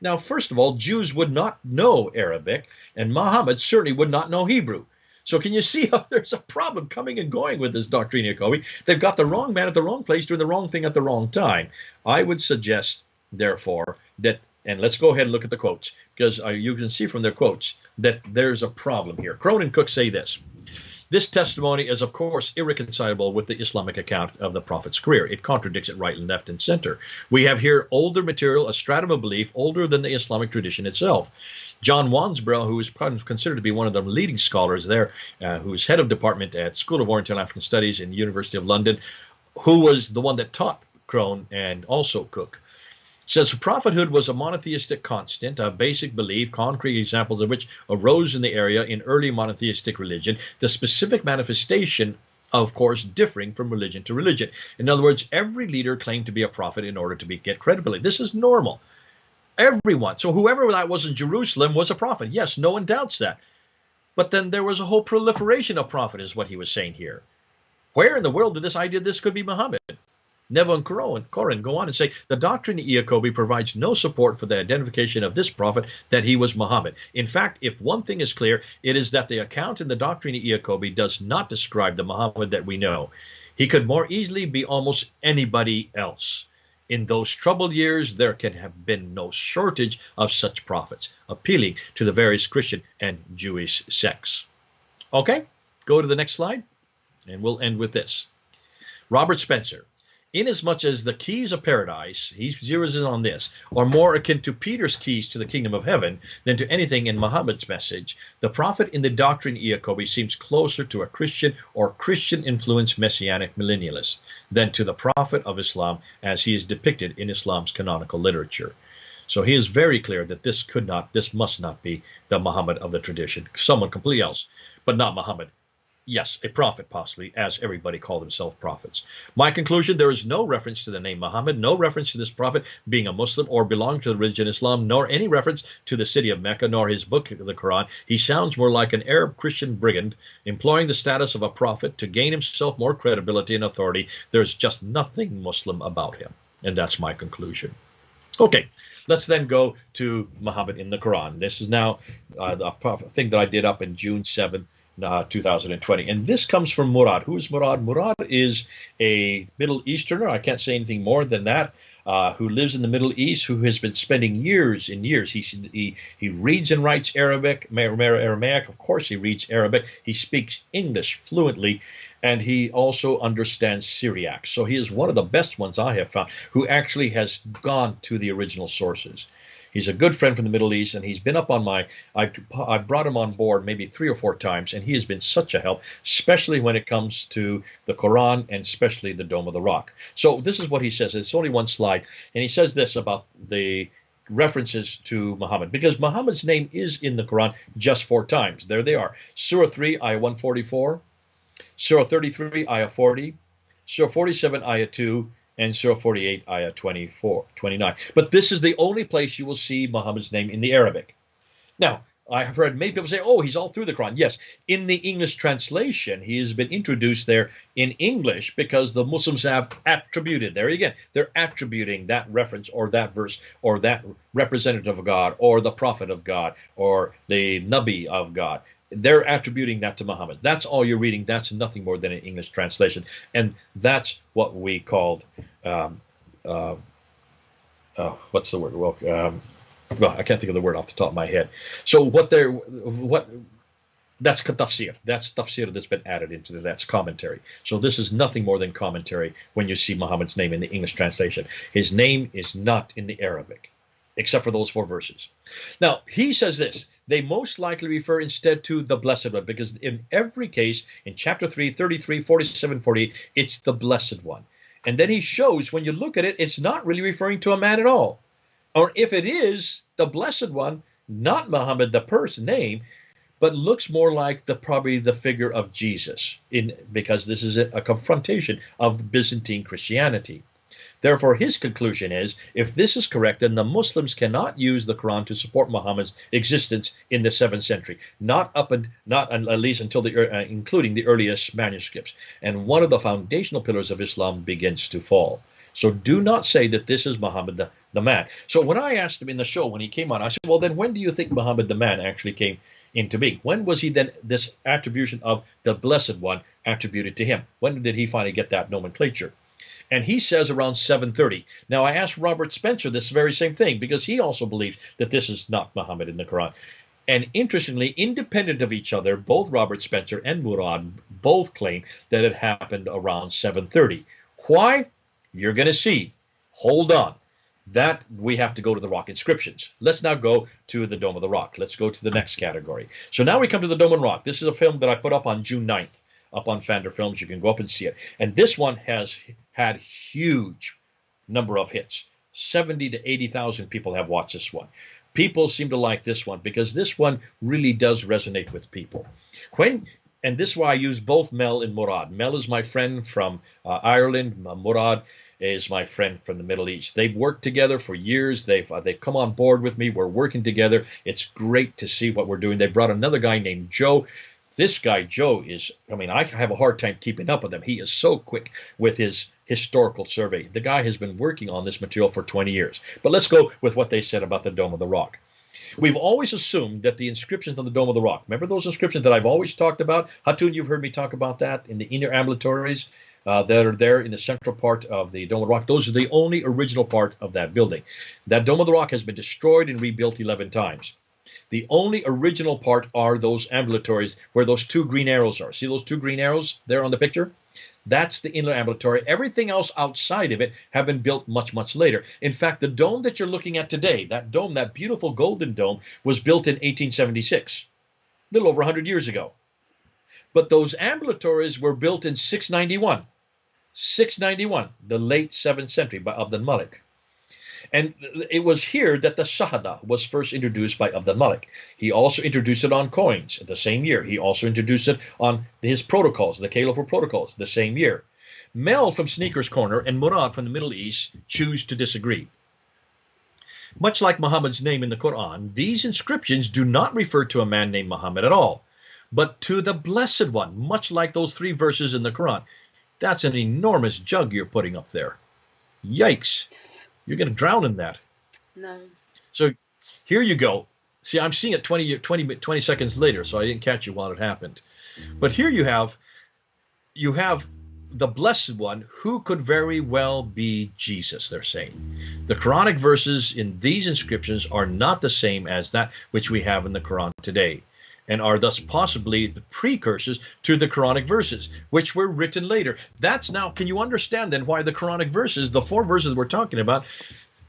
Now, first of all, Jews would not know Arabic, and Muhammad certainly would not know Hebrew. So can you see how there's a problem coming and going with this Doctrina Iacobi? They've got the wrong man at the wrong place doing the wrong thing at the wrong time. I would suggest, therefore, that, and let's go ahead and look at the quotes, because you can see from their quotes that there's a problem here. Crone and Cook say this: this testimony is, of course, irreconcilable with the Islamic account of the prophet's career. It contradicts it right and left and center. We have here older material, a stratum of belief, older than the Islamic tradition itself. John Wansbrough, who is considered to be one of the leading scholars there, who is head of department at School of Oriental African Studies in the University of London, who was the one that taught Crone and also Cook, says prophethood was a monotheistic constant, a basic belief, concrete examples of which arose in the area in early monotheistic religion, the specific manifestation, of course, differing from religion to religion. In other words, every leader claimed to be a prophet in order to get credibility. This is normal. Everyone. So whoever that was in Jerusalem was a prophet. Yes, no one doubts that. But then there was a whole proliferation of prophet, is what he was saying here. Where in the world did this idea this could be Muhammad? Neville and Corin go on and say, the doctrine of Jacobi provides no support for the identification of this prophet that he was Muhammad. In fact, if one thing is clear, it is that the account in the doctrine of Jacobi does not describe the Muhammad that we know. He could more easily be almost anybody else. In those troubled years, there can have been no shortage of such prophets, appealing to the various Christian and Jewish sects. Okay, go to the next slide, and we'll end with this. Robert Spencer. Inasmuch as the keys of paradise, he zeroes in on this, are more akin to Peter's keys to the kingdom of heaven than to anything in Muhammad's message, the prophet in the doctrine of Jacobi seems closer to a Christian or Christian-influenced messianic millennialist than to the prophet of Islam as he is depicted in Islam's canonical literature. So he is very clear that this must not be the Muhammad of the tradition, someone completely else, but not Muhammad. Yes, a prophet possibly, as everybody called themselves prophets. My conclusion, there is no reference to the name Muhammad, no reference to this prophet being a Muslim or belonging to the religion Islam, nor any reference to the city of Mecca, nor his book, the Quran. He sounds more like an Arab Christian brigand, employing the status of a prophet to gain himself more credibility and authority. There's just nothing Muslim about him. And that's my conclusion. Okay, let's then go to Muhammad in the Quran. This is now a thing that I did up in June 7th. 2020. And this comes from Murad. Who is Murad? Murad is a Middle Easterner. I can't say anything more than that. Who lives in the Middle East, who has been spending years and years. He reads and writes Aramaic. Of course, he reads Arabic. He speaks English fluently, and he also understands Syriac. So he is one of the best ones I have found who actually has gone to the original sources. He's a good friend from the Middle East, and he's been up on I brought him on board maybe 3 or 4 times, and he has been such a help, especially when it comes to the Quran and especially the Dome of the Rock. So this is what he says. It's only one slide, and he says this about the references to Muhammad, because Muhammad's name is in the Quran just 4 times. There they are. Surah 3, Ayah 144, Surah 33, Ayah 40, Surah 47, Ayah 2, and Surah 48, Ayah 29. But this is the only place you will see Muhammad's name in the Arabic. Now, I have heard many people say, oh, he's all through the Quran. Yes, in the English translation, he has been introduced there in English because the Muslims have attributed, there again, they're attributing that reference or that verse or that representative of God or the prophet of God or the Nabi of God. They're attributing that to Muhammad. That's all you're reading. That's nothing more than an English translation. And that's what we called, what's the word? Well, I can't think of the word off the top of my head. So that's tafsir. That's tafsir that's been added into this. That's commentary. So this is nothing more than commentary when you see Muhammad's name in the English translation. His name is not in the Arabic, except for those 4 verses. Now, he says this. They most likely refer instead to the Blessed One, because in every case, in chapter 3, 33, 47, 48, it's the Blessed One. And then he shows, when you look at it, it's not really referring to a man at all. Or if it is, the Blessed One, not Muhammad, the person name, but looks more like probably the figure of Jesus, because this is a confrontation of Byzantine Christianity. Therefore, his conclusion is, if this is correct, then the Muslims cannot use the Quran to support Muhammad's existence in the 7th century, not at least until including the earliest manuscripts. And one of the foundational pillars of Islam begins to fall. So do not say that this is Muhammad the man. So when I asked him in the show when he came on, I said, well, then when do you think Muhammad the man actually came into being? When was he then this attribution of the Blessed One attributed to him? When did he finally get that nomenclature? And he says around 730. Now, I asked Robert Spencer this very same thing, because he also believes that this is not Muhammad in the Quran. And interestingly, independent of each other, both Robert Spencer and Murad both claim that it happened around 730. Why? You're going to see. Hold on. That we have to go to the rock inscriptions. Let's now go to the Dome of the Rock. Let's go to the next category. So now we come to the Dome of the Rock. This is a film that I put up on June 9th. Up on Fander Films. You can go up and see it. And this one has had huge number of hits. 70 to 80,000 people have watched this one. People seem to like this one because this one really does resonate with people. And this is why I use both Mel and Murad. Mel is my friend from Ireland. Murad is my friend from the Middle East. They've worked together for years. They've come on board with me. We're working together. It's great to see what we're doing. They brought another guy named Joe. This guy, Joe, is, I mean, I have a hard time keeping up with him. He is so quick with his historical survey. The guy has been working on this material for 20 years. But let's go with what they said about the Dome of the Rock. We've always assumed that the inscriptions on the Dome of the Rock, remember those inscriptions that I've always talked about? Hatun, you've heard me talk about that in the inner ambulatories that are there in the central part of the Dome of the Rock. Those are the only original part of that building. That Dome of the Rock has been destroyed and rebuilt 11 times. The only original part are those ambulatories where those two green arrows are. See those two green arrows there on the picture? That's the inner ambulatory. Everything else outside of it have been built much, much later. In fact, the dome that you're looking at today, that dome, that beautiful golden dome, was built in 1876, a little over 100 years ago. But those ambulatories were built in 691. 691, the late 7th century by Abd al-Malik. And it was here that the Shahada was first introduced by Abd al-Malik. He also introduced it on coins the same year. He also introduced it on his protocols, the Caliphal protocols, the same year. Mel from Sneaker's Corner and Murad from the Middle East choose to disagree. Much like Muhammad's name in the Quran, these inscriptions do not refer to a man named Muhammad at all, but to the Blessed One, much like those 3 verses in the Quran. That's an enormous jug you're putting up there. Yikes. You're going to drown in that. No. So here you go. See, I'm seeing it 20 seconds later, so I didn't catch you while it happened. But here you have the Blessed One, who could very well be Jesus, they're saying. The Quranic verses in these inscriptions are not the same as that which we have in the Quran today, and are thus possibly the precursors to the Quranic verses, which were written later. That's now, can you understand then why the Quranic verses, the 4 verses we're talking about,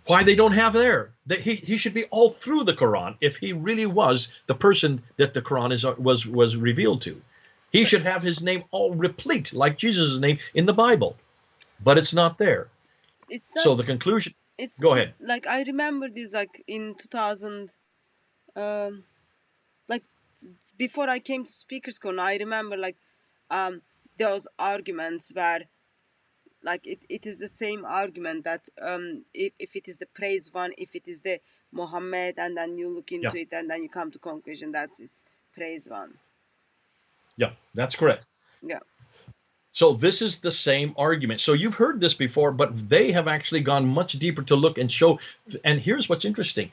why they don't have there? He should be all through the Quran if he really was the person that the Quran was revealed to. He should have his name all replete, like Jesus' name in the Bible. But it's not there. It's not, so the conclusion, it's go ahead. Like, I remember this, like, in 2000, like, before I came to Speaker's Corner, I remember, like, those arguments where, like, it is the same argument that if it is the praise one, if it is the Muhammad, and then you look into it and then you come to conclusion that it's praise one. Yeah, that's correct. Yeah. So this is the same argument. So you've heard this before, but they have actually gone much deeper to look and show. And here's what's interesting.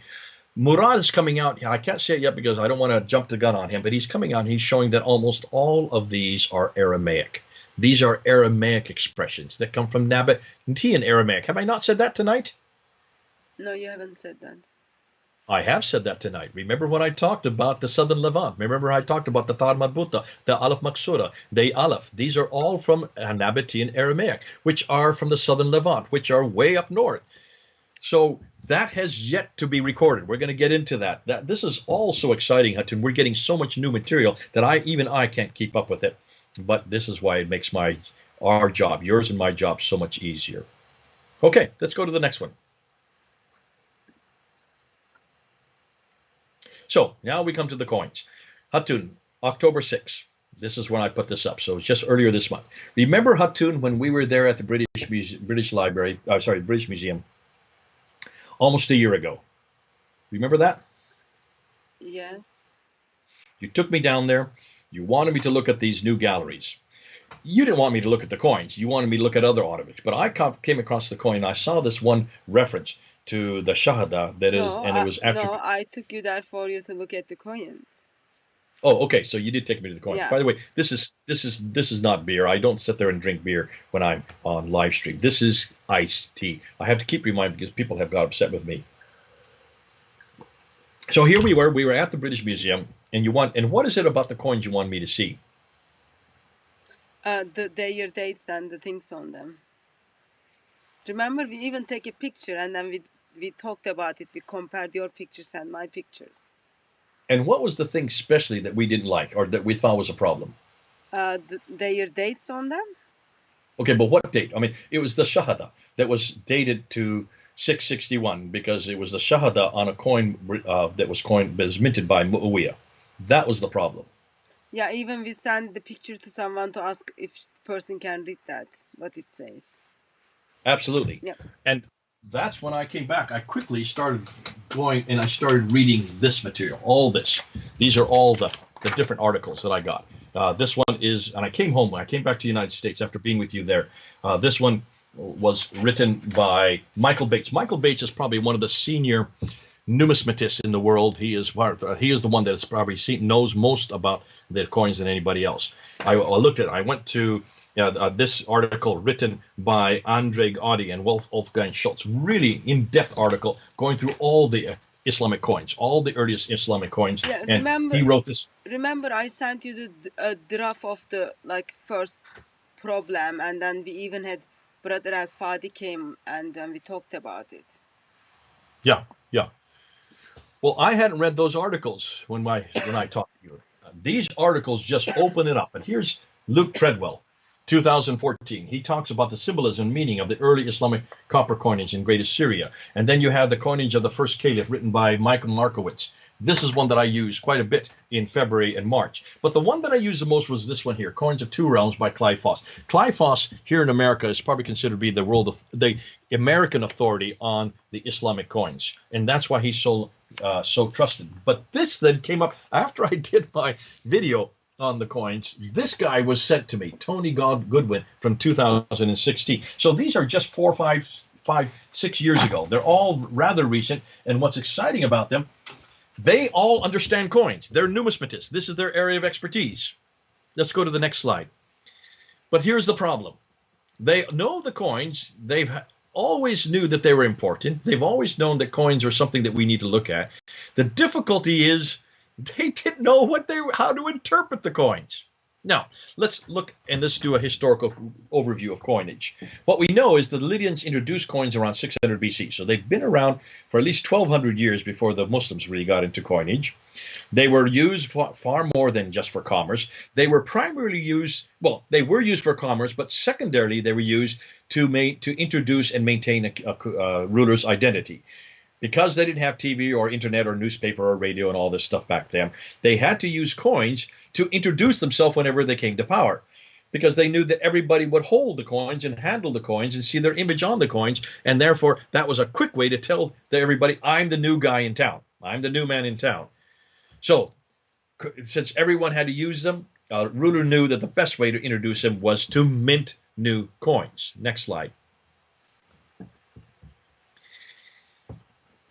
Murad is coming out. I can't say it yet because I don't want to jump the gun on him, but he's coming out and he's showing that almost all of these are Aramaic. These are Aramaic expressions that come from Nabatean Aramaic. Have I not said that tonight? No, you haven't said that. I have said that tonight. Remember when I talked about the Southern Levant? Remember I talked about the Ta Marbuta, the Aleph Maksura, the Aleph. These are all from Nabatean Aramaic, which are from the Southern Levant, which are way up north. So that has yet to be recorded. We're going to get into that. This is all so exciting, Hatun. We're getting so much new material that even I can't keep up with it. But this is why it makes our job, yours and my job, so much easier. Okay, let's go to the next one. So now we come to the coins. Hatun, October 6th. This is when I put this up. So it's just earlier this month. Remember, Hatun, when we were there at the British Museum, almost a year ago. Remember that? Yes. You took me down there. You wanted me to look at these new galleries. You didn't want me to look at the coins. You wanted me to look at other artifacts. But I came across the coin. And I saw this one reference to the Shahada that is, and it was after. No, I took you there for you to look at the coins. Oh, okay. So you did take me to the coins. Yeah. By the way, this is not beer. I don't sit there and drink beer when I'm on live stream. This is iced tea. I have to keep reminding because people have got upset with me. So here we were at the British Museum, and what is it about the coins you want me to see? Their dates and the things on them. Remember, we even take a picture and then we talked about it. We compared your pictures and my pictures. And what was the thing especially that we didn't like or that we thought was a problem? Their dates on them. Okay, but what date? I mean, it was the Shahada that was dated to 661 because it was the Shahada on a coin that was minted by Muawiyah. That was the problem. Yeah, even we send the picture to someone to ask if the person can read that, what it says. Absolutely. Yeah. And that's when I came back. I quickly started going and I started reading this material, all this. These are all the different articles that I got. This one is, and I came home, when I came back to the United States after being with you there. This one was written by Michael Bates. Michael Bates is probably one of the senior numismatists in the world. He is the one that's probably knows most about the coins than anybody else. I looked at it. I went to this article written by Andre Audi and Wolfgang Schultz, really in-depth article going through all the Islamic coins, all the earliest Islamic coins. Yeah, And he wrote this. Remember, I sent you the draft of the first problem, and then we even had Brother Al Fadi came and we talked about it. Yeah, yeah. Well, I hadn't read those articles when I talked to you. These articles just open it up. And here's Luke Treadwell, 2014. He talks about the symbolism and meaning of the early Islamic copper coinage in Great Assyria. And then you have the coinage of the first caliph written by Michael Markowitz. This is one that I used quite a bit in February and March. But the one that I used the most was this one here, Coins of Two Realms by Clive Foss. Clive Foss here in America is probably considered to be the American authority on the Islamic coins. And that's why he's so trusted. But this then came up after I did my video on the coins. This guy was sent to me, Tony Goodwin, from 2016. So these are just 4, 5, 6 years ago. They're all rather recent. And what's exciting about them, they all understand coins. They're numismatists. This is their area of expertise. Let's go to the next slide. But here's the problem. They know the coins. They've always knew that they were important. They've always known that coins are something that we need to look at. The difficulty is they didn't know how to interpret the coins. Now, let's look and let's do a historical overview of coinage. What we know is the Lydians introduced coins around 600 BC. So they've been around for at least 1,200 years before the Muslims really got into coinage. They were used far more than just for commerce. They were primarily used, well, they were used for commerce, but secondarily they were used to introduce and maintain a ruler's identity. Because they didn't have TV or internet or newspaper or radio and all this stuff back then, they had to use coins to introduce themselves whenever they came to power, because they knew that everybody would hold the coins and handle the coins and see their image on the coins. And therefore, that was a quick way to tell everybody, I'm the new guy in town. I'm the new man in town. So since everyone had to use them, a ruler knew that the best way to introduce them was to mint new coins. Next slide.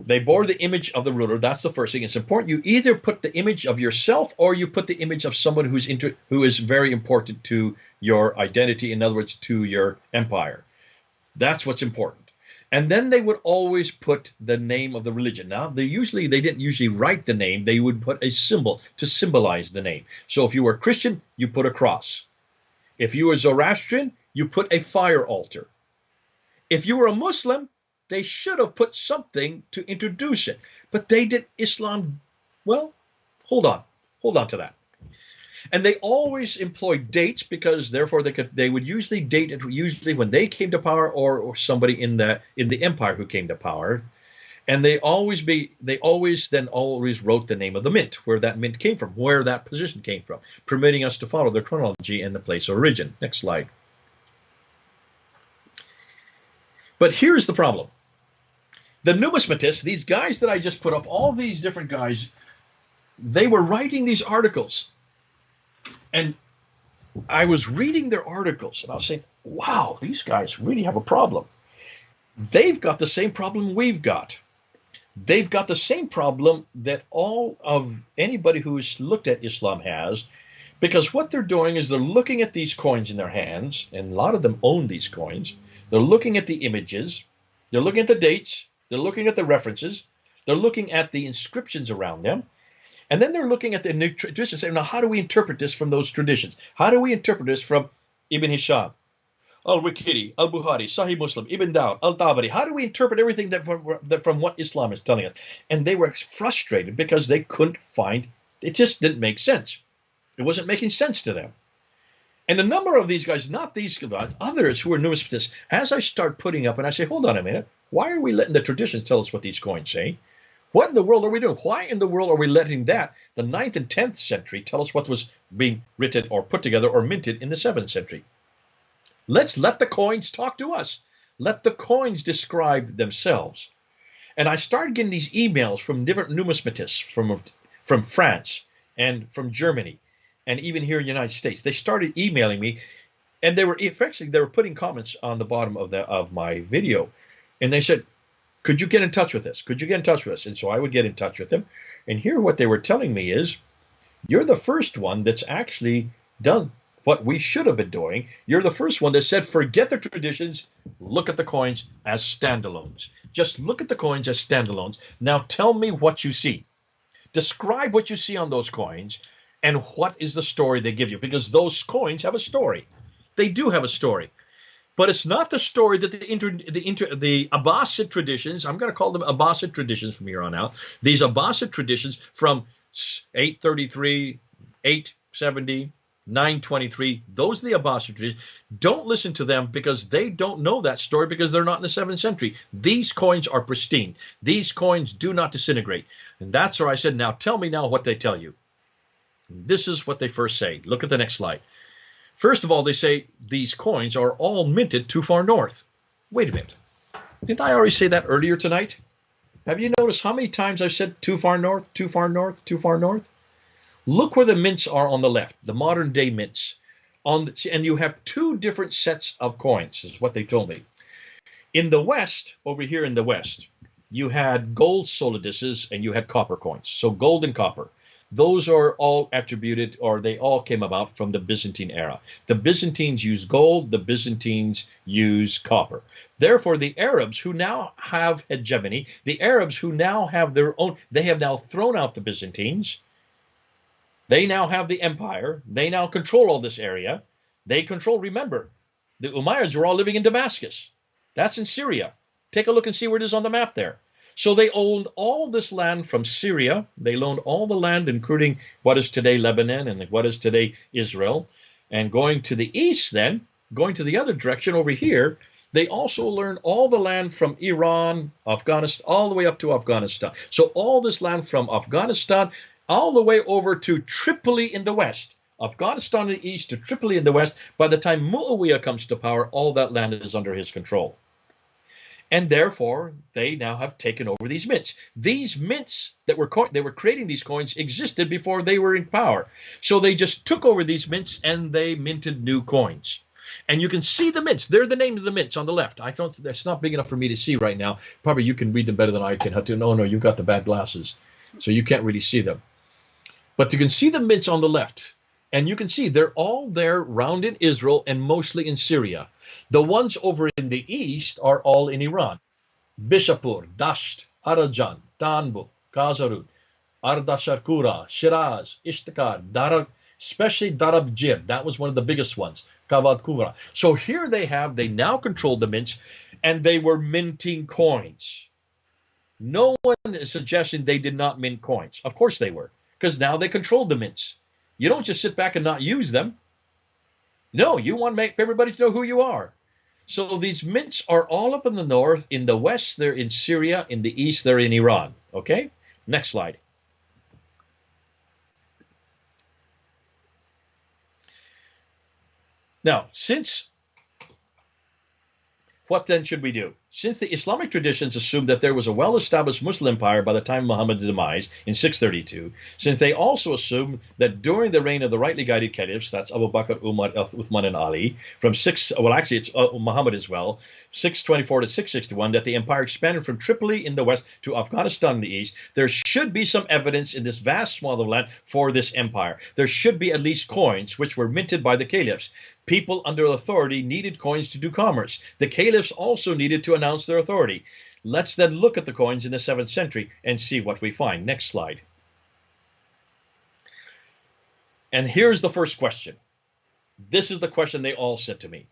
They bore the image of the ruler. That's the first thing. It's important. You either put the image of yourself or you put the image of someone who is very important to your identity. In other words, to your empire. That's what's important. And then they would always put the name of the religion. Now, they didn't usually write the name. They would put a symbol to symbolize the name. So if you were Christian, you put a cross. If you were Zoroastrian, you put a fire altar. If you were a Muslim, they should have put something to introduce it, but they did Islam. Well, hold on to that. And they always employed dates because therefore they would usually date it usually when they came to power or somebody in the empire who came to power. And they always wrote the name of the mint, where that mint came from, where that position came from, permitting us to follow the chronology and the place of origin. Next slide. But here's the problem. The numismatists, these guys that I just put up, all these different guys, they were writing these articles. And I was reading their articles and I was saying, wow, these guys really have a problem. They've got the same problem we've got. They've got the same problem that all of anybody who's looked at Islam has, because what they're doing is they're looking at these coins in their hands, and a lot of them own these coins. They're looking at the images. They're looking at the dates. They're looking at the references. They're looking at the inscriptions around them. And then they're looking at the new traditions, saying, now, how do we interpret this from those traditions? How do we interpret this from Ibn Hisham, Al-Waqidi, Al-Bukhari, Sahih Muslim, Ibn Dawud, Al-Tabari? How do we interpret everything from what Islam is telling us? And they were frustrated because they couldn't find, it just didn't make sense. It wasn't making sense to them. And a number of these guys, not these guys, others who are numismatists, as I start putting up and I say, hold on a minute, why are we letting the traditions tell us what these coins say? What in the world are we doing? Why in the world are we letting the 9th and 10th century tell us what was being written or put together or minted in the 7th century. Let's let the coins talk to us. Let the coins describe themselves. And I started getting these emails from different numismatists from France and from Germany and even here in the United States. They started emailing me, and they were putting comments on the bottom of my video. And they said, could you get in touch with us? Could you get in touch with us? And so I would get in touch with them. And here what they were telling me is, you're the first one that's actually done what we should have been doing. You're the first one that said, forget the traditions, look at the coins as standalones. Just look at the coins as standalones. Now tell me what you see. Describe what you see on those coins and what is the story they give you, because those coins have a story. They do have a story. But it's not the story that the Abbasid traditions, I'm going to call them Abbasid traditions from here on out, these Abbasid traditions from 833, 870, 923, those are the Abbasid traditions. Don't listen to them because they don't know that story, because they're not in the 7th century. These coins are pristine. These coins do not disintegrate. And that's where I said, now tell me now what they tell you. This is what they first say. Look at the next slide. First of all, they say these coins are all minted too far north. Wait a minute. Didn't I already say that earlier tonight? Have you noticed how many times I've said too far north, too far north, too far north? Look where the mints are on the left, the modern day mints. And you have two different sets of coins, is what they told me. In the West, over here in the West, you had gold soliduses and you had copper coins. So gold and copper. Those are all attributed, or they all came about from the Byzantine era. The Byzantines used gold, the Byzantines used copper. Therefore, the Arabs who now have hegemony, the Arabs who now have their own, they have now thrown out the Byzantines. They now have the empire. They now control all this area. They control, remember, the Umayyads were all living in Damascus. That's in Syria. Take a look and see where it is on the map there. So they owned all this land from Syria. They owned all the land, including what is today Lebanon and what is today Israel. And going to the east then, going to the other direction over here, they also learned all the land from Iran, Afghanistan, all the way up to Afghanistan. So all this land from Afghanistan all the way over to Tripoli in the west. Afghanistan in the east to Tripoli in the west. By the time Muawiyah comes to power, all that land is under his control. And therefore, they now have taken over these mints. These mints that they were creating these coins existed before they were in power. So they just took over these mints and they minted new coins. And you can see the mints. They're the name of the mints on the left. That's not big enough for me to see right now. Probably you can read them better than I can. No, you've got the bad glasses. So you can't really see them. But you can see the mints on the left. And you can see they're all there around in Israel and mostly in Syria. The ones over in the east are all in Iran. Bishapur, Dasht, Arajan, Tanbu, Kazarud, Ardasharkura, Shiraz, Ishtakar, Darab, especially Darabjir. That was one of the biggest ones, Kavad Kuvra. So here they now control the mints, and they were minting coins. No one is suggesting they did not mint coins. Of course they were, because now they controlled the mints. You don't just sit back and not use them. No, you want to make everybody know who you are. So these mints are all up in the north. In the west, they're in Syria. In the east, they're in Iran. Okay? Next slide. Now, what then should we do? Since the Islamic traditions assume that there was a well-established Muslim empire by the time of Muhammad's demise in 632, since they also assume that during the reign of the rightly guided caliphs, that's Abu Bakr, Umar, Uthman, and Ali, it's Muhammad as well, 624 to 661, that the empire expanded from Tripoli in the west to Afghanistan in the east, there should be some evidence in this vast swath of land for this empire. There should be at least coins which were minted by the caliphs. People under authority needed coins to do commerce. The caliphs also needed to announce their authority. Let's then look at the coins in the 7th century and see what we find. Next slide. And here's the first question. This is the question they all said to me.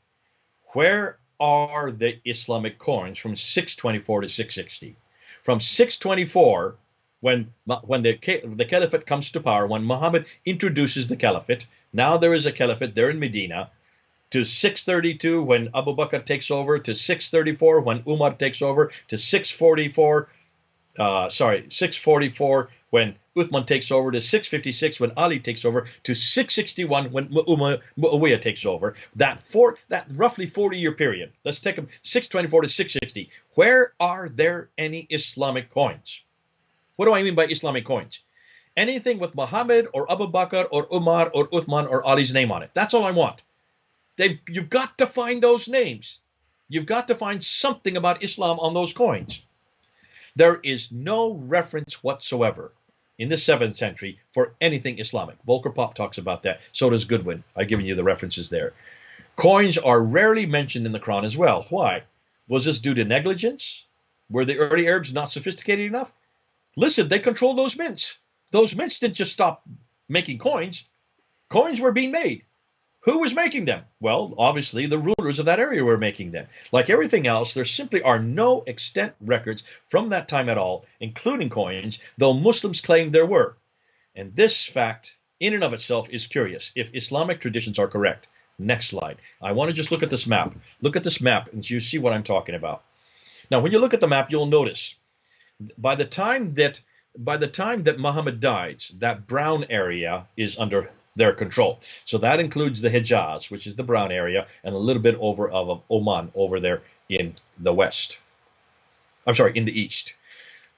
Where are the Islamic coins from 624 to 660? From 624, when the caliphate comes to power, when Muhammad introduces the caliphate, now there is a caliphate there in Medina, to 632 when Abu Bakr takes over, to 634 when Umar takes over, to 644 when Uthman takes over, to 656 when Ali takes over, to 661 when Muawiyah takes over. That roughly 40-year period. Let's take them 624 to 660. Where are there any Islamic coins? What do I mean by Islamic coins? Anything with Muhammad or Abu Bakr or Umar or Uthman or Ali's name on it. That's all I want. You've got to find those names. You've got to find something about Islam on those coins. There is no reference whatsoever in the 7th century for anything Islamic. Volker Pop talks about that. So does Goodwin. I've given you the references there. Coins are rarely mentioned in the Quran as well. Why? Was this due to negligence? Were the early Arabs not sophisticated enough? Listen, they controlled those mints. Those mints didn't just stop making coins. Coins were being made. Who was making them? Well, obviously, the rulers of that area were making them. Like everything else, there simply are no extant records from that time at all, including coins, though Muslims claim there were. And this fact, in and of itself, is curious, if Islamic traditions are correct. Next slide. I want to just look at this map. Look at this map, and you see what I'm talking about. Now, when you look at the map, you'll notice, by the time that Muhammad dies, that brown area is under their control. So that includes the Hijaz, which is the brown area, and a little bit over of Oman over there in the west. I'm sorry, in the east.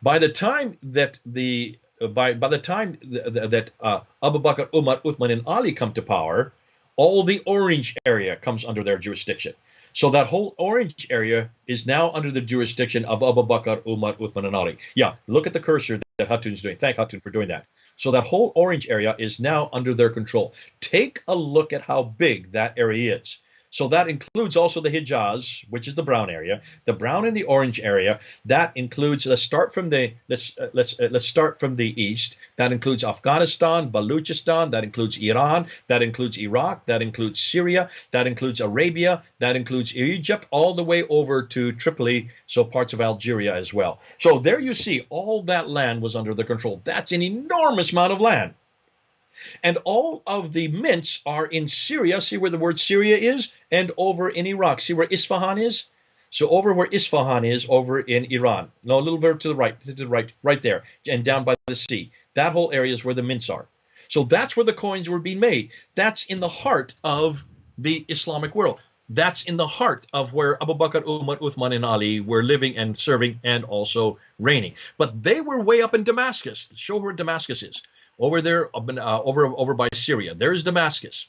By the time that Abu Bakr, Umar, Uthman, and Ali come to power, all the orange area comes under their jurisdiction. So that whole orange area is now under the jurisdiction of Abu Bakr, Umar, Uthman, and Ali. Yeah, look at the cursor that Hatun's doing. Thank Hatun for doing that. So that whole orange area is now under their control. Take a look at how big that area is. So that includes also the Hijaz, which is the brown area, the brown and the orange area. That includes, let's start from the east. That includes Afghanistan, Baluchistan, that includes Iran, that includes Iraq, that includes Syria, that includes Arabia, that includes Egypt, all the way over to Tripoli, so parts of Algeria as well. So there you see, all that land was under the control. That's an enormous amount of land. And all of the mints are in Syria. See where the word Syria is? And over in Iraq. See where Isfahan is? So over where Isfahan is, over in Iran. No, a little bit to the right, right there. And down by the sea. That whole area is where the mints are. So that's where the coins were being made. That's in the heart of the Islamic world. That's in the heart of where Abu Bakr, Umar, Uthman, and Ali were living and serving and also reigning. But they were way up in Damascus. Show where Damascus is. Over there, over by Syria. There's Damascus.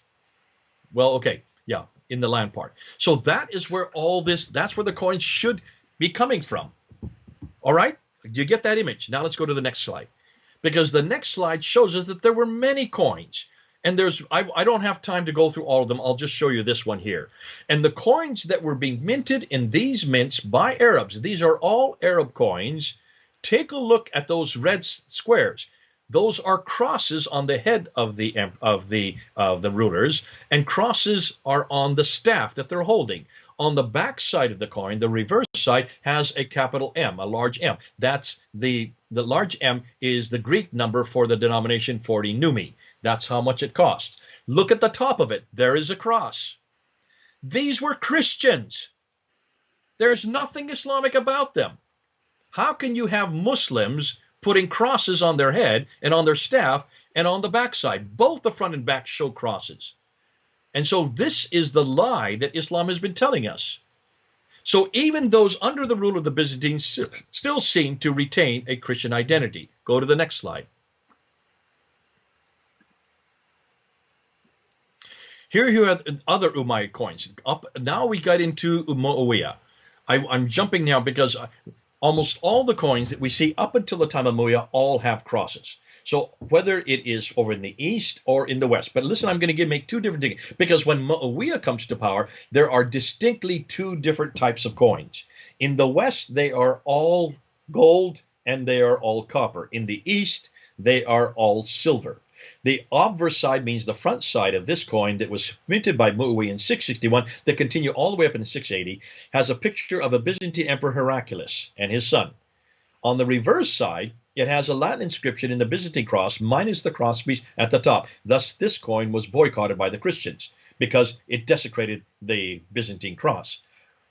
Well, okay, yeah, in the land part. So that is where that's where the coins should be coming from. All right, do you get that image? Now let's go to the next slide. Because the next slide shows us that there were many coins. And I don't have time to go through all of them. I'll just show you this one here. And the coins that were being minted in these mints by Arabs, these are all Arab coins. Take a look at those red squares. Those are crosses on the head of the rulers, and crosses are on the staff that they're holding. On the back side of the coin, the reverse side has a capital M, a large M. That's the large M is the Greek number for the denomination 40 numi. That's how much it costs. Look at the top of it. There is a cross. These were Christians. There's nothing Islamic about them. How can you have Muslims putting crosses on their head and on their staff and on the backside? Both the front and back show crosses. And so this is the lie that Islam has been telling us. So even those under the rule of the Byzantines still seem to retain a Christian identity. Go to the next slide. Here you have other Umayyad coins. Now we got into Muawiyah. I'm jumping now because almost all the coins that we see up until the time of Muawiyah all have crosses. So whether it is over in the east or in the west. But listen, I'm going to make two different things. Because when Muawiyah comes to power, there are distinctly two different types of coins. In the west, they are all gold and they are all copper. In the east, they are all silver. The obverse side means the front side of this coin that was minted by Muawiyah in 661, that continue all the way up in 680, has a picture of a Byzantine emperor Heraclius and his son. On the reverse side, it has a Latin inscription in the Byzantine cross minus the crosspiece at the top. Thus, this coin was boycotted by the Christians because it desecrated the Byzantine cross.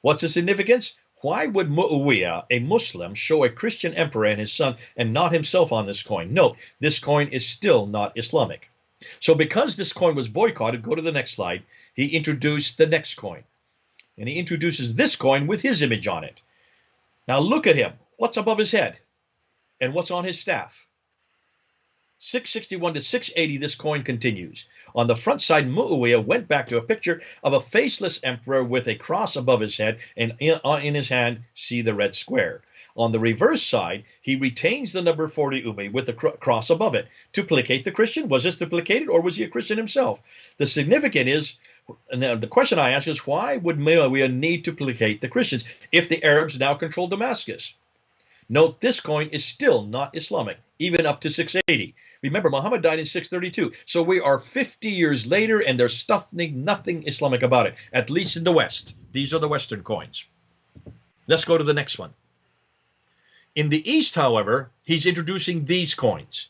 What's the significance? Why would Muawiyah, a Muslim, show a Christian emperor and his son and not himself on this coin? Note, this coin is still not Islamic. So because this coin was boycotted, go to the next slide, he introduced the next coin. And he introduces this coin with his image on it. Now look at him. What's above his head? And what's on his staff? 661 to 680, this coin continues. On the front side, Muawiyah went back to a picture of a faceless emperor with a cross above his head, and in his hand, see the red square. On the reverse side, he retains the number 40 with the cross above it. To placate the Christian? Was this to placate it, or was he a Christian himself? The significant is, and the question I ask is, why would Muawiyah need to placate the Christians if the Arabs now control Damascus? Note, this coin is still not Islamic, even up to 680. Remember, Muhammad died in 632, so we are 50 years later, and there's nothing Islamic about it, at least in the West. These are the Western coins. Let's go to the next one. In the East, however, he's introducing these coins.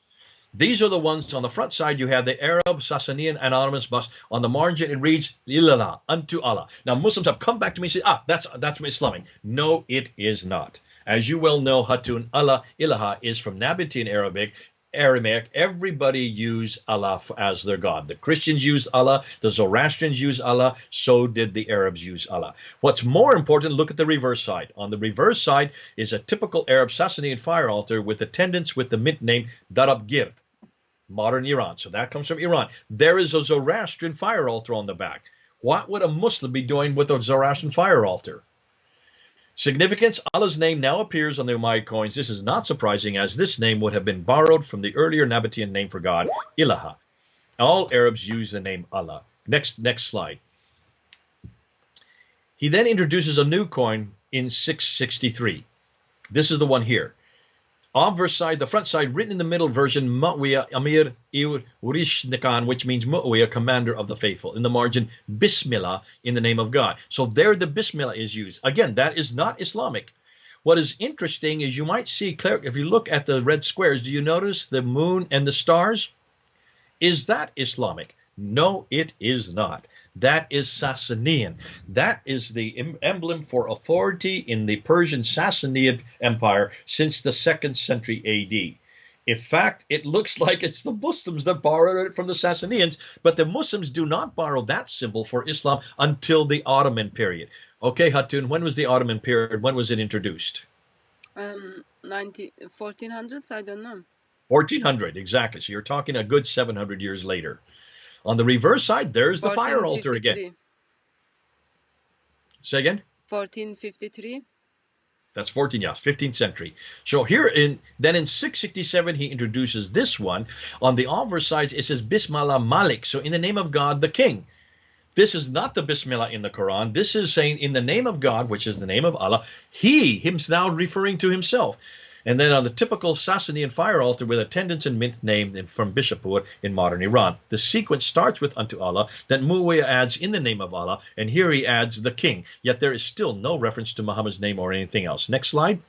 These are the ones on the front side. You have the Arab Sassanian anonymous bust. On the margin, it reads, Ilallah, unto Allah. Now, Muslims have come back to me and said, that's Islamic. No, it is not. As you well know, Hatun, Allah, Ilaha, is from Nabatean Aramaic. Everybody used Allah as their God. The Christians used Allah. The Zoroastrians used Allah. So did the Arabs use Allah. What's more important, look at the reverse side. On the reverse side is a typical Arab Sassanian fire altar with attendants with the mint name Darab Gird, modern Iran. So that comes from Iran. There is a Zoroastrian fire altar on the back. What would a Muslim be doing with a Zoroastrian fire altar? Significance, Allah's name now appears on the Umayyad coins. This is not surprising, as this name would have been borrowed from the earlier Nabatean name for God, Ilaha. All Arabs use the name Allah. Next slide. He then introduces a new coin in 663. This is the one here. Obverse side, the front side, written in the middle version, Muawiyah Amir Urishnikan, which means Muawiyah, commander of the faithful. In the margin, Bismillah, in the name of God. So there the Bismillah is used. Again, that is not Islamic. What is interesting is you might see, if you look at the red squares, do you notice the moon and the stars? Is that Islamic? No, it is not. That is Sasanian. That is the emblem for authority in the Persian Sassanid Empire since the 2nd century AD. In fact, it looks like it's the Muslims that borrowed it from the Sassanians, but the Muslims do not borrow that symbol for Islam until the Ottoman period. Okay, Hatun, when was the Ottoman period? When was it introduced? 1400s, I don't know. 1400, exactly. So you're talking a good 700 years later. On the reverse side, there's the fire altar again. Say again? 1453. That's 15th century. So here then in 667, he introduces this one. On the obverse side, it says Bismillah Malik. So in the name of God, the King. This is not the Bismillah in the Quran. This is saying in the name of God, which is the name of Allah, him's now referring to himself. And then on the typical Sassanian fire altar with attendants and mint name from Bishapur in modern Iran. The sequence starts with unto Allah, then Muawiyah adds in the name of Allah, and here he adds the king. Yet there is still no reference to Muhammad's name or anything else. Next slide.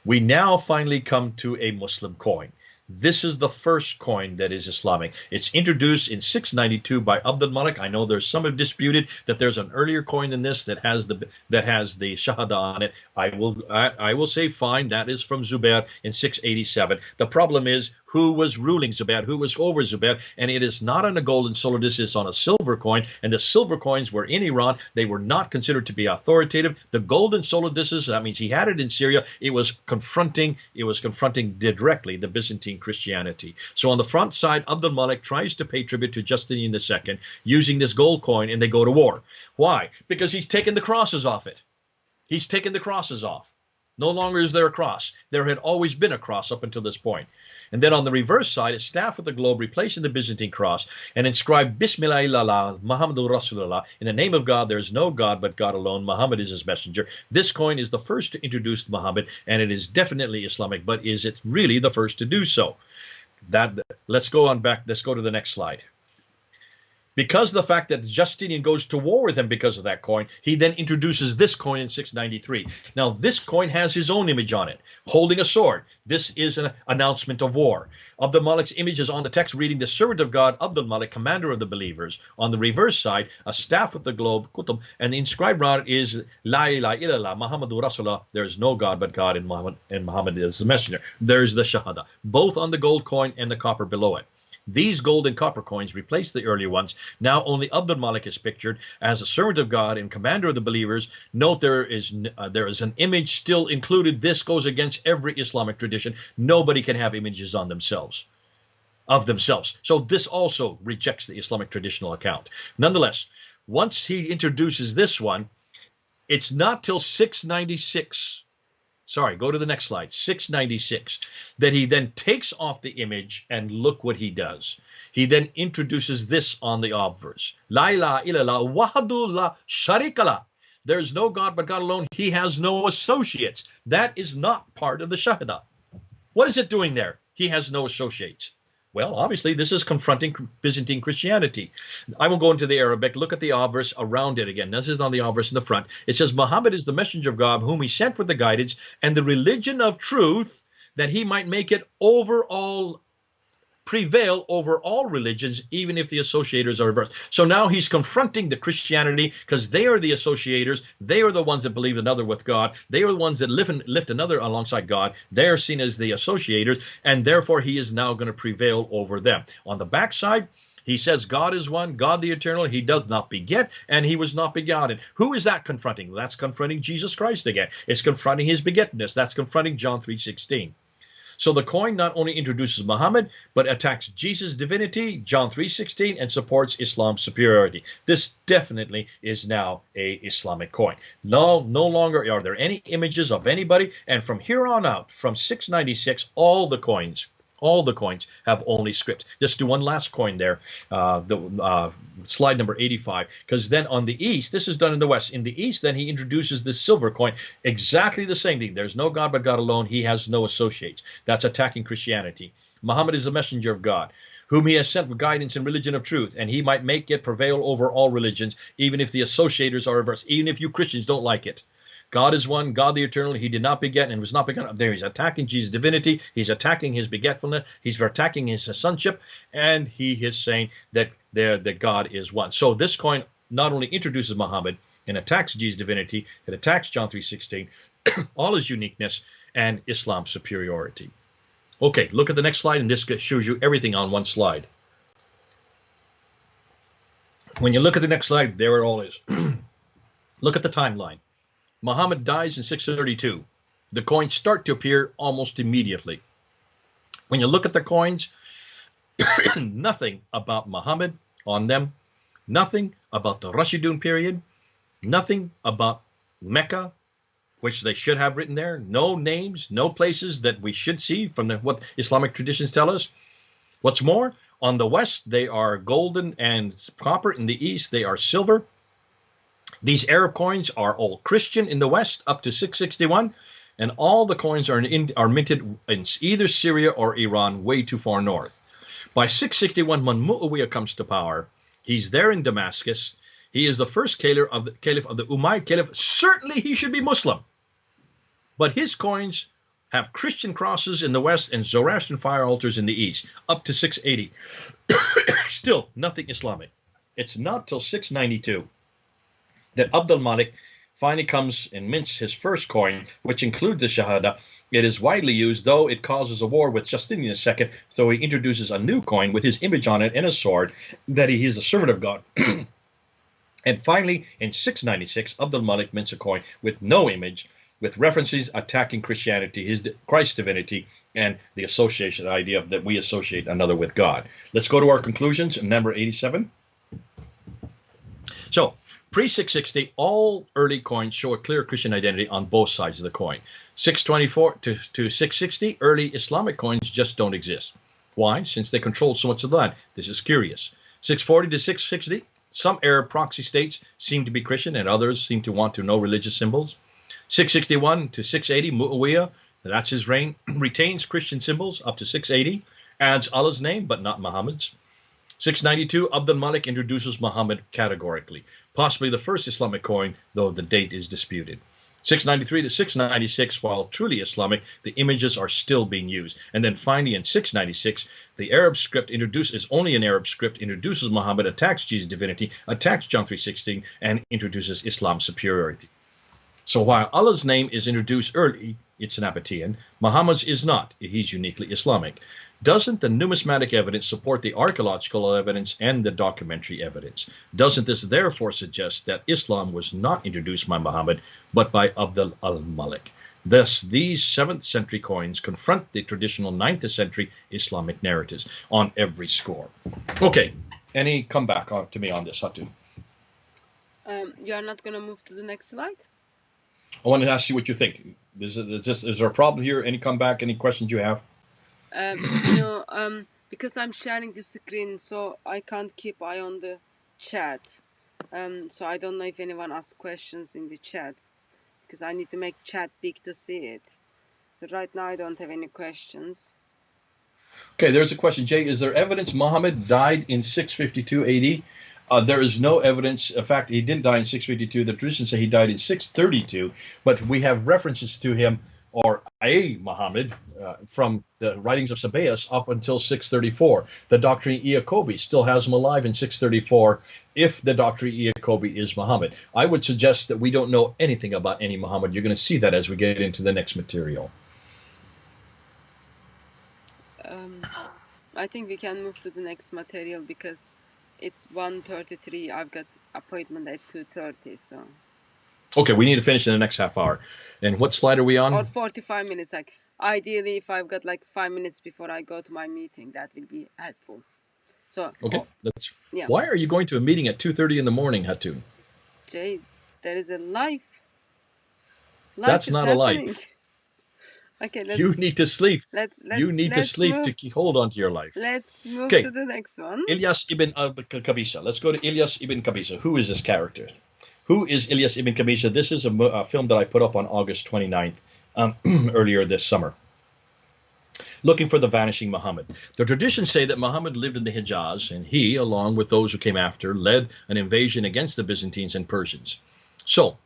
We now finally come to a Muslim coin. This is the first coin that is Islamic. It's introduced in 692 by Abdul Malik. I know there's some have disputed that there's an earlier coin than this that has the Shahada on it. I will say fine, that is from Zubair in 687. The problem is who was ruling Zubair, who was over Zubair, and it is not on a gold and silver. This is on a silver coin, and the silver coins were in Iran. They were not considered to be authoritative. The gold and silver discs, that means he had it in Syria. It was confronting directly the Byzantine Christianity. So on the front side, Abdul Malik tries to pay tribute to Justinian II using this gold coin, and they go to war. Why? Because he's taken the crosses off it. He's taken the crosses off. No longer is there a cross. There had always been a cross up until this point. And then on the reverse side, a staff with the globe replacing the Byzantine cross and inscribed Bismillah illallah, Muhammadur Rasulullah. In the name of God, there is no God but God alone. Muhammad is his messenger. This coin is the first to introduce Muhammad, and it is definitely Islamic, but is it really the first to do so? Let's go on back. Let's go to the next slide. Because of the fact that Justinian goes to war with him because of that coin, he then introduces this coin in 693. Now, this coin has his own image on it, holding a sword. This is an announcement of war. Abdul Malik's image is on the text reading, the servant of God, Abdul Malik, commander of the believers. On the reverse side, a staff with the globe, Qutb, and the inscribed on it is La ilaha illallah, Muhammadur Rasulullah. There is no God but God, and Muhammad is the messenger. There's the Shahada, both on the gold coin and the copper below it. These gold and copper coins replace the earlier ones. Now only Abdul Malik is pictured as a servant of God and commander of the believers. Note there is an image still included. This goes against every Islamic tradition. Nobody can have images on themselves, of themselves. So this also rejects the Islamic traditional account. Nonetheless, once he introduces this one, it's not till 696. Sorry, go to the next slide, 696, that he then takes off the image, and look what he does. He then introduces this on the obverse. La ilaha illallah wahdu la sharika lah. There is no God but God alone. He has no associates. That is not part of the Shahada. What is it doing there? He has no associates. Well, obviously, this is confronting Byzantine Christianity. I will go into the Arabic. Look at the obverse around it again. This is on the obverse in the front. It says, Muhammad is the messenger of God, whom he sent with the guidance and the religion of truth, that he might make it prevail over all religions, even if the associators are reversed. So now he's confronting the Christianity, because they are the associators. They are the ones that believe another with God. They are the ones that lift another alongside God. They are seen as the associators, and therefore he is now going to prevail over them. On the backside, he says God is one, God the eternal. He does not beget, and he was not begotten. Who is that confronting? That's confronting Jesus Christ again. It's confronting his begettedness. That's confronting John 3:16. So the coin not only introduces Muhammad, but attacks Jesus' divinity, John 3:16, and supports Islam's superiority. This definitely is now a Islamic coin. No longer are there any images of anybody. And from here on out, from 696, all the coins have only script. Just do one last coin there, slide number 85, because then on the east, this is done in the west. In the east, then he introduces this silver coin, exactly the same thing. There's no God but God alone. He has no associates. That's attacking Christianity. Muhammad is the messenger of God, whom he has sent with guidance and religion of truth, and he might make it prevail over all religions, even if the associators are reversed, even if you Christians don't like it. God is one, God the eternal. He did not beget and was not begotten. There he's attacking Jesus' divinity. He's attacking his begetfulness. He's attacking his sonship. And he is saying that God is one. So this coin not only introduces Muhammad and attacks Jesus' divinity, it attacks John 3:16, all his uniqueness, and Islam's superiority. Okay, look at the next slide, and this shows you everything on one slide. When you look at the next slide, there it all is. Look at the timeline. Muhammad dies in 632. The coins start to appear almost immediately. When you look at the coins, nothing about Muhammad on them, nothing about the Rashidun period, nothing about Mecca, which they should have written there, no names, no places that we should see from what Islamic traditions tell us. What's more, on the west, they are golden and copper. In the east, they are silver. These Arab coins are all Christian in the West up to 661, and all the coins are minted in either Syria or Iran, way too far north. By 661, when Muawiyah comes to power, he's there in Damascus. He is the first caliph of the Umayyad Caliph. Certainly he should be Muslim, but his coins have Christian crosses in the West and Zoroastrian fire altars in the East, up to 680. Still nothing Islamic. It's not till 692 that Abdul Malik finally comes and mints his first coin, which includes the Shahada. It is widely used, though it causes a war with Justinian II, so he introduces a new coin with his image on it and a sword, that he is a servant of God. And finally, in 696, Abdul Malik mints a coin with no image, with references attacking Christianity, Christ's divinity, and the association, the idea that we associate another with God. Let's go to our conclusions, number 87. So, pre-660, all early coins show a clear Christian identity on both sides of the coin. 624 to 660, early Islamic coins just don't exist. Why? Since they control so much of the land. This is curious. 640 to 660, some Arab proxy states seem to be Christian and others seem to want to know religious symbols. 661 to 680, Muawiyah, that's his reign, retains Christian symbols up to 680, adds Allah's name but not Muhammad's. 692, Abd al-Malik introduces Muhammad categorically, possibly the first Islamic coin, though the date is disputed. 693 to 696, while truly Islamic, the images are still being used. And then finally in 696, the Arab script is only an Arab script, introduces Muhammad, attacks Jesus' divinity, attacks John 3:16, and introduces Islam's superiority. So while Allah's name is introduced early, it's Nabatean, Muhammad's is not. He's uniquely Islamic. Doesn't the numismatic evidence support the archaeological evidence and the documentary evidence? Doesn't this therefore suggest that Islam was not introduced by Muhammad, but by Abd al-Malik? Thus, these 7th century coins confront the traditional 9th century Islamic narratives on every score. Okay, any comeback to me on this, Hatun? You are not going to move to the next slide? I want to ask you what you think. Is there a problem here? Any comeback? Any questions you have? No, because I'm sharing the screen, so I can't keep eye on the chat. So I don't know if anyone asks questions in the chat, because I need to make chat big to see it. So right now I don't have any questions. Okay, there's a question. Jay, is there evidence Muhammad died in 652 AD? There is no evidence. In fact, he didn't die in 652. The traditions say he died in 632, but we have references to him, or a Muhammad, from the writings of Sabaeus up until 634. The Doctrine Jacobi still has him alive in 634, if the Doctrine Jacobi is Muhammad. I would suggest that we don't know anything about any Muhammad. You're going to see that as we get into the next material. I think we can move to the next material because it's 1:33. I've got appointment at 2:30, so. Okay, we need to finish in the next half hour. And what slide are we on? Or 45 minutes. Like ideally, if I've got like 5 minutes before I go to my meeting, that will be helpful. So. Okay, yeah. Why are you going to a meeting at 2:30 in the morning, Hatun? Jay, there is a life. That's not happening. A life. Okay, you need to sleep. You need to sleep to hold on to your life. Let's move to the next one. Ilyas ibn Qabisa. Let's go to Ilyas ibn Qabisa. Who is this character? Who is Ilyas ibn Qabisa? This is a film that I put up on August 29th, earlier this summer. Looking for the vanishing Muhammad. The traditions say that Muhammad lived in the Hijaz, and he, along with those who came after, led an invasion against the Byzantines and Persians. So,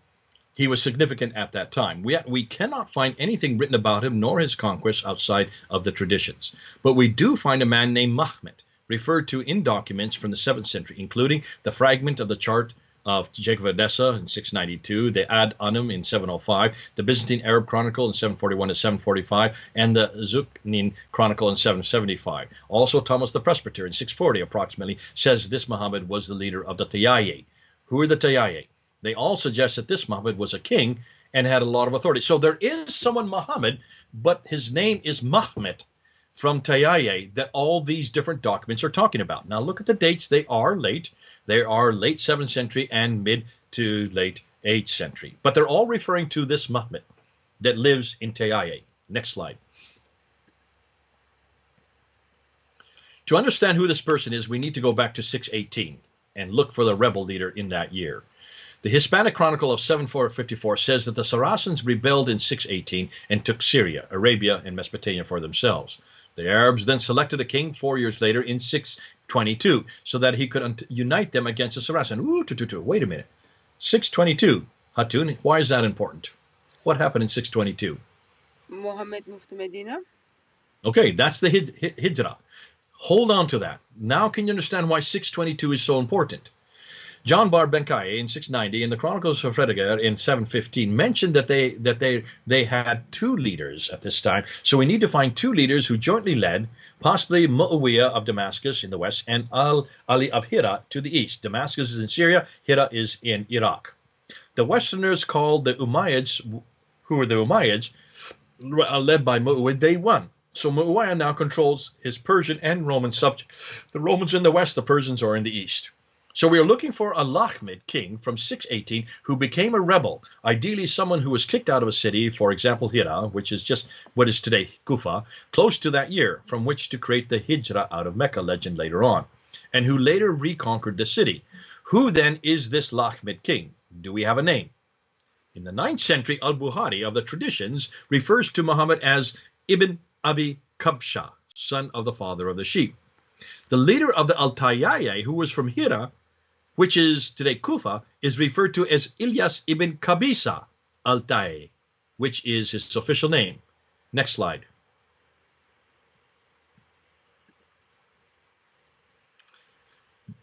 he was significant at that time. We cannot find anything written about him nor his conquests outside of the traditions. But we do find a man named Mahmet, referred to in documents from the 7th century, including the fragment of the chart of Jacob of Edessa in 692, the Ad Anum in 705, the Byzantine Arab Chronicle in 741 to 745, and the Zuknin Chronicle in 775. Also, Thomas the Presbyter in 640 approximately says this Muhammad was the leader of the Tayyaye. Who are the Tayyaye? They all suggest that this Muhammad was a king and had a lot of authority. So there is someone Muhammad, but his name is Mahmet from Tayyaye that all these different documents are talking about. Now look at the dates. They are late. They are late 7th century and mid to late 8th century. But they're all referring to this Mahmet that lives in Tayyaye. Next slide. To understand who this person is, we need to go back to 618 and look for the rebel leader in that year. The Hispanic Chronicle of 754 says that the Saracens rebelled in 618 and took Syria, Arabia, and Mesopotamia for themselves. The Arabs then selected a king 4 years later in 622 so that he could unite them against the Saracens. Wait a minute. 622, Hatun, why is that important? What happened in 622? Muhammad moved to Medina. Okay, that's the Hijrah. Hold on to that. Now can you understand why 622 is so important? John Bar Benkai in 690 and the Chronicles of Fredegar in 715 mentioned that they had 2 leaders at this time. So we need to find 2 leaders who jointly led, possibly Muawiyah of Damascus in the west and Ali of Hira to the east. Damascus is in Syria, Hira is in Iraq. The Westerners called the Umayyads, who were the Umayyads, led by Muawiyah, they won. So Muawiyah now controls his Persian and Roman subject. The Romans in the west, the Persians are in the east. So we are looking for a Lahmid king from 618 who became a rebel, ideally someone who was kicked out of a city, for example, Hira, which is just what is today Kufa, close to that year, from which to create the Hijrah out of Mecca legend later on, and who later reconquered the city. Who then is this Lahmid king? Do we have a name? In the 9th century, Al-Bukhari of the traditions refers to Muhammad as Ibn Abi Kabsha, son of the father of the sheep. The leader of the Al-Tayyi, who was from Hira, which is today Kufa, is referred to as Ilyas ibn Qabisa al-Tayyi, which is his official name. Next slide.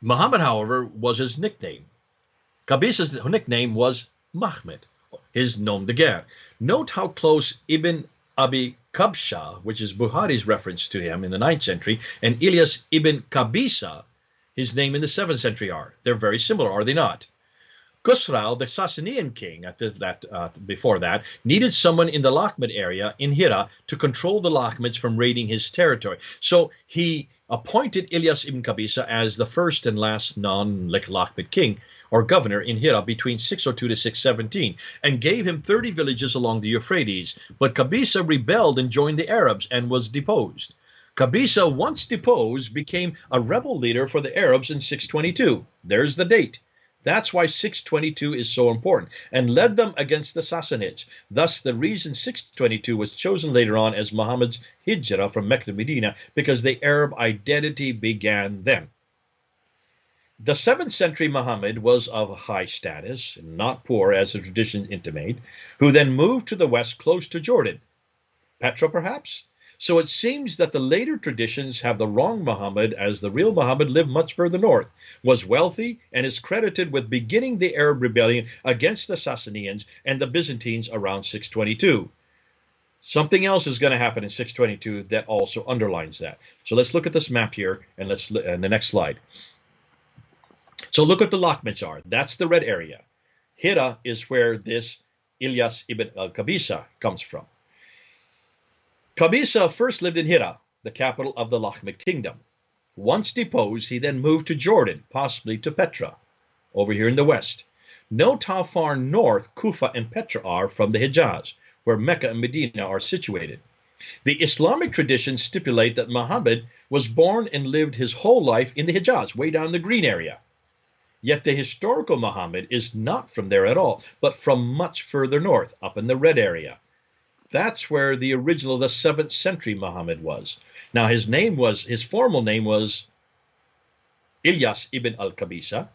Muhammad, however, was his nickname. Qabisa's nickname was Mahmed, his nom de guerre. Note how close Ibn Abi Qabsha, which is Buhari's reference to him in the 9th century, and Ilyas ibn Qabisa, his name in the 7th century, are. They're very similar, are they not? Khusrau, the Sasanian king before that, needed someone in the Lakhmid area in Hira to control the Lakhmids from raiding his territory. So he appointed Ilyas ibn Qabisa as the first and last non-Lakhmid king or governor in Hira between 602 to 617, and gave him 30 villages along the Euphrates. But Qabisa rebelled and joined the Arabs and was deposed. Qabisa, once deposed, became a rebel leader for the Arabs in 622. There's the date. That's why 622 is so important, and led them against the Sassanids. Thus, the reason 622 was chosen later on as Muhammad's hijrah from Mecca to Medina, because the Arab identity began then. The 7th century Muhammad was of high status, not poor as the tradition intimate, who then moved to the west close to Jordan. Petra, perhaps? So it seems that the later traditions have the wrong Muhammad, as the real Muhammad lived much further north, was wealthy, and is credited with beginning the Arab rebellion against the Sassanians and the Byzantines around 622. Something else is going to happen in 622 that also underlines that. So let's look at this map here, and let's the next slide. So look what the Lakhmids are. That's the red area. Hira is where this Ilyas ibn al-Qabisa comes from. Qabisa first lived in Hira, the capital of the Lakhmid kingdom. Once deposed, he then moved to Jordan, possibly to Petra, over here in the west. Note how far north Kufa and Petra are from the Hijaz, where Mecca and Medina are situated. The Islamic traditions stipulate that Muhammad was born and lived his whole life in the Hijaz, way down the green area. Yet the historical Muhammad is not from there at all, but from much further north, up in the red area. That's where the original, the 7th century Muhammad was. Now his formal name was Ilyas ibn al-Qabisa,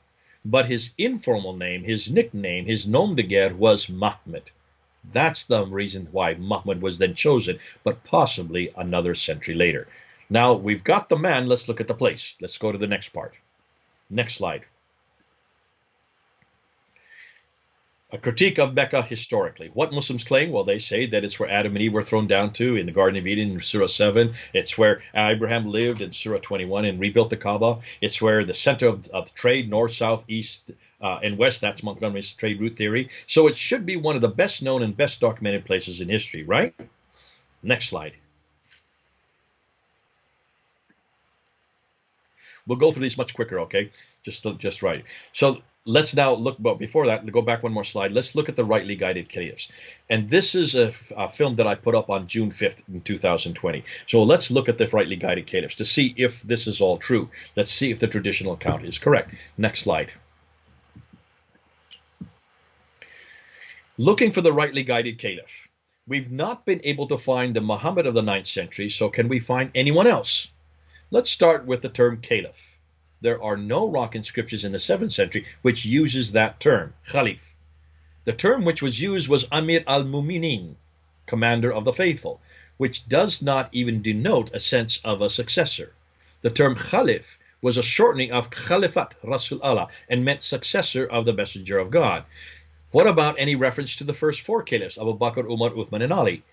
but his informal name, his nickname, his nom de guerre was Mahmed. That's the reason why Muhammad was then chosen, but possibly another century later. Now we've got the man, let's look at the place. Let's go to the next part. Next slide. A critique of Mecca historically. What Muslims claim? Well, they say that it's where Adam and Eve were thrown down to in the Garden of Eden in Surah 7. It's where Abraham lived in Surah 21 and rebuilt the Kaaba. It's where the center of trade, north, south, east, and west, that's Montgomery's trade route theory. So it should be one of the best known and best documented places in history, right? Next slide. We'll go through these much quicker, okay? Just right. So let's now look, but before that, go back one more slide. Let's look at the rightly guided caliphs. And this is a film that I put up on June 5th in 2020. So let's look at the rightly guided caliphs to see if this is all true. Let's see if the traditional account is correct. Next slide. Looking for the rightly guided caliph. We've not been able to find the Muhammad of the 9th century, so can we find anyone else? Let's start with the term caliph. There are no rock inscriptions in the 7th century which uses that term, Khalif. The term which was used was Amir al-Mu'minin, commander of the faithful, which does not even denote a sense of a successor. The term Khalif was a shortening of Khalifat Rasul Allah and meant successor of the messenger of God. What about any reference to the first 4 caliphs, Abu Bakr, Umar, Uthman, and Ali?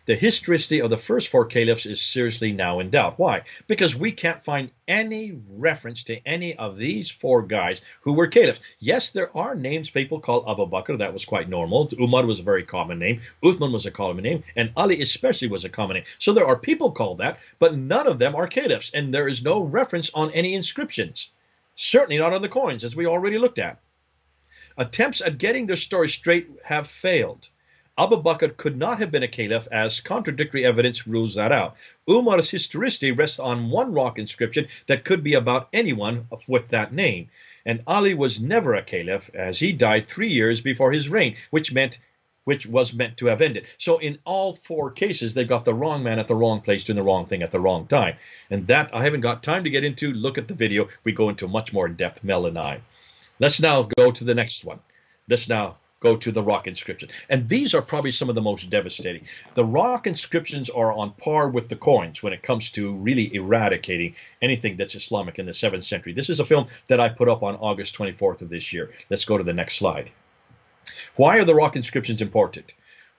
The historicity of the first 4 caliphs is seriously now in doubt. Why? Because we can't find any reference to any of these 4 guys who were caliphs. Yes, there are names people call Abu Bakr. That was quite normal. Umar was a very common name. Uthman was a common name. And Ali especially was a common name. So there are people called that, but none of them are caliphs. And there is no reference on any inscriptions. Certainly not on the coins, as we already looked at. Attempts at getting their story straight have failed. Abu Bakr could not have been a caliph, as contradictory evidence rules that out. Umar's historicity rests on one rock inscription that could be about anyone with that name. And Ali was never a caliph, as he died 3 years before his reign, which meant which was meant to have ended. So in all four cases, they got the wrong man at the wrong place doing the wrong thing at the wrong time. And that I haven't got time to get into. Look at the video. We go into much more in depth, Mel and I. Let's now go to the next one. Let's now go to the rock inscription. And these are probably some of the most devastating. The rock inscriptions are on par with the coins when it comes to really eradicating anything that's Islamic in the 7th century. This is a film that I put up on August 24th of this year. Let's go to the next slide. Why are the rock inscriptions important?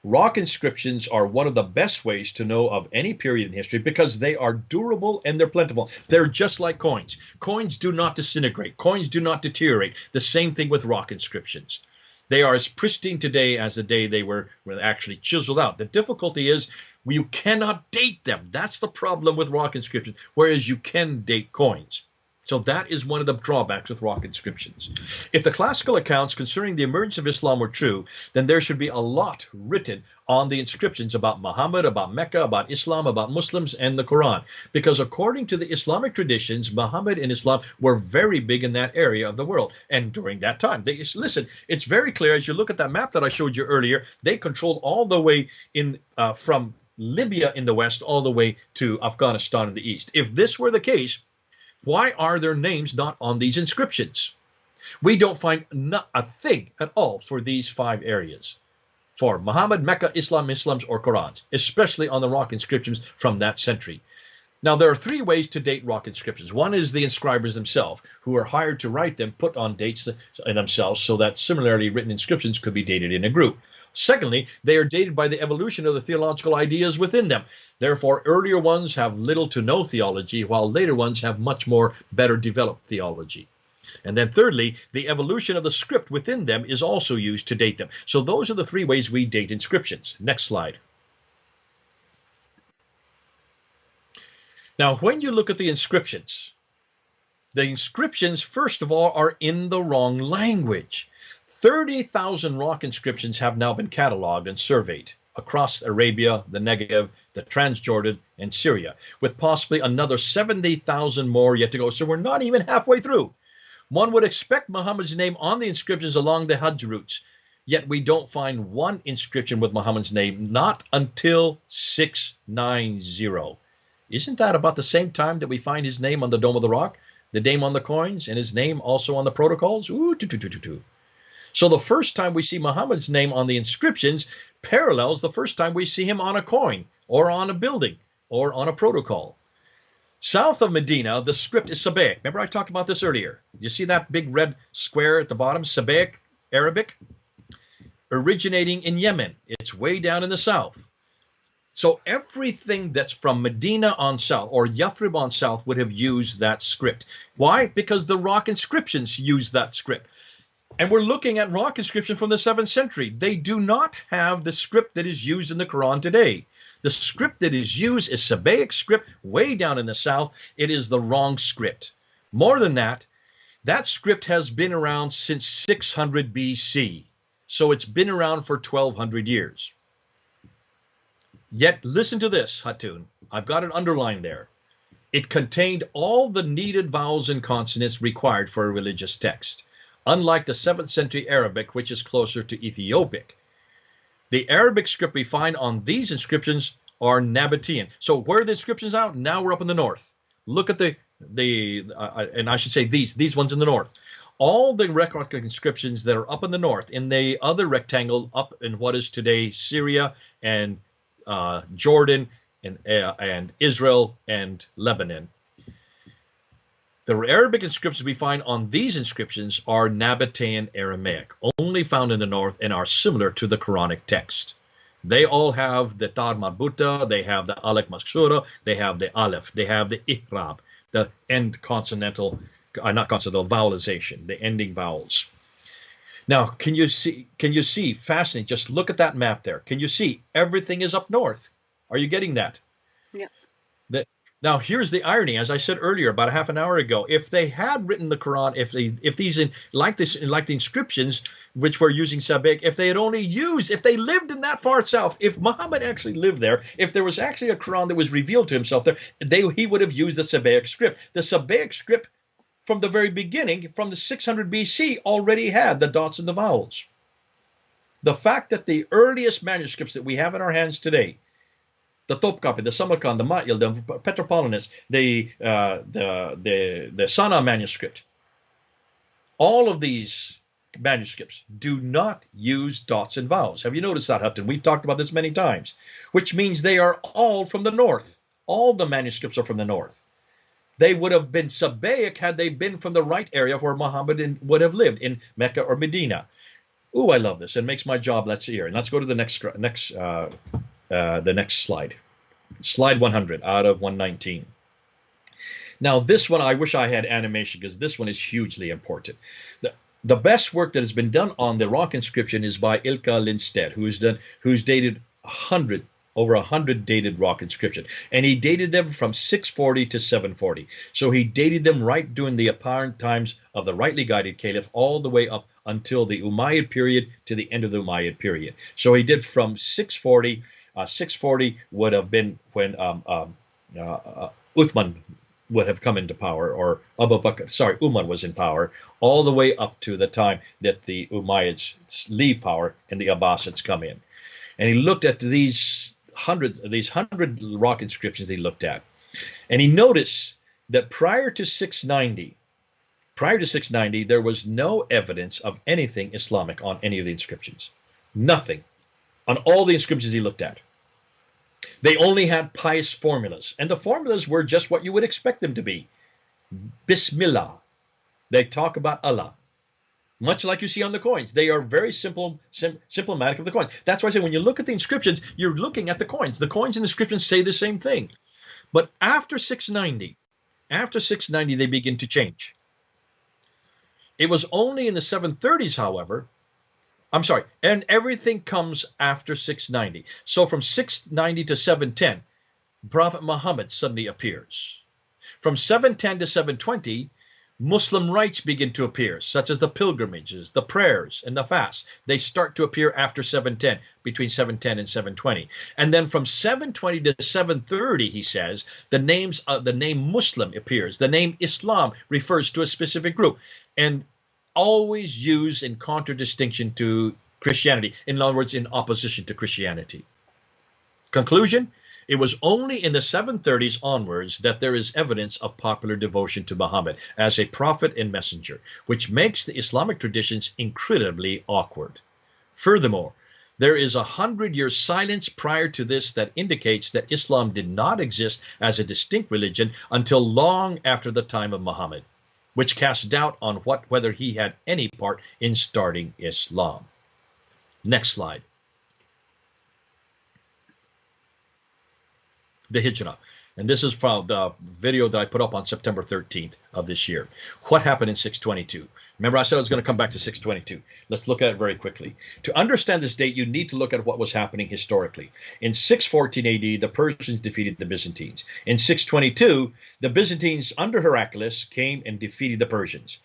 Rock inscriptions are one of the best ways to know of any period in history because they are durable and they're plentiful. They're just like coins. Coins do not disintegrate. Coins do not deteriorate. The same thing with rock inscriptions. They are as pristine today as the day they were actually chiseled out. The difficulty is you cannot date them. That's the problem with rock inscriptions, whereas you can date coins. So that is one of the drawbacks with rock inscriptions. If the classical accounts concerning the emergence of Islam were true, then there should be a lot written on the inscriptions about Muhammad, about Mecca, about Islam, about Muslims, and the Quran. Because according to the Islamic traditions, Muhammad and Islam were very big in that area of the world. And during that time, listen, it's very clear as you look at that map that I showed you earlier, they controlled all the way in from Libya in the west all the way to Afghanistan in the east. If this were the case, why are their names not on these inscriptions? We don't find not a thing at all for these 5 areas. For Muhammad, Mecca, Islam, Muslims, or Qurans, especially on the rock inscriptions from that century. Now, there are 3 ways to date rock inscriptions. One is the inscribers themselves, who are hired to write them, put on dates themselves so that similarly written inscriptions could be dated in a group. Secondly, they are dated by the evolution of the theological ideas within them. Therefore, earlier ones have little to no theology, while later ones have much more better developed theology. And then thirdly, the evolution of the script within them is also used to date them. So those are the 3 ways we date inscriptions. Next slide. Now, when you look at the inscriptions, first of all, are in the wrong language. 30,000 rock inscriptions have now been cataloged and surveyed across Arabia, the Negev, the Transjordan, and Syria, with possibly another 70,000 more yet to go. So we're not even halfway through. One would expect Muhammad's name on the inscriptions along the Hajj routes, yet we don't find one inscription with Muhammad's name, not until 690. Isn't that about the same time that we find his name on the Dome of the Rock, the name on the coins, and his name also on the protocols? So the first time we see Muhammad's name on the inscriptions parallels the first time we see him on a coin or on a building or on a protocol. South of Medina, the script is Saba'ic. Remember I talked about this earlier. You see that big red square at the bottom, Saba'ic Arabic? Originating in Yemen. It's way down in the south. So everything that's from Medina on south or Yathrib on south would have used that script. Why? Because the rock inscriptions use that script. And we're looking at rock inscription from the 7th century. They do not have the script that is used in the Quran today. The script that is used is Saba'ic script way down in the south. It is the wrong script. More than that, that script has been around since 600 BC. So it's been around for 1,200 years. Yet, listen to this, Hatun. I've got it underlined there. It contained all the needed vowels and consonants required for a religious text, unlike the 7th century Arabic, which is closer to Ethiopic. The Arabic script we find on these inscriptions are Nabatean. So where are the inscriptions out? Now we're up in the north. Look at and I should say these ones in the north. All the record inscriptions that are up in the north, in the other rectangle up in what is today Syria and Jordan and Israel and Lebanon. The Arabic inscriptions we find on these inscriptions are Nabatean Aramaic, only found in the north and are similar to the Quranic text. They all have the Tar Marbuta, they have the Alek Maksura, they have the Aleph, they have the Ihrab, the end consonantal, not consonantal, vowelization, the ending vowels. Now, can you see, fascinating, just look at that map there. Can you see everything is up north? Are you getting that? Yeah. Now, here's the irony. As I said earlier, about a half an hour ago, if they had written the Quran, if these like the inscriptions which were using Saba'ic, if they lived in that far south, if Muhammad actually lived there, if there was actually a Quran that was revealed to himself there, he would have used the Saba'ic script. The Saba'ic script from the very beginning, from the 600 BC, already had the dots and the vowels. The fact that the earliest manuscripts that we have in our hands today, the Topkapi, the Samarkand, the Ma'il, the Petropolitanus, the Sana manuscript, all of these manuscripts do not use dots and vowels. Have you noticed that, Hutton? We've talked about this many times, which means they are all from the north. All the manuscripts are from the north. They would have been Sabbaic had they been from the right area where Muhammad would have lived, in Mecca or Medina. Ooh, I love this. It makes my job less easier. And let's go to the next slide. Slide 100 out of 119. Now, this one, I wish I had animation because this one is hugely important. The best work that has been done on the rock inscription is by Ilka Lindstedt, who's dated over 100 dated rock inscription, and he dated them from 640 to 740. So he dated them right during the apparent times of the rightly guided caliph, all the way up until the Umayyad period to the end of the Umayyad period. So he did from 640. 640 would have been when Uthman would have come into power, or Umar was in power, all the way up to the time that the Umayyads leave power and the Abbasids come in. And he looked at these hundred rock inscriptions he looked at, and he noticed that prior to 690, there was no evidence of anything Islamic on any of the inscriptions. Nothing. On all the inscriptions he looked at. They only had pious formulas, and the formulas were just what you would expect them to be. Bismillah. They talk about Allah. Much like you see on the coins. They are very symptomatic of the coins. That's why I say when you look at the inscriptions, you're looking at the coins. The coins and inscriptions say the same thing. But after 690, they begin to change. It was only in the 730s, however, and everything comes after 690. So from 690 to 710, Prophet Muhammad suddenly appears. From 710 to 720, Muslim rites begin to appear, such as the pilgrimages, the prayers, and the fasts. They start to appear after 710, between 710 and 720. And then from 720 to 730, he says, the name Muslim appears. The name Islam refers to a specific group, and always used in contradistinction to Christianity. In other words, in opposition to Christianity. Conclusion? It was only in the 730s onwards that there is evidence of popular devotion to Muhammad as a prophet and messenger, which makes the Islamic traditions incredibly awkward. Furthermore, there is 100-year silence prior to this that indicates that Islam did not exist as a distinct religion until long after the time of Muhammad, which casts doubt on whether he had any part in starting Islam. Next slide. The Hijrah. And this is from the video that I put up on September 13th of this year. What happened in 622? Remember I said I was going to come back to 622. Let's look at it very quickly. To understand this date, you need to look at what was happening historically. In 614 AD, the Persians defeated the Byzantines. In 622, the Byzantines under Heraclius came and defeated the Persians.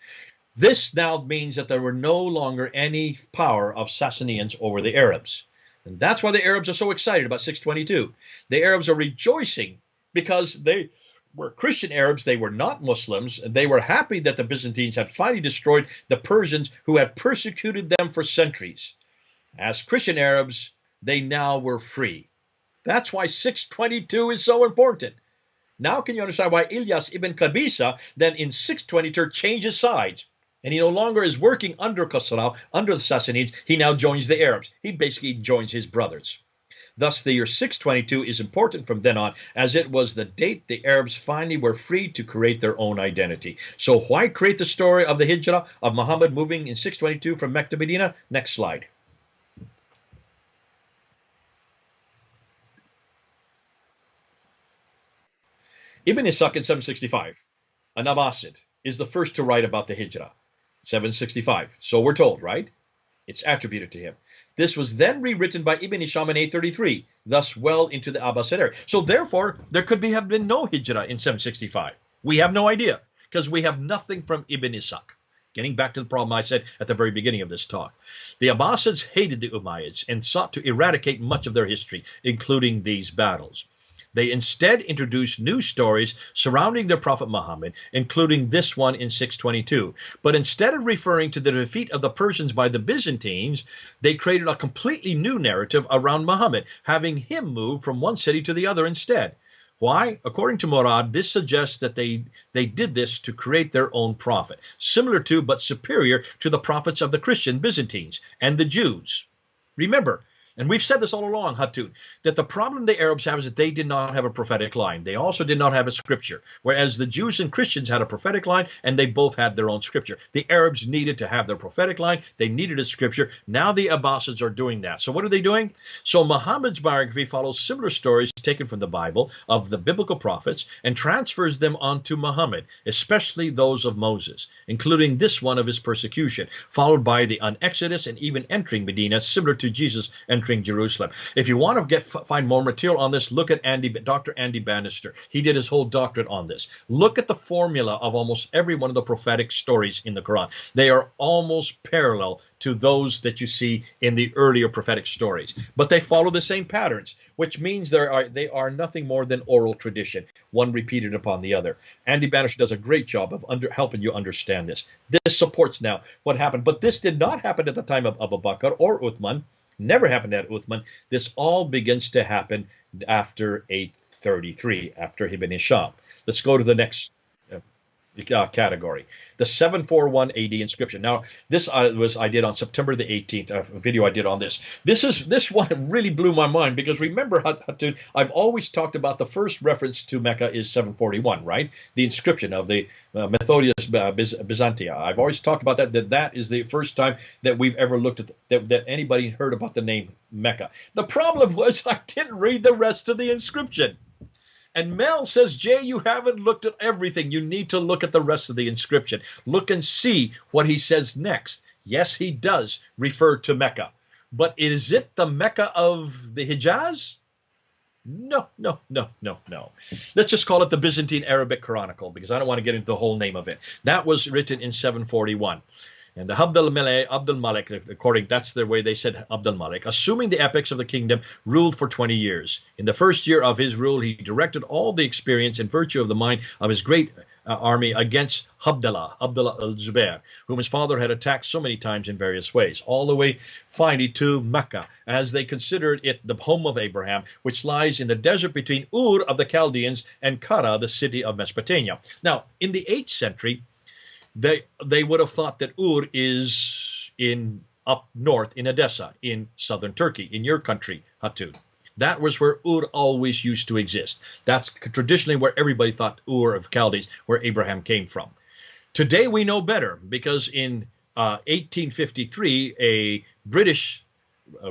This now means that there were no longer any power of Sassanians over the Arabs. And that's why the Arabs are so excited about 622. The Arabs are rejoicing because they were Christian Arabs. They were not Muslims. They were happy that the Byzantines had finally destroyed the Persians who had persecuted them for centuries. As Christian Arabs, they now were free. That's why 622 is so important. Now can you understand why Ilyas ibn Qabisa then in 622 changes sides? And he no longer is working under Khosrau, under the Sassanids. He now joins the Arabs. He basically joins his brothers. Thus, the year 622 is important from then on, as it was the date the Arabs finally were free to create their own identity. So why create the story of the Hijrah of Muhammad moving in 622 from Mecca to Medina? Next slide. Ibn Ishaq in 765, an Abbasid, is the first to write about the Hijrah. 765. So we're told, right? It's attributed to him. This was then rewritten by Ibn Hisham in 833, thus well into the Abbasid era. So therefore, there could have been no Hijrah in 765. We have no idea, because we have nothing from Ibn Ishaq. Getting back to the problem I said at the very beginning of this talk. The Abbasids hated the Umayyads and sought to eradicate much of their history, including these battles. They instead introduced new stories surrounding their prophet Muhammad, including this one in 622. But instead of referring to the defeat of the Persians by the Byzantines, they created a completely new narrative around Muhammad, having him move from one city to the other instead. Why? According to Murad, this suggests that they did this to create their own prophet, similar to but superior to the prophets of the Christian Byzantines and the Jews. Remember, and we've said this all along, Hatun, that the problem the Arabs have is that they did not have a prophetic line. They also did not have a scripture, whereas the Jews and Christians had a prophetic line, and they both had their own scripture. The Arabs needed to have their prophetic line. They needed a scripture. Now the Abbasids are doing that. So what are they doing? So Muhammad's biography follows similar stories taken from the Bible of the biblical prophets and transfers them onto Muhammad, especially those of Moses, including this one of his persecution, followed by the Exodus and even entering Medina, similar to Jesus entering Jerusalem. If you want to find more material on this, look at Dr. Andy Bannister. He did his whole doctorate on this. Look at the formula of almost every one of the prophetic stories in the Quran. They are almost parallel to those that you see in the earlier prophetic stories, but they follow the same patterns, which means they are nothing more than oral tradition, one repeated upon the other. Andy Bannister does a great job of helping you understand this. This supports now what happened, but this did not happen at the time of Abu Bakr or Uthman. Never happened at Uthman. This all begins to happen after 833, after Ibn Hisham. Let's go to the next category, the 741 AD inscription. Now, this I did on September the 18th, a video I did on this. This one really blew my mind because remember, Hatun, I've always talked about the first reference to Mecca is 741, right? The inscription of the Methodius Byzantia. I've always talked about that is the first time that we've ever looked at that anybody heard about the name Mecca. The problem was I didn't read the rest of the inscription. And Mel says, Jay, you haven't looked at everything. You need to look at the rest of the inscription. Look and see what he says next. Yes, he does refer to Mecca. But is it the Mecca of the Hijaz? No. Let's just call it the Byzantine Arabic Chronicle, because I don't want to get into the whole name of it. That was written in 741. And the Abdul Malik, according, that's the way they said Abdul Malik, assuming the epics of the kingdom, ruled for 20 years. In the first year of his rule, he directed all the experience and virtue of the mind of his great army against Abdullah al-Zubair, whom his father had attacked so many times in various ways, all the way finally to Mecca, as they considered it the home of Abraham, which lies in the desert between Ur of the Chaldeans and Kara, the city of Mesopotamia. Now, in the 8th century, they would have thought that Ur is up north in Edessa, in southern Turkey, in your country, Hatun. That was where Ur always used to exist. That's traditionally where everybody thought Ur of Chaldees, where Abraham came from. Today we know better, because in 1853, a British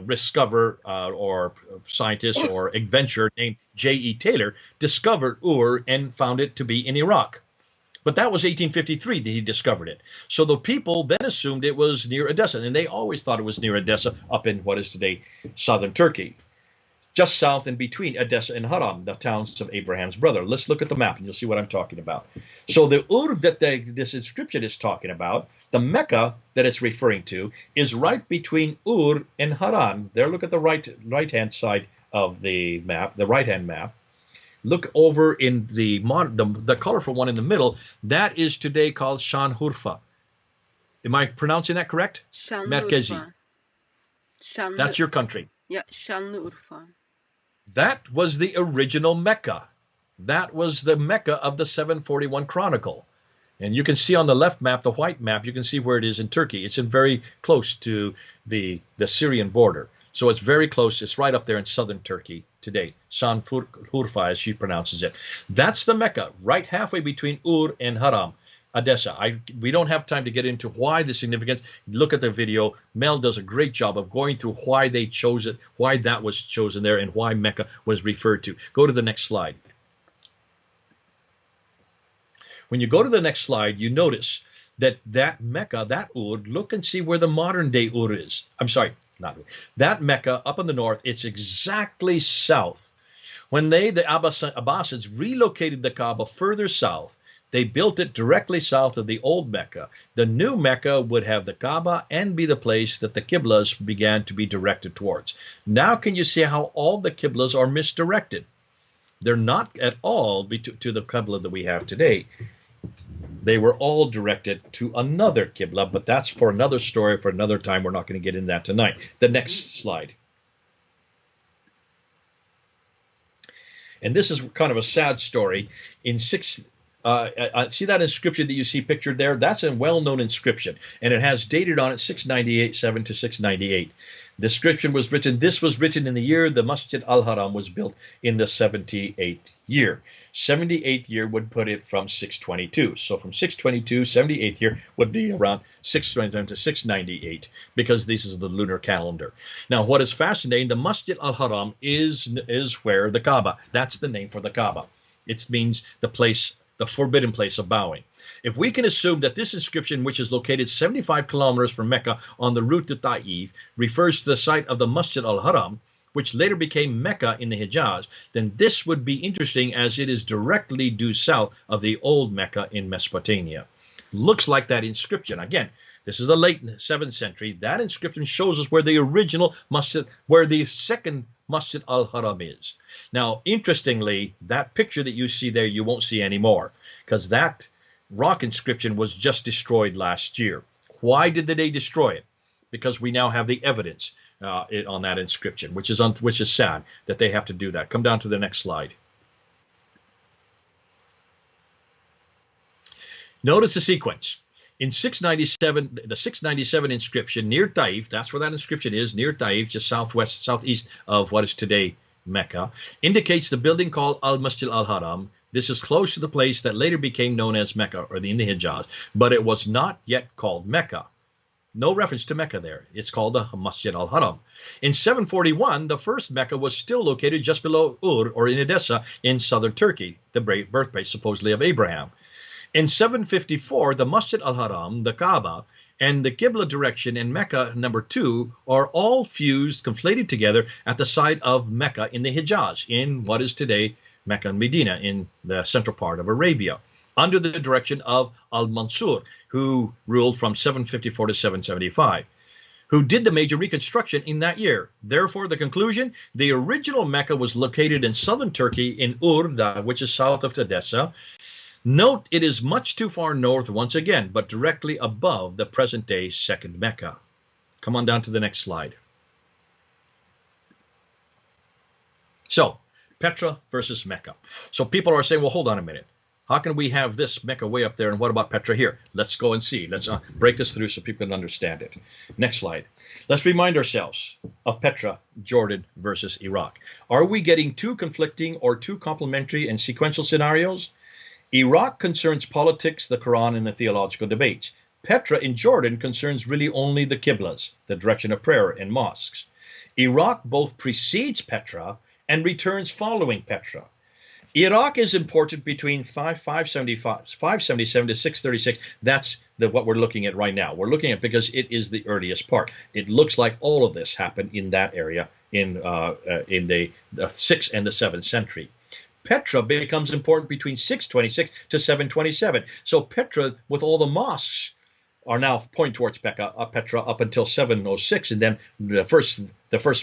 discoverer or scientist or adventurer named J.E. Taylor discovered Ur and found it to be in Iraq. But that was 1853 that he discovered it. So the people then assumed it was near Edessa, and they always thought it was near Edessa, up in what is today southern Turkey, just south and between Edessa and Haram, the towns of Abraham's brother. Let's look at the map, and you'll see what I'm talking about. So the Ur that this inscription is talking about, the Mecca that it's referring to, is right between Ur and Haran. There, look at the right-hand side of the map, the right-hand map. Look over in the colorful one in the middle. That is today called Şanlıurfa. Am I pronouncing that correct? Şanlıurfa. That's your country. Yeah, Şanlıurfa. That was the original Mecca. That was the Mecca of the 741 Chronicle. And you can see on the left map, the white map, you can see where it is in Turkey. It's very close to the Syrian border. So it's very close. It's right up there in southern Turkey today. Şanlıurfa, as she pronounces it. That's the Mecca, right halfway between Ur and Haram, Edessa. We don't have time to get into why the significance. Look at the video. Mel does a great job of going through why they chose it, why that was chosen there, and why Mecca was referred to. Go to the next slide. When you go to the next slide, you notice that Mecca, that Ur, look and see where the modern day Ur is. I'm sorry. That Mecca up in the north, it's exactly south. When the Abbasids relocated the Kaaba further south, they built it directly south of the old Mecca. The new Mecca would have the Kaaba and be the place that the Qiblas began to be directed towards. Now can you see how all the Qiblas are misdirected? They're not at all to the Qibla that we have today. They were all directed to another Qibla, but that's for another story, for another time. We're not going to get into that tonight. The next slide. And this is kind of a sad story. In see that inscription that you see pictured there? That's a well-known inscription, and it has dated on it 698-7 to 698. The inscription was written, this was written in the year the Masjid al-Haram was built, in the 78th year. 78th year would put it from 622. So from 622, 78th year would be around 627 to 698, because this is the lunar calendar. Now, what is fascinating, the Masjid al-Haram is where the Kaaba, that's the name for the Kaaba. It means the place, the forbidden place of bowing. If we can assume that this inscription, which is located 75 kilometers from Mecca on the route to Ta'if, refers to the site of the Masjid al-Haram, which later became Mecca in the Hijaz, then this would be interesting, as it is directly due south of the old Mecca in Mesopotamia. Looks like that inscription. Again, this is the late 7th century. That inscription shows us where the original Masjid, where the second Masjid al-Haram is. Now, interestingly, that picture that you see there, you won't see anymore, because that rock inscription was just destroyed last year. Why did they destroy it? Because we now have the evidence on that inscription, which is sad that they have to do that. Come down to the next slide. Notice the sequence. In 697, the 697 inscription near Taif, that's where that inscription is, near Taif, just southeast of what is today Mecca, indicates the building called Al-Masjid al-Haram. This is close to the place that later became known as Mecca, or in the Hijaz, but it was not yet called Mecca. No reference to Mecca there. It's called the Masjid al-Haram. In 741, the first Mecca was still located just below Ur, or in Edessa, in southern Turkey, the birthplace supposedly of Abraham. In 754, the Masjid al-Haram, the Kaaba, and the Qibla direction in Mecca number 2 are all fused, conflated together at the site of Mecca in the Hijaz, in what is today Mecca and Medina, in the central part of Arabia, under the direction of Al-Mansur, who ruled from 754 to 775, who did the major reconstruction in that year. Therefore, the conclusion, the original Mecca was located in southern Turkey in Ur, which is south of Edessa. Note, it is much too far north once again, but directly above the present-day second Mecca. Come on down to the next slide. So, Petra versus Mecca. So people are saying, well, hold on a minute. How can we have this Mecca way up there, and what about Petra here? Let's go and see. Let's break this through so people can understand it. Next slide. Let's remind ourselves of Petra, Jordan versus Iraq. Are we getting two conflicting or two complementary and sequential scenarios? Iraq concerns politics, the Quran, and the theological debates. Petra in Jordan concerns really only the Qiblas, the direction of prayer and mosques. Iraq both precedes Petra and returns following Petra. Iraq is important between 577 to 636. That's what we're looking at right now. We're looking at because it is the earliest part. It looks like all of this happened in that area in the 6th and the 7th century. Petra becomes important between 626 to 727. So Petra, with all the mosques, are now pointing towards Petra up until 706, and then the first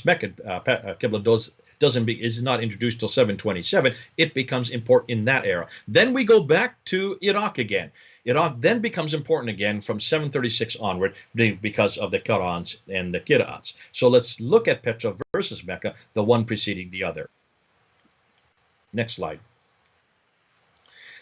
Mecca Qibla is not introduced till 727. It becomes important in that era. Then we go back to Iraq again. Iraq then becomes important again from 736 onward because of the Qurans and the Qira'ats. So let's look at Petra versus Mecca, the one preceding the other. Next slide.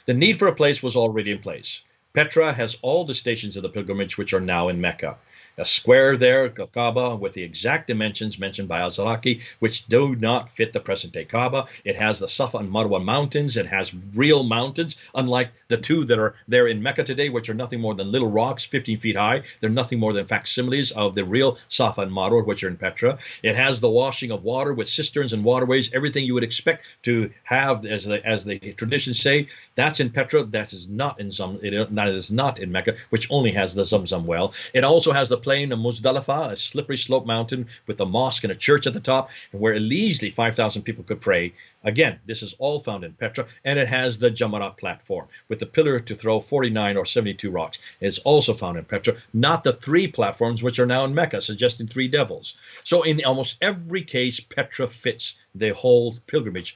The need for a place was already in place. Petra has all the stations of the pilgrimage which are now in Mecca. A square there, Kaaba, with the exact dimensions mentioned by Al-Zaraqi, which do not fit the present-day Kaaba. It has the Safa and Marwa mountains. It has real mountains, unlike the two that are there in Mecca today, which are nothing more than little rocks 15 feet high. They're nothing more than facsimiles of the real Safa and Marwa, which are in Petra. It has the washing of water with cisterns and waterways, everything you would expect to have, as the traditions say. That's in Petra. That is not in Mecca, which only has the Zamzam well. It also has the plain of Muzdalifah, a slippery slope mountain with a mosque and a church at the top, and where easily 5,000 people could pray. Again, this is all found in Petra, and it has the Jamarat platform with the pillar to throw 49 or 72 rocks. It's also found in Petra, not the 3 platforms which are now in Mecca, suggesting 3 devils. So in almost every case, Petra fits the whole pilgrimage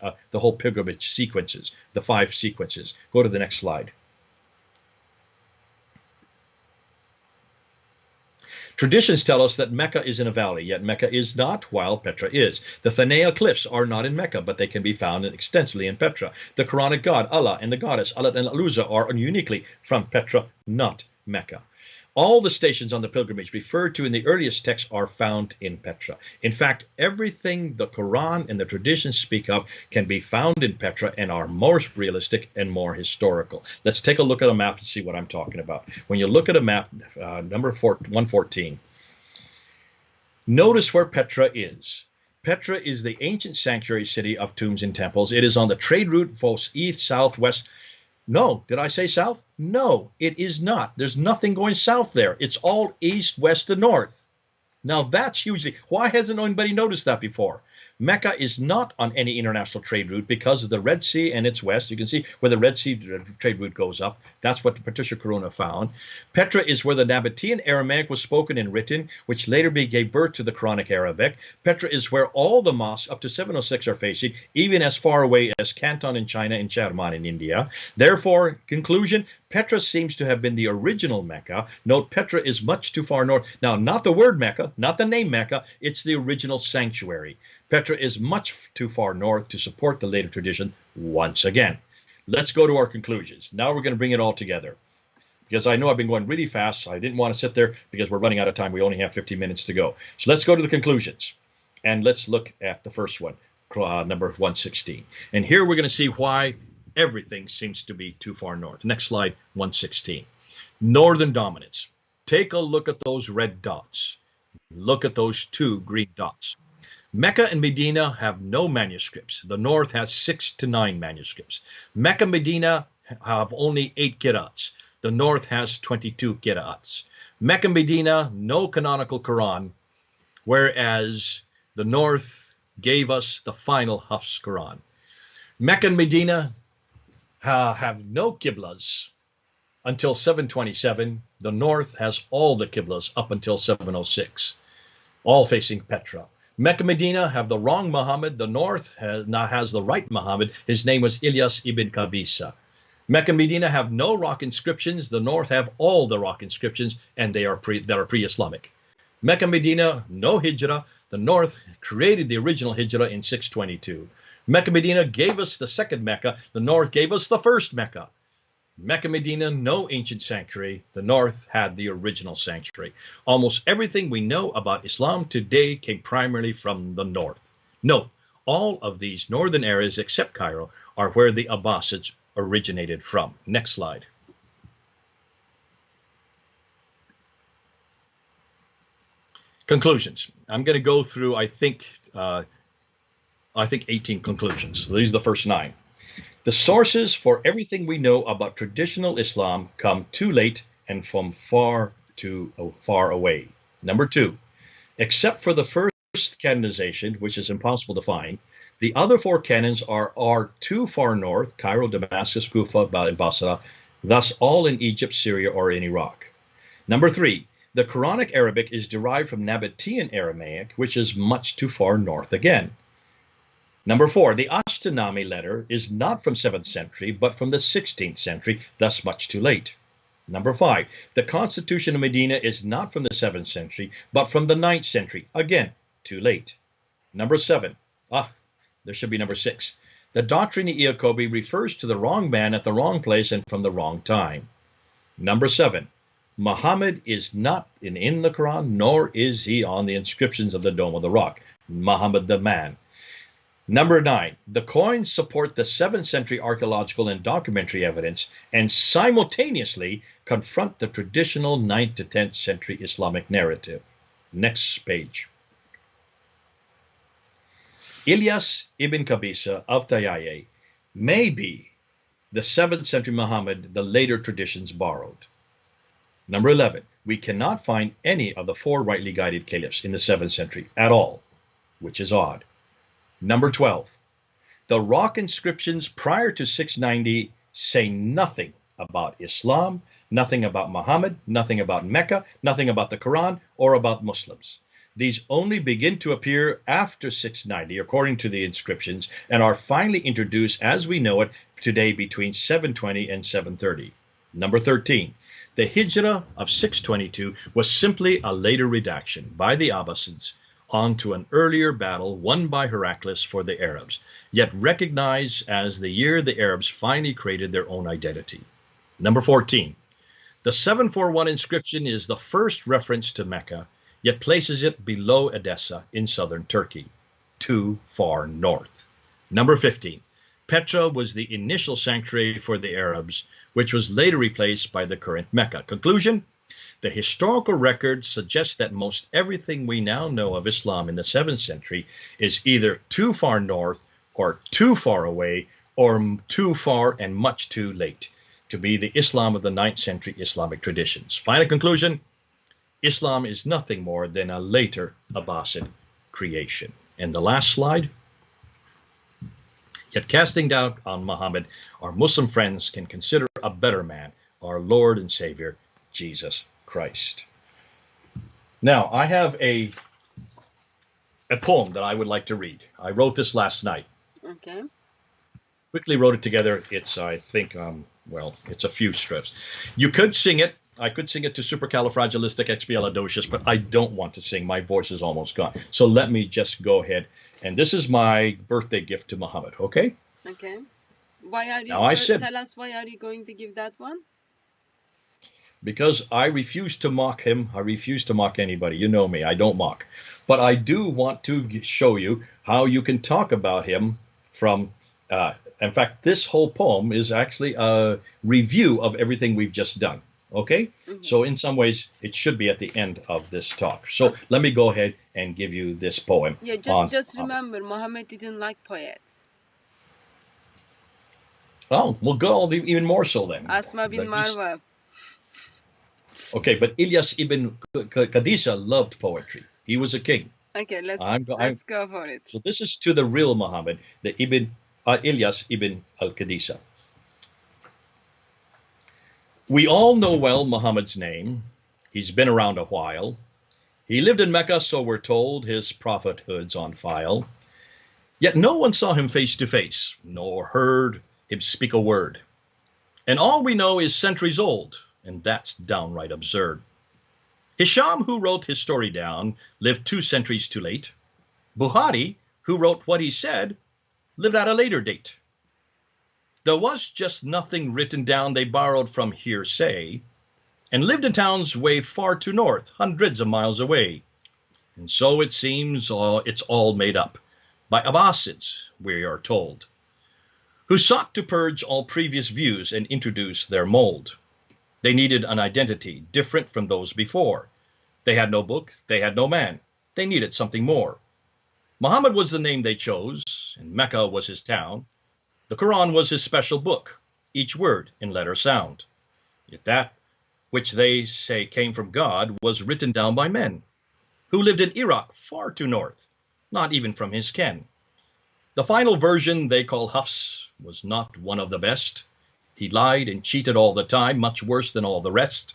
sequences, the 5 sequences. Go to the next slide. Traditions tell us that Mecca is in a valley, yet Mecca is not, while Petra is. The Thanea cliffs are not in Mecca, but they can be found extensively in Petra. The Quranic god, Allah, and the goddess, Alat and Aluza, are uniquely from Petra, not Mecca. All the stations on the pilgrimage referred to in the earliest texts are found in Petra. In fact, everything the Quran and the traditions speak of can be found in Petra and are more realistic and more historical. Let's take a look at a map and see what I'm talking about. When you look at a map, number 114, notice where Petra is. Petra is the ancient sanctuary city of tombs and temples. It is on the trade route both east, south, west. No, did I say south? No, it is not. There's nothing going south there. It's all east, west, and north. Now that's hugely, why hasn't anybody noticed that before? Mecca is not on any international trade route because of the Red Sea and its west. You can see where the Red Sea trade route goes up. That's what Patricia Corona found. Petra is where the Nabatean Aramaic was spoken and written, which later gave birth to the Quranic Arabic. Petra is where all the mosques up to 706 are facing, even as far away as Canton in China and Charman in India. Therefore, conclusion, Petra seems to have been the original Mecca. Note, Petra is much too far north. Now, not the word Mecca, not the name Mecca, it's the original sanctuary. Petra is much too far north to support the later tradition once again. Let's go to our conclusions. Now we're going to bring it all together. Because I know I've been going really fast, so I didn't want to sit there because we're running out of time. We only have 15 minutes to go. So let's go to the conclusions. And let's look at the first one, number 116. And here we're going to see why everything seems to be too far north. Next slide, 116. Northern dominance. Take a look at those red dots. Look at those 2 green dots. Mecca and Medina have no manuscripts. The north has 6 to 9 manuscripts. Mecca and Medina have only 8 qira'ats. The north has 22 qira'ats. Mecca and Medina, no canonical Quran, whereas the north gave us the final Hafs Quran. Mecca and Medina have no qiblas until 727. The north has all the qiblas up until 706, all facing Petra. Mecca and Medina have the wrong Muhammad. The north now has the right Muhammad. His name was Ilyas ibn Qabisa. Mecca and Medina have no rock inscriptions. The north have all the rock inscriptions, and they are pre-Islamic. Mecca and Medina, no hijrah. The north created the original hijrah in 622. Mecca and Medina gave us the second Mecca. The north gave us the first Mecca. Mecca and Medina, no ancient sanctuary. The north had the original sanctuary. Almost everything we know about Islam today came primarily from the north. Note, all of these northern areas except Cairo are where the Abbasids originated from. Next slide. Conclusions. I'm going to go through, I think 18 conclusions. So these are the first 9. The sources for everything we know about traditional Islam come too late and from far away. Number 2, except for the first canonization, which is impossible to find, the other 4 canons are too far north, Cairo, Damascus, Kufa, and Basra, thus all in Egypt, Syria, or in Iraq. Number 3, the Quranic Arabic is derived from Nabatean Aramaic, which is much too far north again. Number 4, the Ashtenami letter is not from 7th century, but from the 16th century, thus much too late. Number 5, the Constitution of Medina is not from the 7th century, but from the 9th century, again, too late. Number 7, there should be number 6. The Doctrine of Iacobi refers to the wrong man at the wrong place and from the wrong time. Number 7, Muhammad is not in the Quran, nor is he on the inscriptions of the Dome of the Rock. Muhammad the man. Number 9, the coins support the 7th century archaeological and documentary evidence and simultaneously confront the traditional 9th to 10th century Islamic narrative. Next page. Ilyas ibn Qabisa of Tayaye may be the 7th century Muhammad the later traditions borrowed. Number 11, we cannot find any of the 4 rightly guided caliphs in the 7th century at all, which is odd. Number 12, the rock inscriptions prior to 690 say nothing about Islam, nothing about Muhammad, nothing about Mecca, nothing about the Quran, or about Muslims. These only begin to appear after 690, according to the inscriptions, and are finally introduced as we know it today between 720 and 730. Number 13, the Hijrah of 622 was simply a later redaction by the Abbasids onto an earlier battle won by Heraclius for the Arabs, yet recognized as the year the Arabs finally created their own identity. Number 14, the 741 inscription is the first reference to Mecca, yet places it below Edessa in southern Turkey, too far north. Number 15, Petra was the initial sanctuary for the Arabs, which was later replaced by the current Mecca. Conclusion, the historical record suggests that most everything we now know of Islam in the 7th century is either too far north or too far away or too far and much too late to be the Islam of the 9th century Islamic traditions. Final conclusion, Islam is nothing more than a later Abbasid creation. And the last slide. Yet casting doubt on Muhammad, our Muslim friends can consider a better man, our Lord and Savior, Jesus Christ. Now, I have a poem that I would like to read. I wrote this last night. Okay. Quickly wrote it together. It's, I think, well, it's a few strips. You could sing it. I could sing it to supercalifragilisticexpialidocious, but I don't want to sing. My voice is almost gone. So let me just go ahead. And this is my birthday gift to Muhammad, okay? Okay. Why are you, Now, I said, tell us, why are you going to give that one? because I refuse to mock him. I refuse to mock anybody. You know me. I don't mock. But I do want to show you how you can talk about him from, in fact, this whole poem is actually a review of everything we've just done. Okay? Mm-hmm. So in some ways, it should be at the end of this talk. So let me go ahead and give you this poem. Yeah, just remember, Muhammad didn't like poets. Oh, we'll go even more so then. Asma bin Marwa. Okay, but Ilyas ibn Qadisha loved poetry. He was a king. Okay, let's go for it. So this is to the real Muhammad, the Ilyas ibn al-Qadisha. We all know well Muhammad's name. He's been around a while. He lived in Mecca, so we're told, his prophethood's on file. Yet no one saw him face to face, nor heard him speak a word. And all we know is centuries old, and that's downright absurd. Hisham, who wrote his story down, lived 2 centuries too late. Bukhari, who wrote what he said, lived at a later date. There was just nothing written down, they borrowed from hearsay, and lived in towns way far to north, hundreds of miles away. And so it seems it's all made up by Abbasids, we are told, who sought to purge all previous views and introduce their mold. They needed an identity different from those before. They had no book, they had no man. They needed something more. Muhammad was the name they chose, and Mecca was his town. The Quran was his special book, each word in letter sound. Yet that which they say came from God was written down by men, who lived in Iraq far too north, not even from his ken. The final version they call Hafs was not one of the best. He lied and cheated all the time, much worse than all the rest.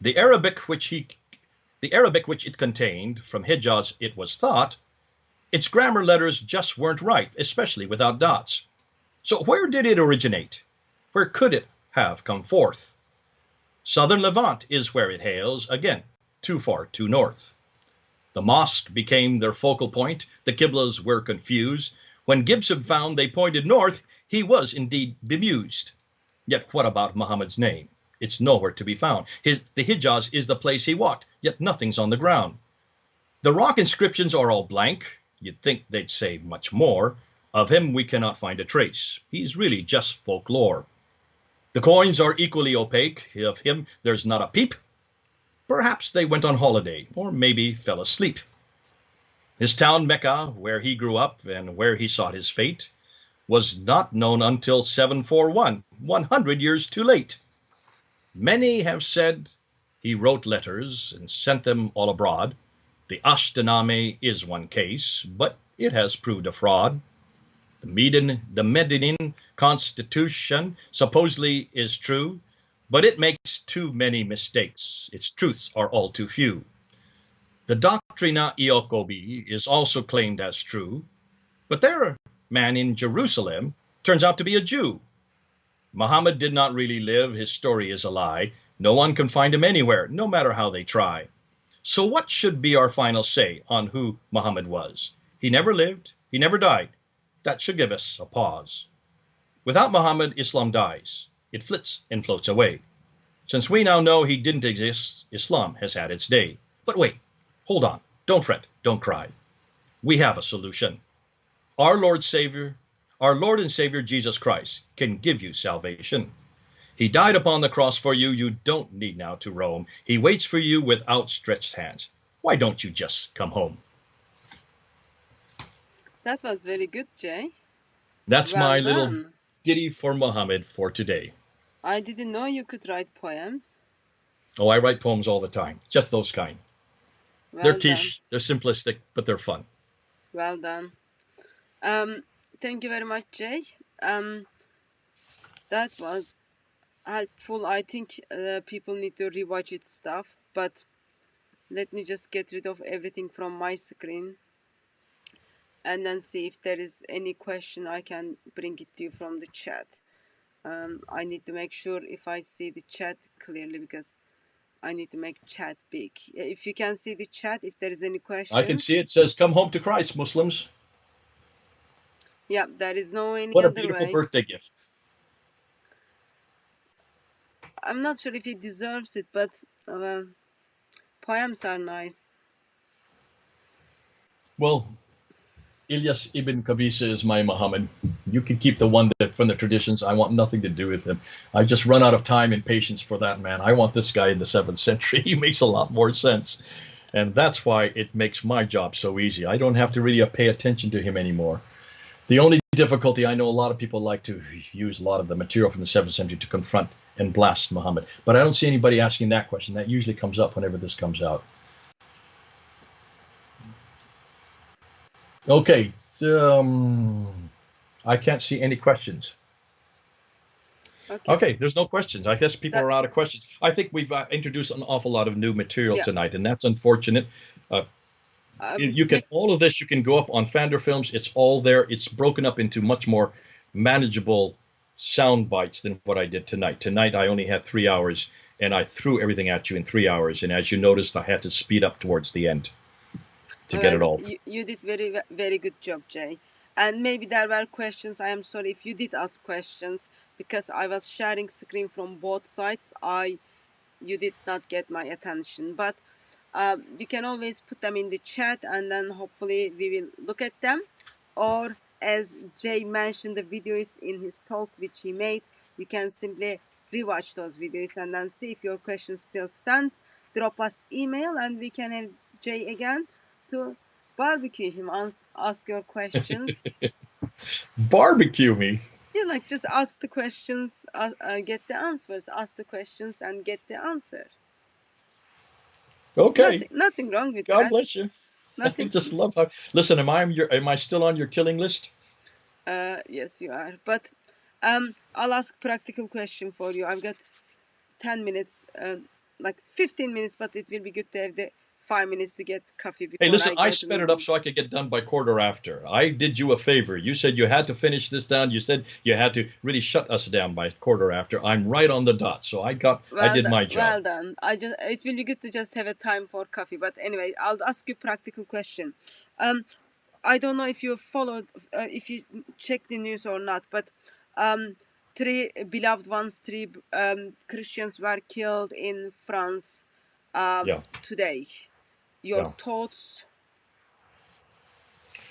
The Arabic which it contained, from Hijaz it was thought, its grammar letters just weren't right, especially without dots. So where did it originate? Where could it have come forth? Southern Levant is where it hails, again, too far too north. The mosque became their focal point, the Qiblas were confused. When Gibson found they pointed north, he was indeed bemused. Yet what about Muhammad's name? It's nowhere to be found. The Hijaz is the place he walked, yet nothing's on the ground. The rock inscriptions are all blank. You'd think they'd say much more. Of him we cannot find a trace. He's really just folklore. The coins are equally opaque. Of him there's not a peep. Perhaps they went on holiday, or maybe fell asleep. His town Mecca, where he grew up and where he sought his fate, was not known until 741, 100 years too late. Many have said He wrote letters and sent them all abroad. The Ashtename is one case, but it has proved a fraud. The Medellin Constitution supposedly is true, but it makes too many mistakes. Its truths are all too few. The Doctrina Iocobi is also claimed as true, but their man in Jerusalem turns out to be a Jew. Muhammad did not really live. His story is a lie. No one can find him anywhere, no matter how they try. So what should be our final say on who Muhammad was? He never lived. He never died. That should give us a pause. Without Muhammad, Islam dies. It flits and floats away. Since we now know he didn't exist, Islam has had its day. But wait, hold on. Don't fret. Don't cry. We have a solution. Our Lord and Savior Jesus Christ can give you salvation. He died upon the cross for you. You don't need now to roam. He waits for you with outstretched hands. Why don't you just come home? That was very good, Jay. That's Well my little done. ditty for Muhammad for today. I didn't know you could write poems. Oh, I write poems all the time. Just those kind. Well They're done. quiche, they're simplistic, but they're fun. Well done. Thank you very much, Jay. That was helpful. I think people need to rewatch it stuff, but let me just get rid of everything from my screen and then see if there is any question. I can bring it to you from the chat. I need to make sure if I see the chat clearly, because I need to make chat big. If you can see the chat, if there is any question. I can see it says, come home to Christ, Muslims. Yeah, there is no any What a other beautiful way. birthday gift. I'm not sure if he deserves it, but poems are nice. Well, Ilyas ibn Qabisa is my Muhammad. You can keep the one that from the traditions. I want nothing to do with him. I just run out of time and patience for that man. I want this guy in the 7th century. He makes a lot more sense. And that's why it makes my job so easy. I don't have to really pay attention to him anymore. The only difficulty, I know a lot of people like to use a lot of the material from the 7th century to confront and blast Muhammad. But I don't see anybody asking that question. That usually comes up whenever this comes out. Okay. I can't see any questions. Okay, there's no questions. I guess people are out of questions. I think we've introduced an awful lot of new material tonight, and that's unfortunate. You can all of this. You can go up on Fander Films. It's all there. It's broken up into much more manageable sound bites than what I did tonight. Tonight I only had 3 hours, and I threw everything at you in 3 hours. And as you noticed, I had to speed up towards the end to get it all. You did very good job, Jay. And maybe there were questions. I am sorry if you did ask questions, because I was sharing screen from both sides. You did not get my attention, but you can always put them in the chat, and then hopefully we will look at them. Or as Jay mentioned, the videos in his talk which he made, you can simply rewatch those videos and then see if your question still stands. Drop us email and we can have Jay again to barbecue him, ask your questions. Barbecue me? Yeah, like just ask the questions, get the answers, ask the questions and get the answer. Okay. Nothing wrong with God that. bless you. Nothing. I just love how. Listen, am I still on your killing list? Yes, you are. But I'll ask practical question for you. I've got 10 minutes, like 15 minutes, but it will be good to have the 5 minutes to get coffee before. Hey, listen, I sped it up so I could get done by quarter after. I did you a favor. You said you had to finish this down. You said you had to really shut us down by quarter after. I'm right on the dot, so I did my job. Well done. It will be good to just have a time for coffee. But anyway, I'll ask you practical question. I don't know if you followed, if you checked the news or not, but 3 beloved ones, 3 Christians were killed in France today. Your thoughts?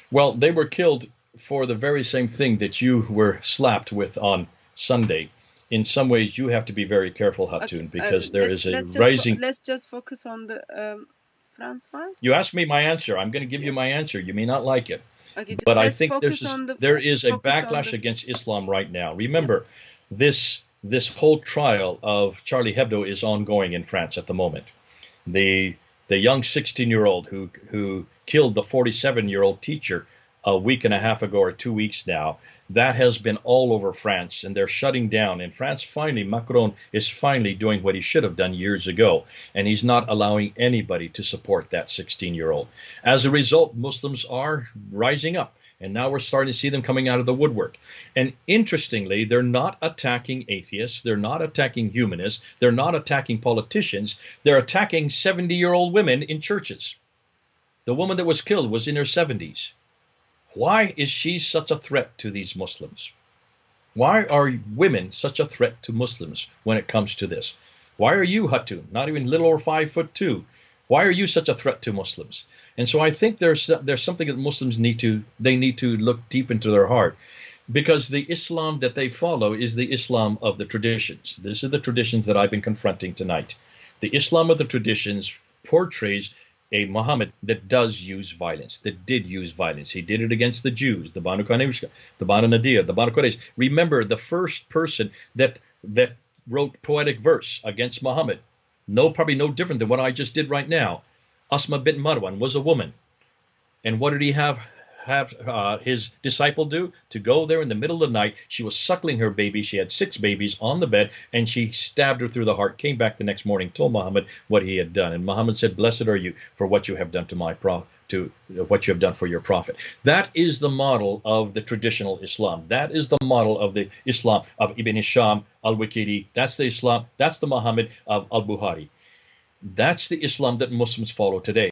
Well, they were killed for the very same thing that you were slapped with on Sunday. In some ways, you have to be very careful, Hatun, because there is a rising. Let's just focus on the France one. You asked me my answer. I'm going to give you my answer. You may not like it, okay, but I think there is a backlash against Islam right now. Remember, this this whole trial of Charlie Hebdo is ongoing in France at the moment. The young 16-year-old who killed the 47-year-old teacher a week and a half ago or 2 weeks now, that has been all over France, and they're shutting down. In France, finally, Macron is finally doing what he should have done years ago, and he's not allowing anybody to support that 16-year-old. As a result, Muslims are rising up, and now we're starting to see them coming out of the woodwork. And interestingly, they're not attacking atheists, they're not attacking humanists, they're not attacking politicians, they're attacking 70-year-old women in churches. The woman that was killed was in her 70s. Why is she such a threat to these Muslims? Why are women such a threat to Muslims when it comes to this? Why are you, Hatu, not even little or 5'2"? Why are you such a threat to Muslims? And so I think there's something that Muslims need to look deep into their heart, because the Islam that they follow is the Islam of the traditions. These are the traditions that I've been confronting tonight. The Islam of the traditions portrays a Muhammad that does use violence, that did use violence. He did it against the Jews, the Banu Quraysh, the Banu Nadir, the Banu Quraysh. Remember, the first person that wrote poetic verse against Muhammad, probably no different than what I just did right now. Asma bint Marwan was a woman. And what did he have his disciple do? To go there in the middle of the night. She was suckling her baby. She had 6 babies on the bed, and she stabbed her through the heart, came back the next morning, told Muhammad what he had done. And Muhammad said, "Blessed are you for what you have done to my what you have done for your prophet." That is the model of the traditional Islam. That is the model of the Islam of Ibn Hisham al-Waqidi. That's the Islam. That's the Muhammad of al-Bukhari. That's the Islam that Muslims follow today.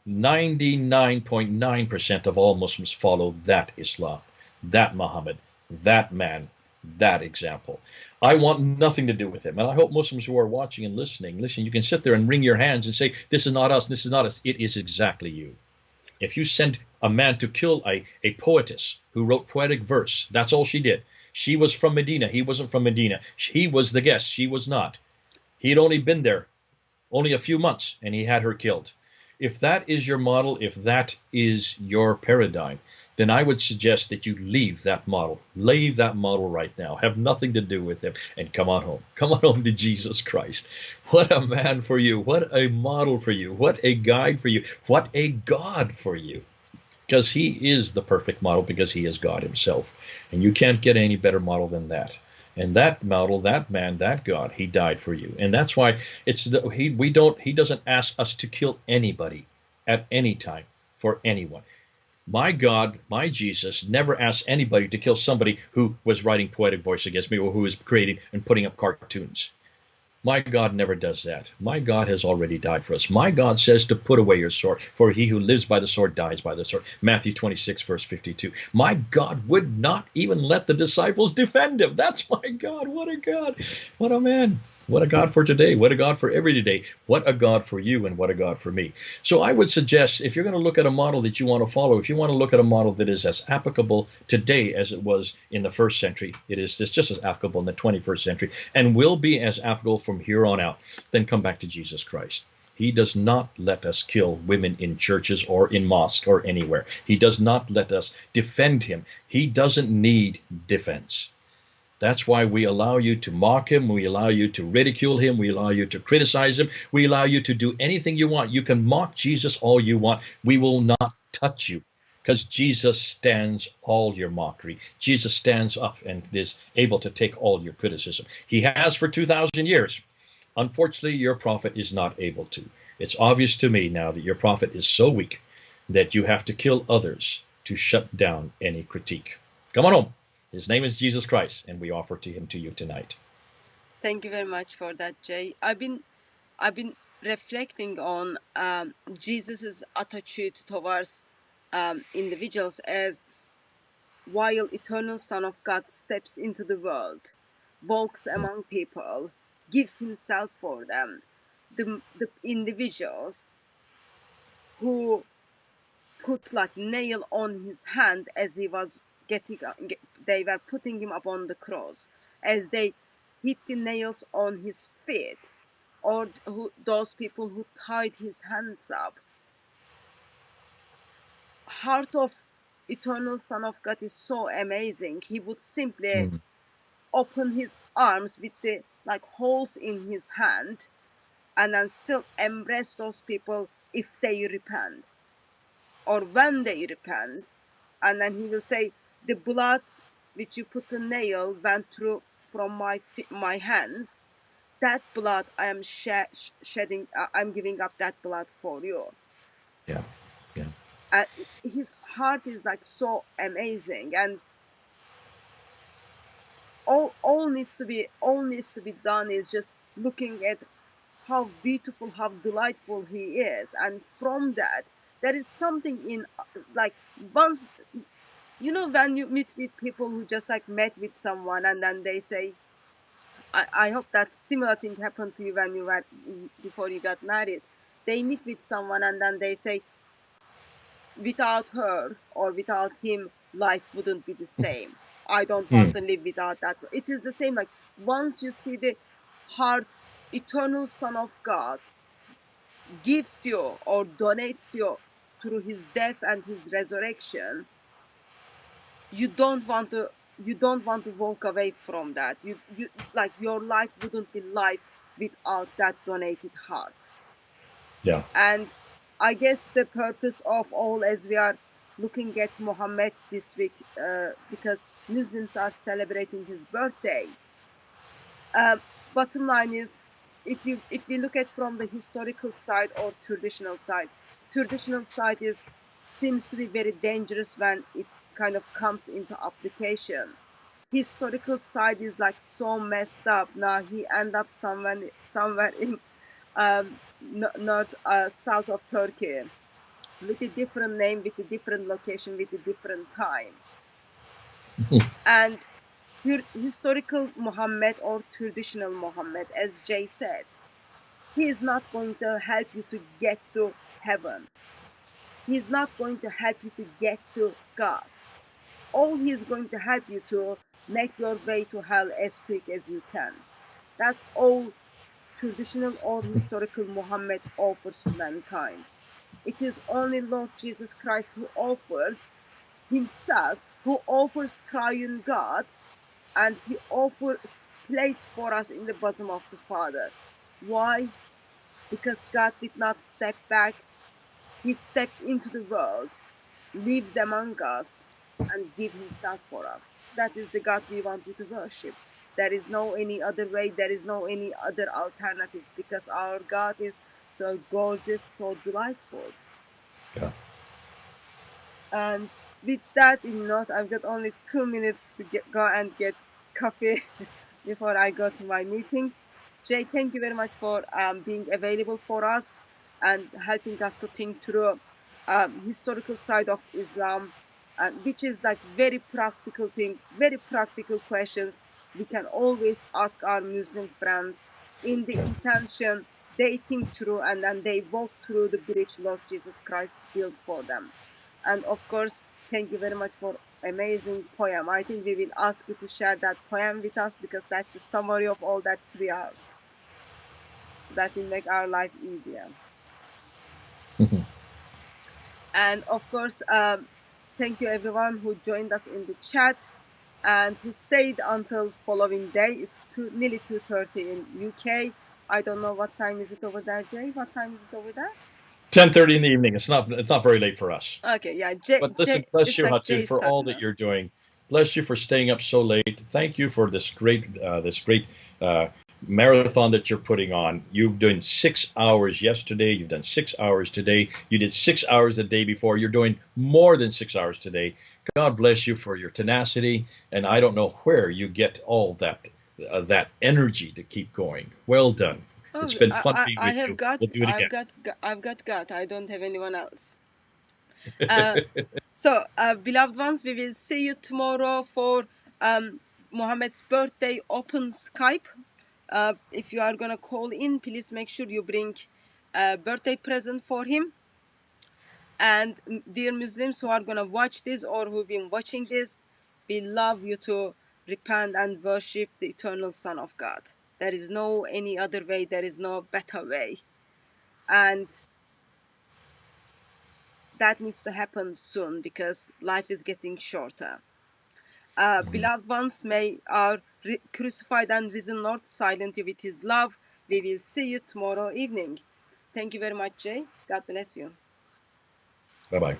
99.9% of all Muslims follow that Islam, that Muhammad, that man, that example. I want nothing to do with him. And I hope Muslims who are watching and listening, listen, you can sit there and wring your hands and say, "This is not us, this is not us." It is exactly you. If you send a man to kill a poetess who wrote poetic verse, that's all she did. She was from Medina. He wasn't from Medina. He was the guest. She was not. He had only been there only a few months, and he had her killed. If that is your model, if that is your paradigm, then I would suggest that you leave that model. Leave that model right now. Have nothing to do with him, and come on home. Come on home to Jesus Christ. What a man for you. What a model for you. What a guide for you. What a God for you. Because he is the perfect model, because he is God himself. And you can't get any better model than that. And that model, that man, that God, he died for you. And that's why he doesn't ask us to kill anybody at any time for anyone. My God, my Jesus, never asked anybody to kill somebody who was writing poetic voice against me, or who is creating and putting up cartoons. My God never does that. My God has already died for us. My God says to put away your sword, for he who lives by the sword dies by the sword. Matthew 26, verse 52. My God would not even let the disciples defend him. That's my God. What a God. What a man. What a God for today. What a God for every day. What a God for you, and what a God for me. So I would suggest, if you're going to look at a model that you want to follow, if you want to look at a model that is as applicable today as it was in the first century, it's just as applicable in the 21st century, and will be as applicable from here on out, then come back to Jesus Christ. He does not let us kill women in churches or in mosques or anywhere. He does not let us defend him. He doesn't need defense. That's why we allow you to mock him. We allow you to ridicule him. We allow you to criticize him. We allow you to do anything you want. You can mock Jesus all you want. We will not touch you, because Jesus stands all your mockery. Jesus stands up and is able to take all your criticism. He has for 2,000 years. Unfortunately, your prophet is not able to. It's obvious to me now that your prophet is so weak that you have to kill others to shut down any critique. Come on home. His name is Jesus Christ, and we offer him to you tonight. Thank you very much for that, Jay. I've been reflecting on Jesus's attitude towards individuals, as while eternal Son of God steps into the world, walks among people, gives himself for them. The individuals who put like nail on his hand as he was they were putting him up on the cross, as they hit the nails on his feet, or those people who tied his hands up. Heart of eternal Son of God is so amazing. He would simply open his arms with the like holes in his hand, and then still embrace those people if they repent or when they repent. And then he will say, the blood which you put the nail went through from my hands, that blood I am shedding, I'm giving up that blood for you. Yeah. Yeah. His heart is like so amazing, and all needs to be done is just looking at how beautiful, how delightful he is. And from that, there is something in like, once, you know, when you meet with people who just like met with someone and then they say, I hope that similar thing happened to you when you were before you got married. They meet with someone and then they say, without her or without him, life wouldn't be the same. I don't want Mm. to live without that. It is the same. Like, once you see the heart, eternal Son of God gives you or donates you through his death and his resurrection, you don't want to walk away from that. You like, your life wouldn't be life without that donated heart. Yeah. And I guess the purpose of all, as we are looking at Muhammad this week, because Muslims are celebrating his birthday, bottom line is, if we look at from the historical side or traditional side is seems to be very dangerous when it kind of comes into application. Historical side is like so messed up. Now he end up somewhere in north south of Turkey with a different name, with a different location, with a different time. And historical Muhammad or traditional Muhammad, as Jay said, he is not going to help you to get to heaven. He's not going to help you to get to God. All he's going to help you to make your way to hell as quick as you can. That's all traditional or historical Muhammad offers to mankind. It is only Lord Jesus Christ who offers himself, who offers triune God, and he offers place for us in the bosom of the Father. Why? Because God did not step back. He stepped into the world, lived among us, and give himself for us. That is the God we want you to worship. There is no any other way. There is no any other alternative, because our God is so gorgeous, so delightful. Yeah. And with that in note, I've got only 2 minutes to go and get coffee before I go to my meeting. Jay, thank you very much for being available for us and helping us to think through historical side of Islam, which is like very practical thing, very practical questions we can always ask our Muslim friends in the Yeah. intention they think through, and then they walk through the bridge Lord Jesus Christ built for them. And of course, thank you very much for amazing poem. I think we will ask you to share that poem with us, because that's the summary of all that 3 hours. That will make our life easier. And of course, thank you everyone who joined us in the chat and who stayed until following day. It's nearly 2:30 in UK. I don't know what time is it over there, Jay. What time is it over there? 10:30 in the evening. It's not very late for us. Okay, yeah, Jay, But listen, bless it's you, like Hudson, Jay's for all talking that now. you're doing. Bless you for staying up so late. Thank you for this great marathon that you're putting on. You've done 6 hours yesterday. You've done 6 hours today. You did 6 hours the day before. You're doing more than 6 hours today. God bless you for your tenacity. And I don't know where you get all that energy to keep going. Well done. It's Oh, been fun being I with have you. got, We'll do it again. I've got God. I don't have anyone else. Uh, so, beloved ones, we will see you tomorrow for Mohammed's birthday open Skype. If you are gonna call in, please make sure you bring a birthday present for him. And dear Muslims who are gonna watch this or who've been watching this, we love you to repent and worship the eternal Son of God. There is no any other way. There is no better way. And that needs to happen soon, because life is getting shorter. Beloved ones, may our crucified and risen Lord silence you with his love. We will see you tomorrow evening. Thank you very much, Jay. God bless you. Bye-bye.